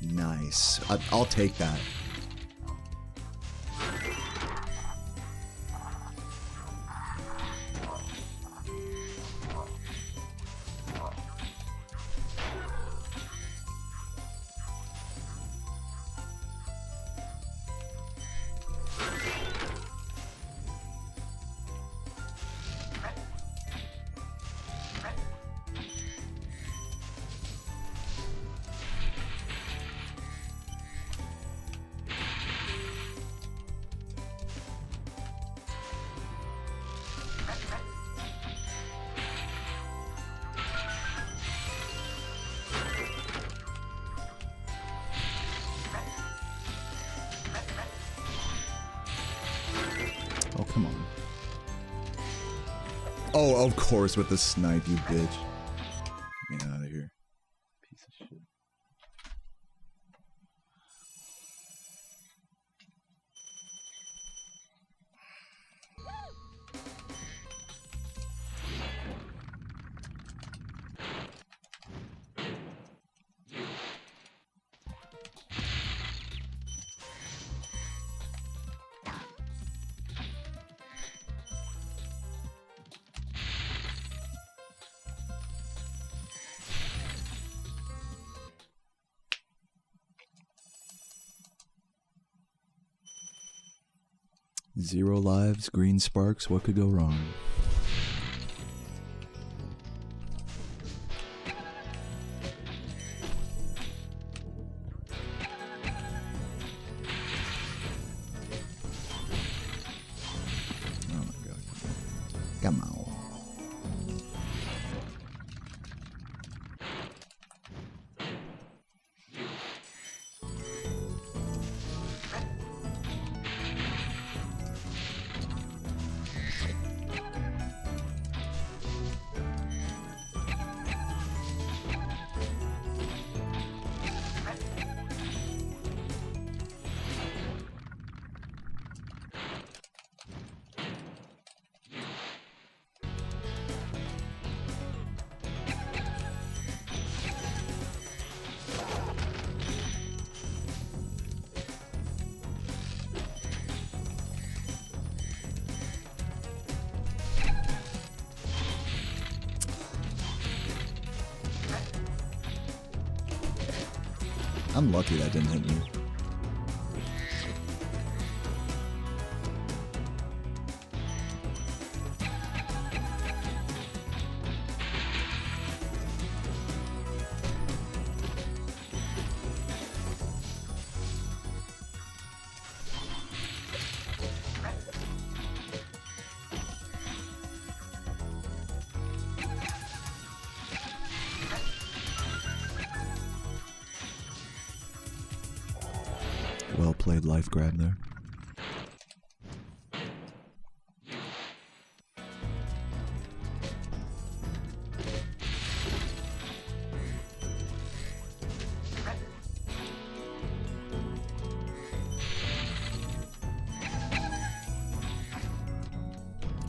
Nice. I'll take that. Oh, come on. Oh, of course, with the snipe, you bitch. Get me out of here. Piece of shit. Zero lives, green sparks, what could go wrong? Oh my god. Come on. I'm lucky that didn't hit me. Well played life grab there.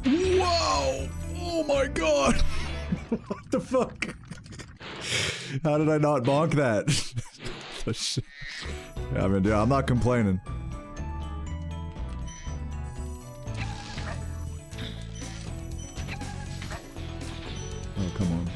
Whoa! Oh my god! What the fuck? How did I not bonk that? Yeah, I mean, dude, I'm not complaining. Oh, come on.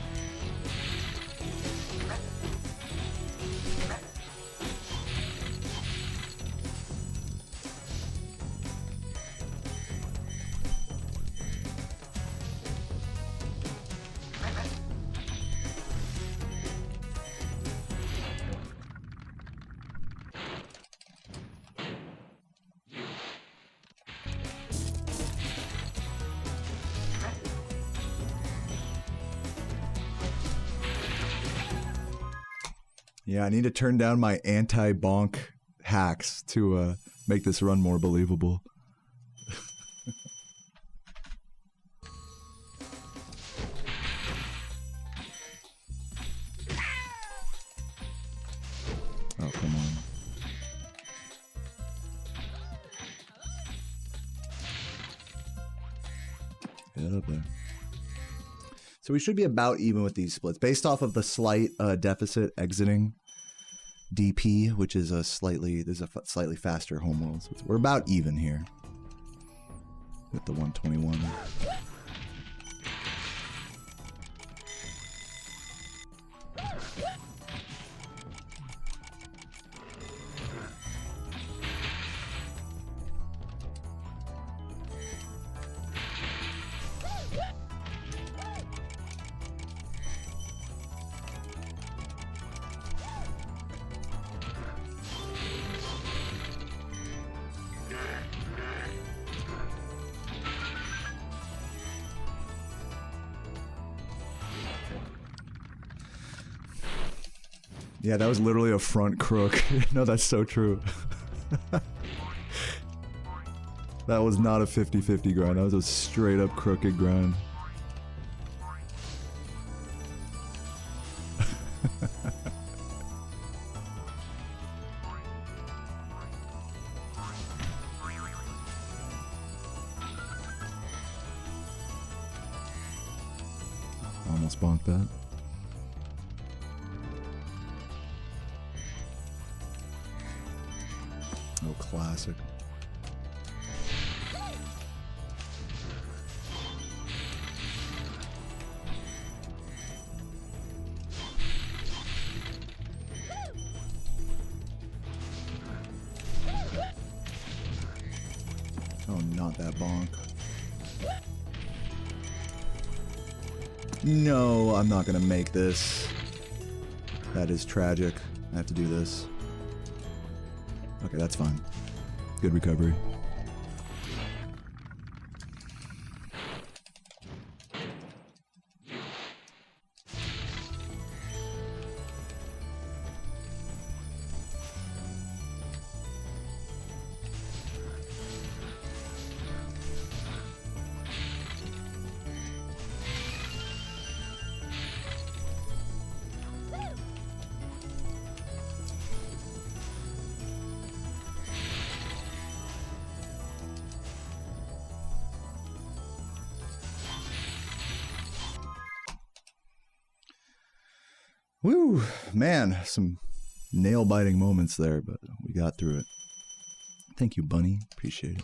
Yeah, I need to turn down my anti-bonk hacks to Make this run more believable. Oh, come on. Get up there. So we should be about even with these splits based off of the slight deficit exiting DP, which is a slightly faster homeworld. So we're about even here with the 121. Yeah, that was literally a front crook. No, that's so true. That was not a 50-50 grind. That was a straight up crooked grind. Almost bonked that. Oh, classic. Oh, not that bonk. No, I'm not gonna make this. That is tragic. I have to do this. Okay, that's fine. Good recovery. Woo, man, some nail-biting moments there, but we got through it. Thank you, Bunny. Appreciate it.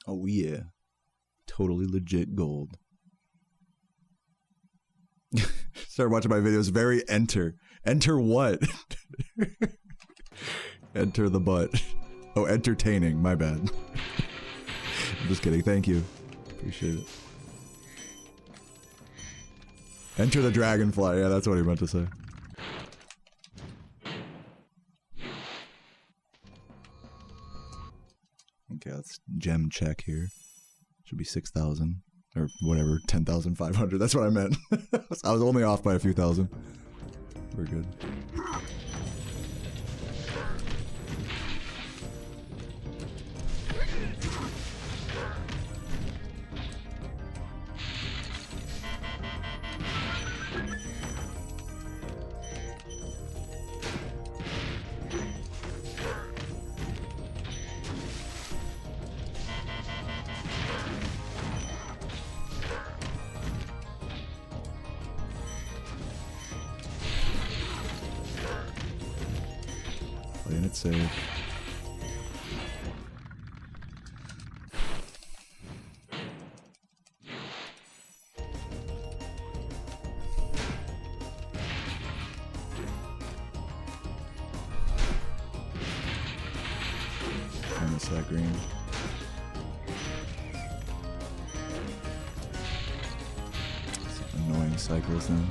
Oh yeah, totally legit gold. Start watching my videos. Very enter. Enter what? Enter the butt. Oh, entertaining. My bad. I'm just kidding. Thank you. Appreciate it. Enter the dragonfly. Yeah, that's what he meant to say. Okay, let's gem check here. Should be 6,000 or whatever, 10,500. That's what I meant. I was only off by a few thousand. We're good. Playing it safe. I miss that green. Some annoying cycles now.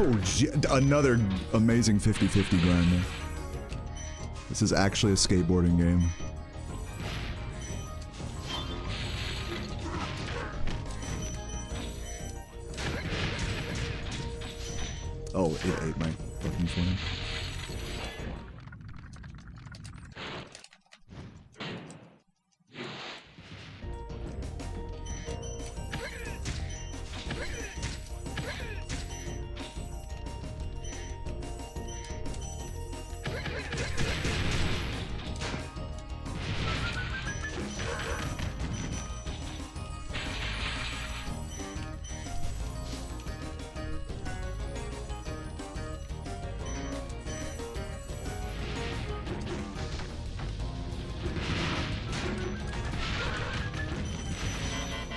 Oh, another amazing 50-50 grinder. This is actually a skateboarding game. Oh, it ate my fucking phone.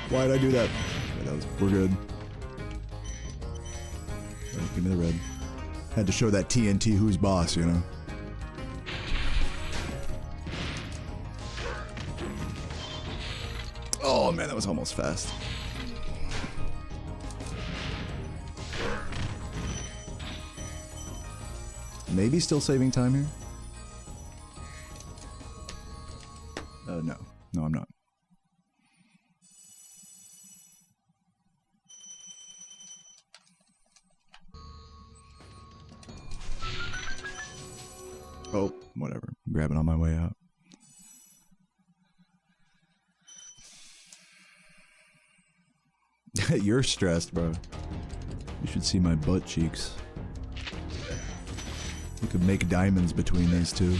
Why'd I do that? Okay, we're good. Right, give me the red. Had to show that TNT who's boss, you know? Oh man, that was almost fast. Maybe still saving time here? No. No, I'm not. Oh, whatever. Grab it on my way out. You're stressed, bro. You should see my butt cheeks. You could make diamonds between these two.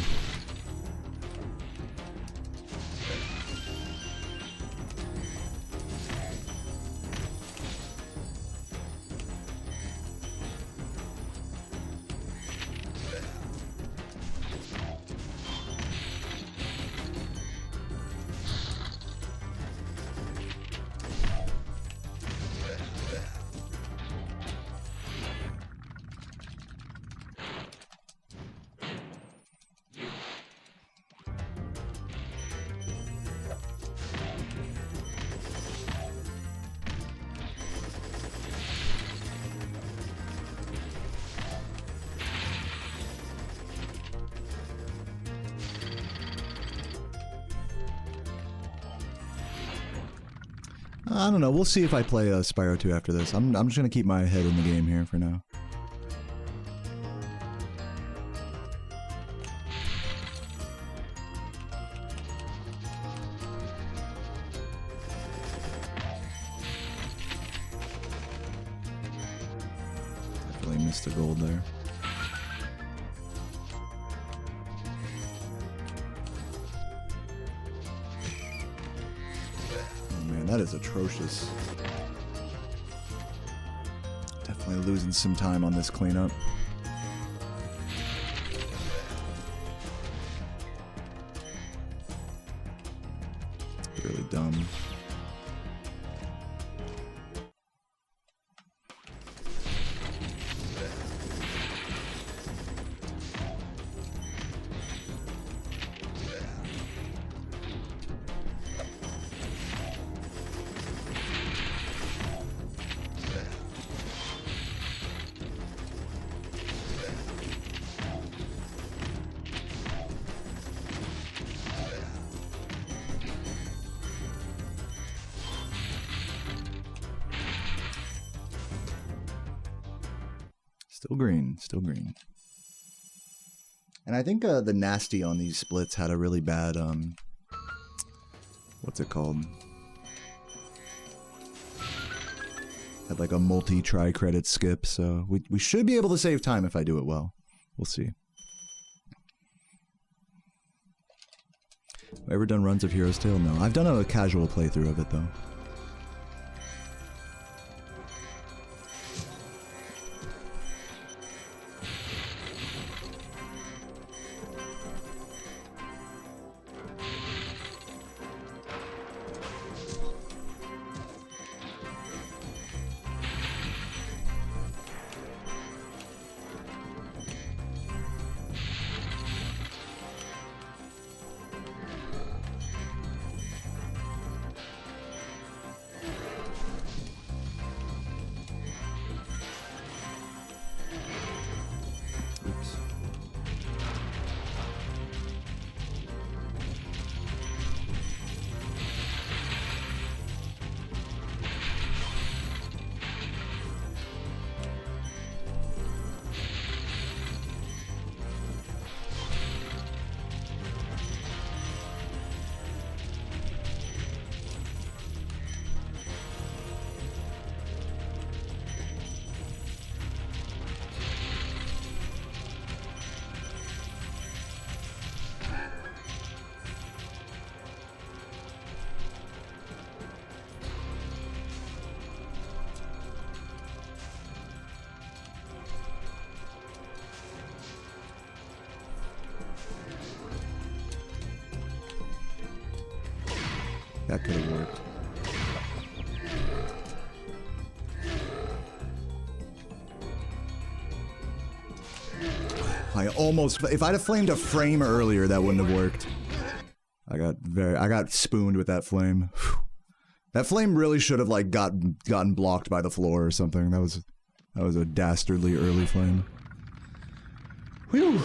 I don't know. We'll see if I play Spyro 2 after this. I'm just gonna keep my head in the game here for now. Definitely missed the gold there. That is atrocious. Definitely losing some time on this cleanup. Really dumb. Still green, still green. And I think the nasty on these splits had a really bad, what's it called? Had like a multi-try credit skip, so we should be able to save time if I do it well. We'll see. Have I ever done runs of Hero's Tale? No. I've done a casual playthrough of it though. That could have worked. I almost, if I'd have flamed a frame earlier, that wouldn't have worked. I got spooned with that flame. Whew. That flame really should have like gotten blocked by the floor or something. That was a dastardly early flame. Whew.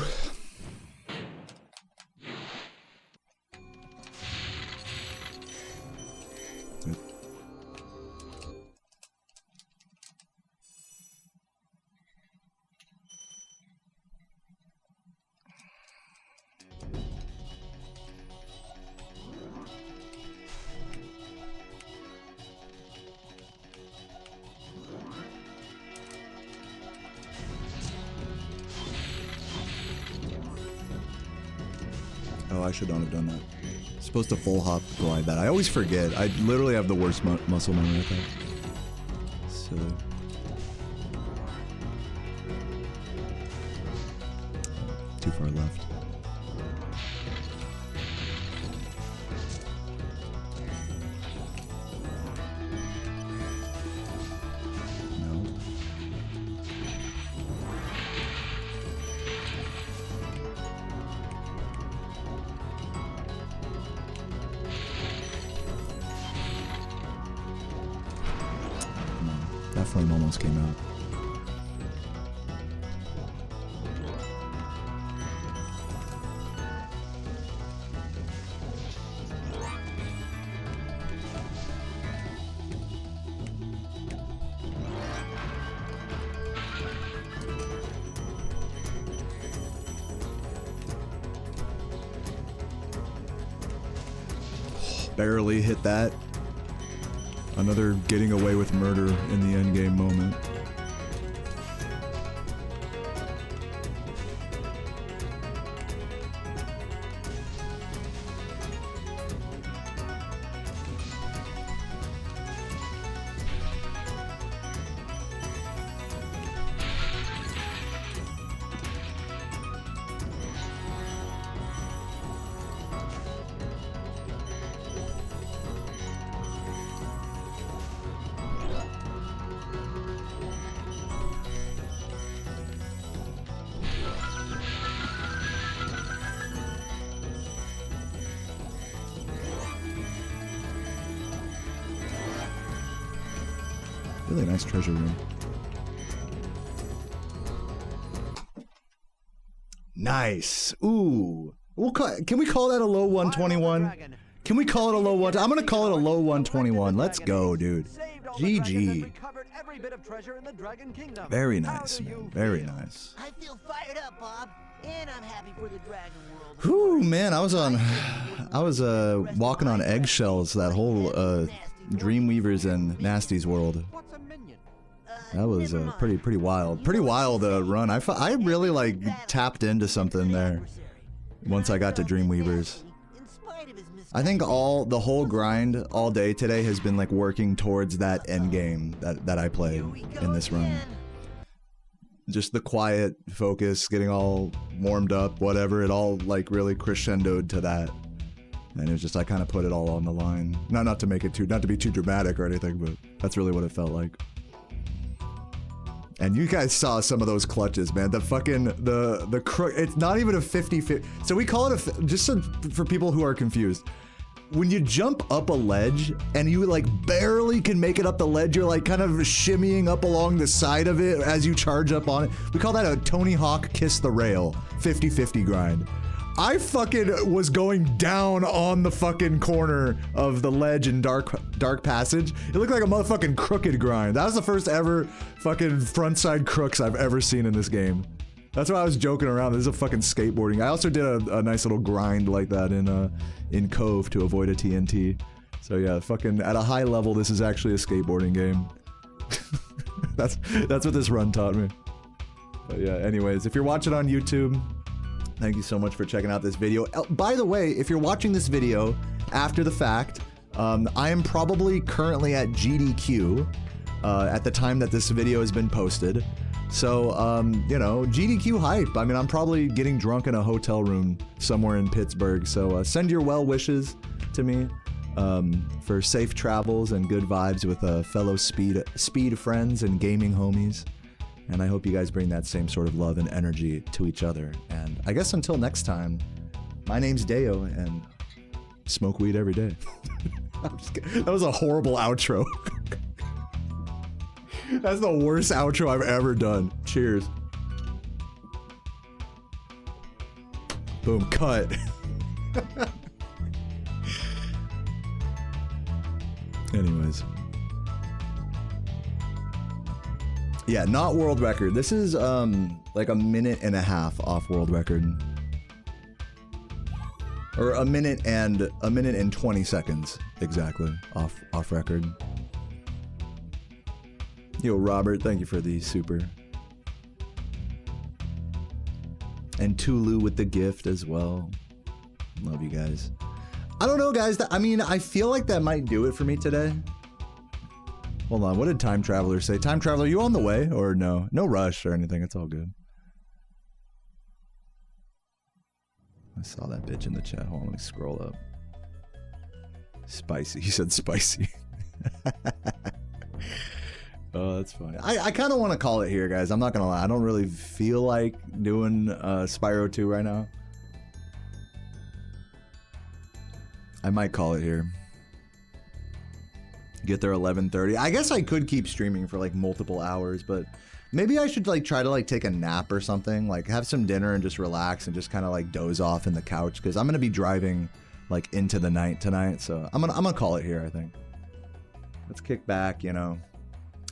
Oh, I should not have done that. Supposed to full hop glide that. I always forget. I literally have the worst muscle memory with that. Silly. Too far left. That flame almost came out. Barely hit that. Another getting away with murder in the endgame moment. Really nice treasure room. Nice. Ooh. Can we call that a low 121? Can we call it a low 1? I'm gonna call it a low 121. Let's go, dude. GG. Very nice, man. Very nice. I feel fired up, Bob, and I'm happy for the Dragon World. Whew, man, I was walking on eggshells that whole Dreamweavers and Nasty's world. That was pretty wild. Pretty wild run. I really like tapped into something there once I got to Dreamweavers. I think the whole grind all day today has been like working towards that end game that I played in this run. Just the quiet focus, getting all warmed up, whatever. It all like really crescendoed to that, and it was just I kind of put it all on the line. Not to make it not to be too dramatic or anything, but that's really what it felt like. And you guys saw some of those clutches, man. The fucking, the crook, it's not even a 50-50. So we call it just for people who are confused. When you jump up a ledge and you like barely can make it up the ledge, you're like kind of shimmying up along the side of it as you charge up on it. We call that a Tony Hawk kiss the rail, 50-50 grind. I fucking was going down on the fucking corner of the ledge in dark passage. It looked like a motherfucking crooked grind. That was the first ever fucking frontside crooks I've ever seen in this game. That's why I was joking around. This is a fucking skateboarding. I also did a nice little grind like that in Cove to avoid a TNT. So yeah, fucking at a high level, this is actually a skateboarding game. That's what this run taught me. But yeah, anyways, if you're watching on YouTube, thank you so much for checking out this video. By the way, if you're watching this video after the fact, I am probably currently at GDQ at the time that this video has been posted. So, you know, GDQ hype. I mean, I'm probably getting drunk in a hotel room somewhere in Pittsburgh. So send your well wishes to me. for safe travels and good vibes with fellow speed friends and gaming homies. And I hope you guys bring that same sort of love and energy to each other. And I guess until next time, my name's Deo, and smoke weed every day. I'm just kidding. That was a horrible outro. That's the worst outro I've ever done. Cheers. Boom, cut. Anyways. Yeah, not world record. This is like a minute and a half off world record. Or a minute and 20 seconds exactly off record. Yo, Robert, thank you for the super. And Tulu with the gift as well. Love you guys. I don't know, guys. I mean, I feel like that might do it for me today. Hold on, what did Time Traveler say? Time Traveler, you on the way? Or no? No rush or anything, it's all good. I saw that bitch in the chat. Hold on, let me scroll up. Spicy, he said spicy. Oh, that's funny. I kind of want to call it here, guys. I'm not gonna lie. I don't really feel like doing Spyro 2 right now. I might call it here. Get there 11:30. I guess I could keep streaming for like multiple hours, but maybe I should like try to like take a nap or something, like have some dinner and just relax and just kind of like doze off in the couch, because I'm gonna be driving like into the night tonight. So I'm gonna call it here, I think. Let's kick back, you know.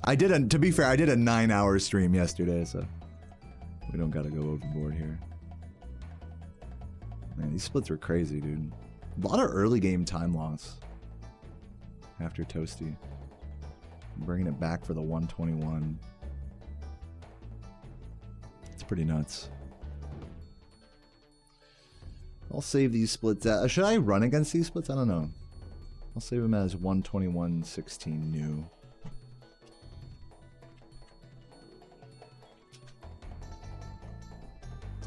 To be fair, I did a 9-hour stream yesterday, so we don't gotta go overboard here. Man, these splits were crazy, dude. A lot of early game time loss after Toasty. Bringing it back for the 121. It's pretty nuts. I'll save these splits. Should I run against these splits? I don't know. I'll save them as 121.16 new.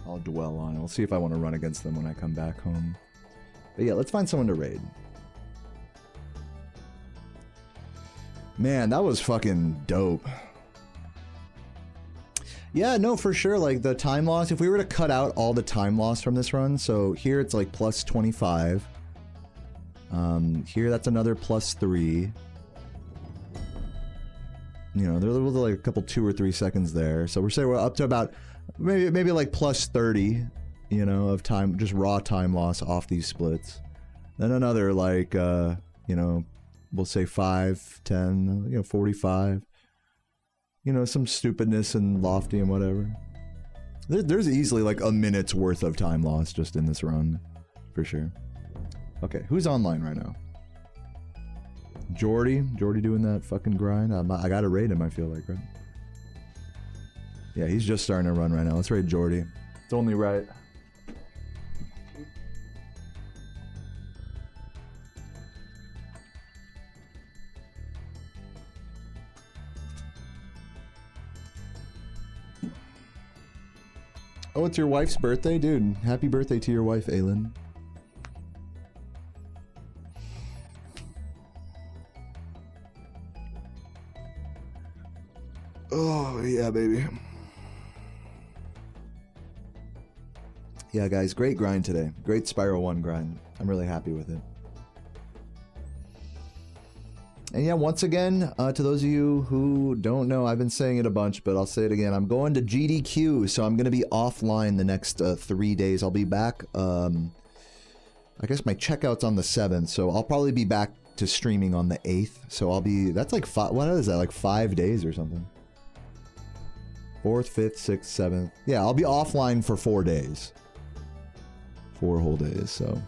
I'll dwell on it. I'll see if I want to run against them when I come back home. But yeah, let's find someone to raid. Man, that was fucking dope. Yeah, no, for sure. Like the time loss, if we were to cut out all the time loss from this run, so here it's like plus 25. Here that's another plus 3. You know, there was like a couple 2 or 3 seconds there. So we're saying we're up to about maybe like plus 30, you know, of time, just raw time loss off these splits. Then another like, you know, we'll say 5, 10, you know, 45. You know, some stupidness and lofty and whatever. There's easily like a minute's worth of time loss just in this run, for sure. Okay, who's online right now? Jordy doing that fucking grind. I gotta raid him, I feel like, right? Yeah, he's just starting to run right now. Let's raid Jordy. It's only right. Oh, it's your wife's birthday? Dude, happy birthday to your wife, Aylin. Oh, yeah, baby. Yeah, guys, great grind today. Great Spyro 1 grind. I'm really happy with it. And yeah, once again, to those of you who don't know, I've been saying it a bunch, but I'll say it again. I'm going to GDQ, so I'm going to be offline the next 3 days. I'll be back, I guess my checkout's on the 7th, so I'll probably be back to streaming on the 8th. So I'll be, that's like, what is that, like 5 days or something? 4th, 5th, 6th, 7th. Yeah, I'll be offline for 4 days. 4 whole days, so.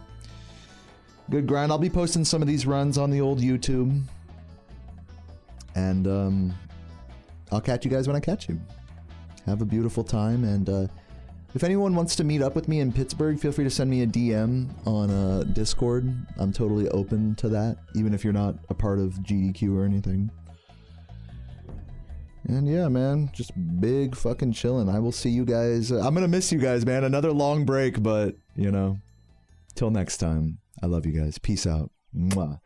Good grind. I'll be posting some of these runs on the old YouTube. And I'll catch you guys when I catch you. Have a beautiful time, and if anyone wants to meet up with me in Pittsburgh, feel free to send me a DM on Discord. I'm totally open to that, even if you're not a part of GDQ or anything. And yeah, man, just big fucking chilling. I will see you guys. I'm gonna miss you guys, man. Another long break, but, you know, till next time. I love you guys. Peace out. Mwah.